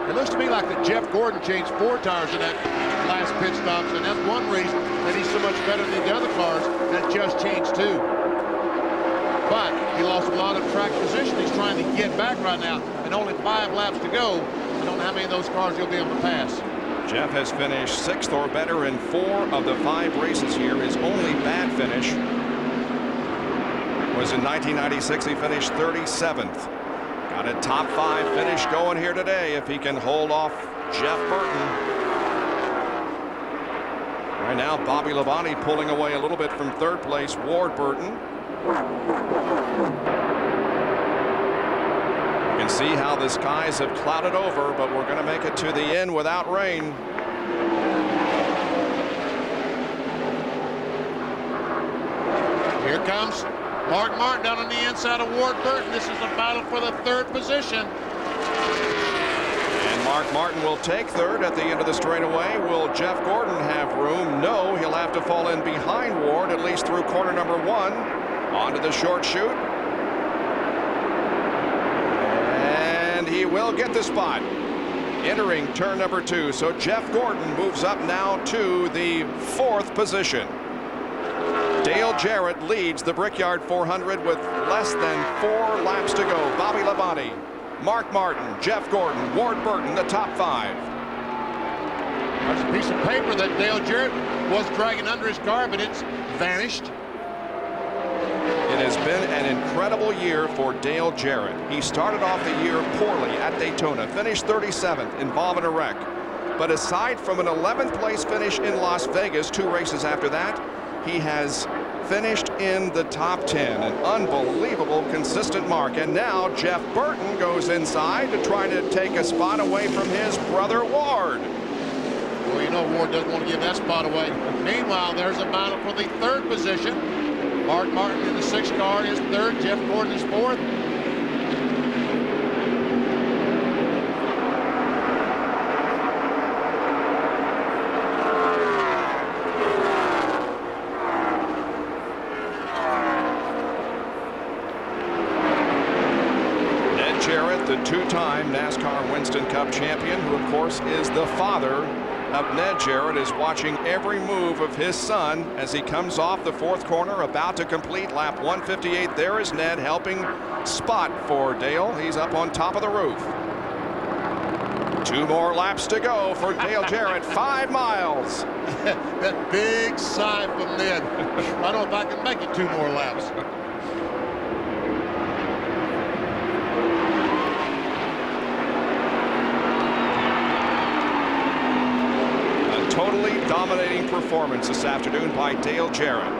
It looks to me like that Jeff Gordon changed 4 tires in that last pit stops, and that's one reason that he's so much better than the other cars that just changed 2. But he lost a lot of track position. He's trying to get back right now, and only 5 laps to go. I don't know how many of those cars he'll be able to pass. Jeff has finished 6th or better in 4 of the 5 races here. His only bad finish was in 1996. He finished 37th. Got a top 5 finish going here today if he can hold off Jeff Burton. Right now, Bobby Labonte pulling away a little bit from 3rd place, Ward Burton. You can see how the skies have clouded over, but we're going to make it to the end without rain. Here comes Mark Martin down on the inside of Ward Burton. This is a battle for the 3rd position. And Mark Martin will take 3rd at the end of the straightaway. Will Jeff Gordon have room? No, he'll have to fall in behind Ward, at least through corner number 1. Onto the short chute. And he will get the spot. Entering turn number 2. So Jeff Gordon moves up now to the 4th position. Dale Jarrett leads the Brickyard 400 with less than 4 laps to go. Bobby Labonte, Mark Martin, Jeff Gordon, Ward Burton, the top 5. There's a piece of paper that Dale Jarrett was dragging under his car, but it's vanished. It has been an incredible year for Dale Jarrett. He started off the year poorly at Daytona, finished 37th, involved in a wreck. But aside from an 11th place finish in Las Vegas, 2 races after that, he has finished in the top 10, an unbelievable consistent mark. And now Jeff Burton goes inside to try to take a spot away from his brother Ward. Well, you know Ward doesn't want to give that spot away. Meanwhile, there's a battle for the 3rd position. Mark Martin in the 6th car is 3rd, Jeff Gordon is 4th. The 2-time NASCAR Winston Cup champion, who of course is the father of Ned Jarrett, is watching every move of his son as he comes off the 4th corner, about to complete lap 158. There is Ned helping spot for Dale. He's up on top of the roof. 2 more laps to go for Dale Jarrett. 5 miles. That big sigh from Ned. I don't know if I can make it 2 more laps. Totally dominating performance this afternoon by Dale Jarrett.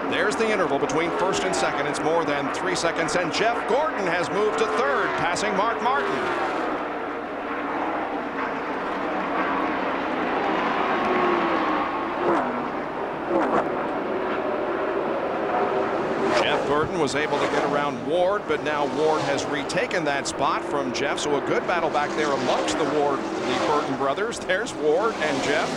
There's the interval between 1st and 2nd. It's more than 3 seconds, and Jeff Gordon has moved to 3rd, passing Mark Martin. Jeff Burton was able to get around Ward, but now Ward has retaken that spot from Jeff, so a good battle back there amongst the Burton brothers. There's Ward and Jeff.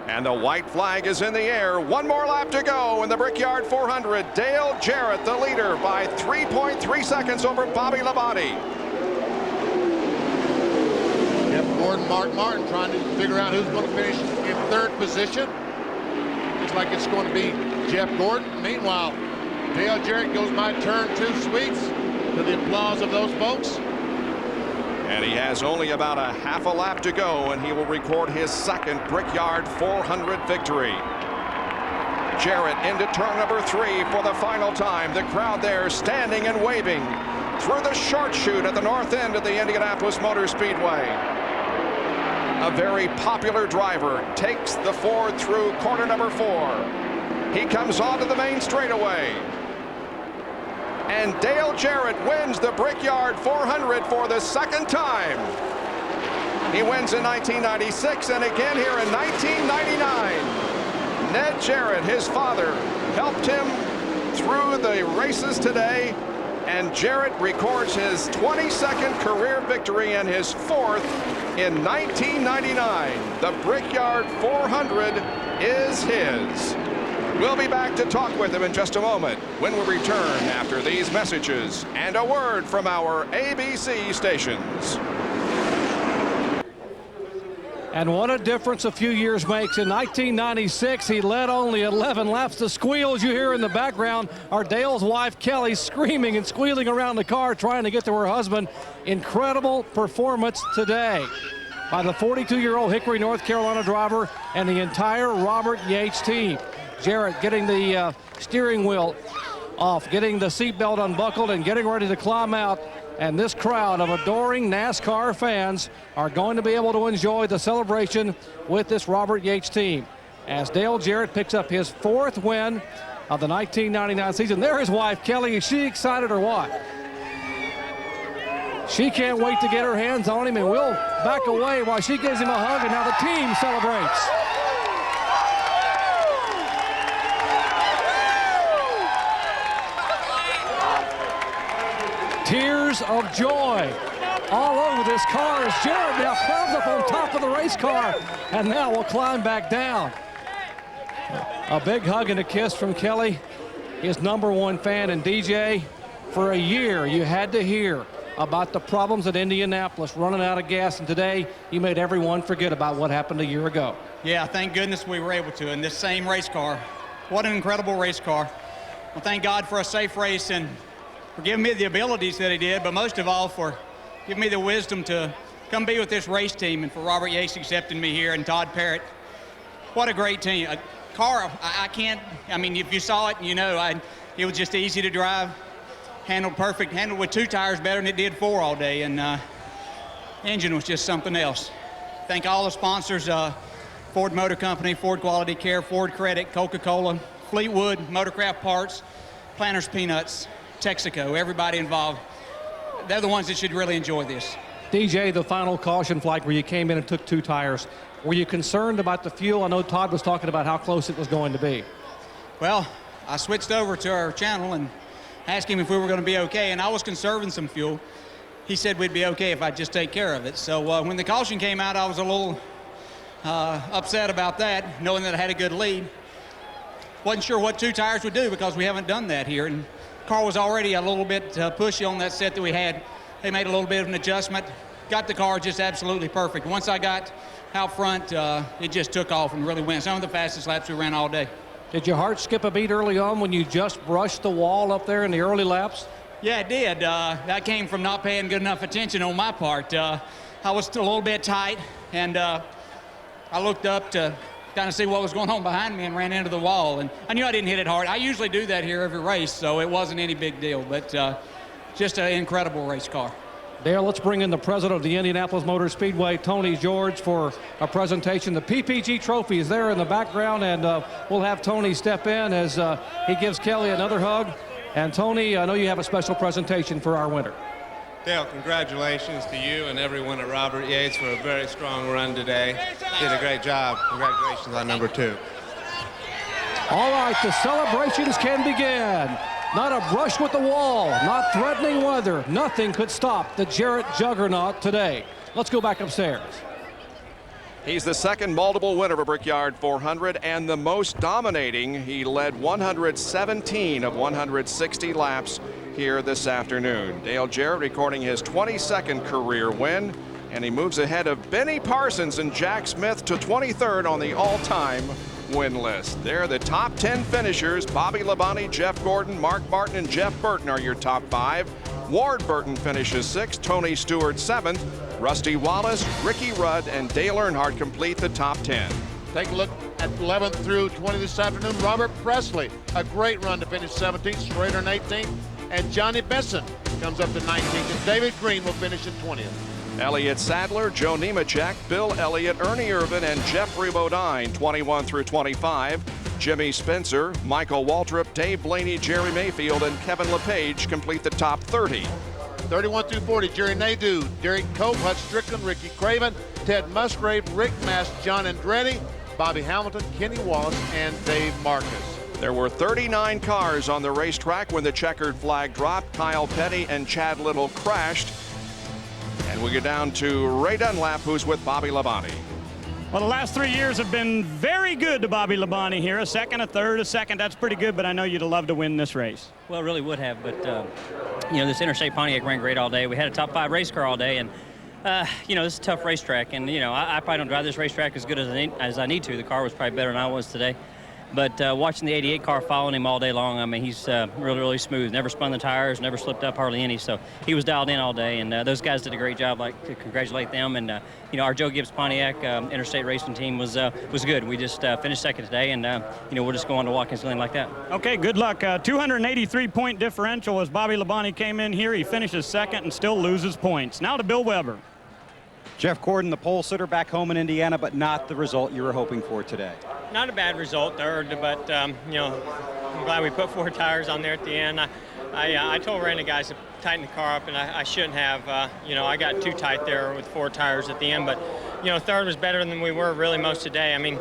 And the white flag is in the air. 1 more lap to go in the Brickyard 400. Dale Jarrett, the leader, by 3.3 seconds over Bobby Labonte. Jeff Gordon, Mark Martin trying to figure out who's going to finish in 3rd position. Looks like it's going to be Jeff Gordon. Meanwhile, Dale Jarrett goes by turn 2 sweeps to the applause of those folks. And he has only about a half a lap to go, and he will record his 2nd Brickyard 400 victory. Jarrett into turn number 3 for the final time. The crowd there standing and waving through the short chute at the north end of the Indianapolis Motor Speedway. A very popular driver takes the Ford through corner number 4. He comes onto the main straightaway. And Dale Jarrett wins the Brickyard 400 for the 2nd time. He wins in 1996 and again here in 1999. Ned Jarrett, his father, helped him through the races today. And Jarrett records his 22nd career victory and his 4th in 1999. The Brickyard 400 is his. We'll be back to talk with him in just a moment when we return after these messages and a word from our ABC stations. And what a difference a few years makes. In 1996, he led only 11 laps. The squeals you hear in the background are Dale's wife, Kelly, screaming and squealing around the car trying to get to her husband. Incredible performance today by the 42-year-old Hickory, North Carolina driver and the entire Robert Yates team. Jarrett getting the steering wheel off, getting the seatbelt unbuckled, and getting ready to climb out. And this crowd of adoring NASCAR fans are going to be able to enjoy the celebration with this Robert Yates team as Dale Jarrett picks up his 4th win of the 1999 season. There his wife, Kelly. Is she excited or what? She can't wait to get her hands on him, and we'll back away while she gives him a hug, and now the team celebrates. Tears of joy all over this car as Jarrett now climbs up on top of the race car and now will climb back down. A big hug and a kiss from Kelly, his #1 fan. And DJ, for a year you had to hear about the problems at Indianapolis, running out of gas, and today you made everyone forget about what happened a year ago. Yeah, thank goodness we were able to in this same race car. What an incredible race car. Well, thank God for a safe race and for giving me the abilities that he did, but most of all for giving me the wisdom to come be with this race team, and for Robert Yates accepting me here, and Todd Parrott. What a great team. A car, I mean, if you saw it, you know, it was just easy to drive, handled perfect, handled with 2 tires better than it did 4 all day, and engine was just something else. Thank all the sponsors, Ford Motor Company, Ford Quality Care, Ford Credit, Coca-Cola, Fleetwood, Motorcraft Parts, Planters Peanuts, Texaco, everybody involved. They're the ones that should really enjoy this. DJ, the final caution flag where you came in and took 2 tires, were you concerned about the fuel? I know Todd was talking about how close it was going to be. Well, I switched over to our channel and asked him if we were going to be okay, and I was conserving some fuel. He said we'd be okay if I'd just take care of it. So when the caution came out, I was a little upset about that, knowing that I had a good lead. Wasn't sure what 2 tires would do because we haven't done that here. And car was already a little bit pushy on that set that we had. They made a little bit of an adjustment, got the car just absolutely perfect. Once I got out front, it just took off and really went. Some of the fastest laps we ran all day. Did your heart skip a beat early on when you just brushed the wall up there in the early laps? Yeah, it did. That came from not paying good enough attention on my part. I was still a little bit tight, and I looked up to kind of see what was going on behind me and ran into the wall. And I knew I didn't hit it hard. I usually do that here every race, so it wasn't any big deal. But just an incredible race car. Dale, let's bring in the president of the Indianapolis Motor Speedway, Tony George, for a presentation. The PPG trophy is there in the background, and we'll have Tony step in as he gives Kelly another hug. And Tony, I know you have a special presentation for our winner. Dale, congratulations to you and everyone at Robert Yates for a very strong run today. Did a great job. Congratulations on #2. All right, the celebrations can begin. Not a brush with the wall, not threatening weather. Nothing could stop the Jarrett juggernaut today. Let's go back upstairs. He's the second multiple winner of a Brickyard 400 and the most dominating. He led 117 of 160 laps here this afternoon. Dale Jarrett recording his 22nd career win, and he moves ahead of Benny Parsons and Jack Smith to 23rd on the all-time win list. They're the top 10 finishers. Bobby Labonte, Jeff Gordon, Mark Martin, and Jeff Burton are your top 5. Ward Burton finishes 6th, Tony Stewart 7th, Rusty Wallace, Ricky Rudd, and Dale Earnhardt complete the top 10. Take a look at 11th through 20 this afternoon. Robert Presley, a great run to finish 17th, Schrader in 18th, and Johnny Benson comes up to 19th, and David Green will finish in 20th. Elliott Sadler, Joe Nemechek, Bill Elliott, Ernie Irvin, and Jeffrey Bodine, 21 through 25. Jimmy Spencer, Michael Waltrip, Dave Blaney, Jerry Mayfield, and Kevin LePage complete the top 30. 31 through 40, Jerry Nadeau, Derek Cope, Hutch Strickland, Ricky Craven, Ted Musgrave, Rick Mast, John Andretti, Bobby Hamilton, Kenny Wallace, and Dave Marcus. There were 39 cars on the racetrack when the checkered flag dropped. Kyle Petty and Chad Little crashed. And we get down to Ray Dunlap, who's with Bobby Labonte. Well, the last 3 years have been very good to Bobby Labonte here. A second, a third, a second. That's pretty good, but I know you'd have loved to win this race. Well, it really would have, but, you know, this Interstate Pontiac ran great all day. We had a top 5 race car all day, and, you know, this is a tough racetrack. And, you know, I probably don't drive this racetrack as good as I need to. The car was probably better than I was today. But watching the 88 car following him all day long, I mean, he's really, really smooth. Never spun the tires, never slipped up hardly any. So he was dialed in all day, and those guys did a great job. Like to congratulate them. And you know, our Joe Gibbs Pontiac Interstate Racing team was good. We just finished second today, and you know, we'll just go on to Watkins Glen like that. Okay, good luck. 283-point differential as Bobby Labonte came in here. He finishes second and still loses points. Now to Bill Weber. Jeff Gordon, the pole sitter back home in Indiana, but not the result you were hoping for today. Not a bad result, third, but you know, I'm glad we put 4 tires on there at the end. I told Randy guys to tighten the car up, and I shouldn't have. You know, I got too tight there with 4 tires at the end, but you know, third was better than we were really most today. I mean,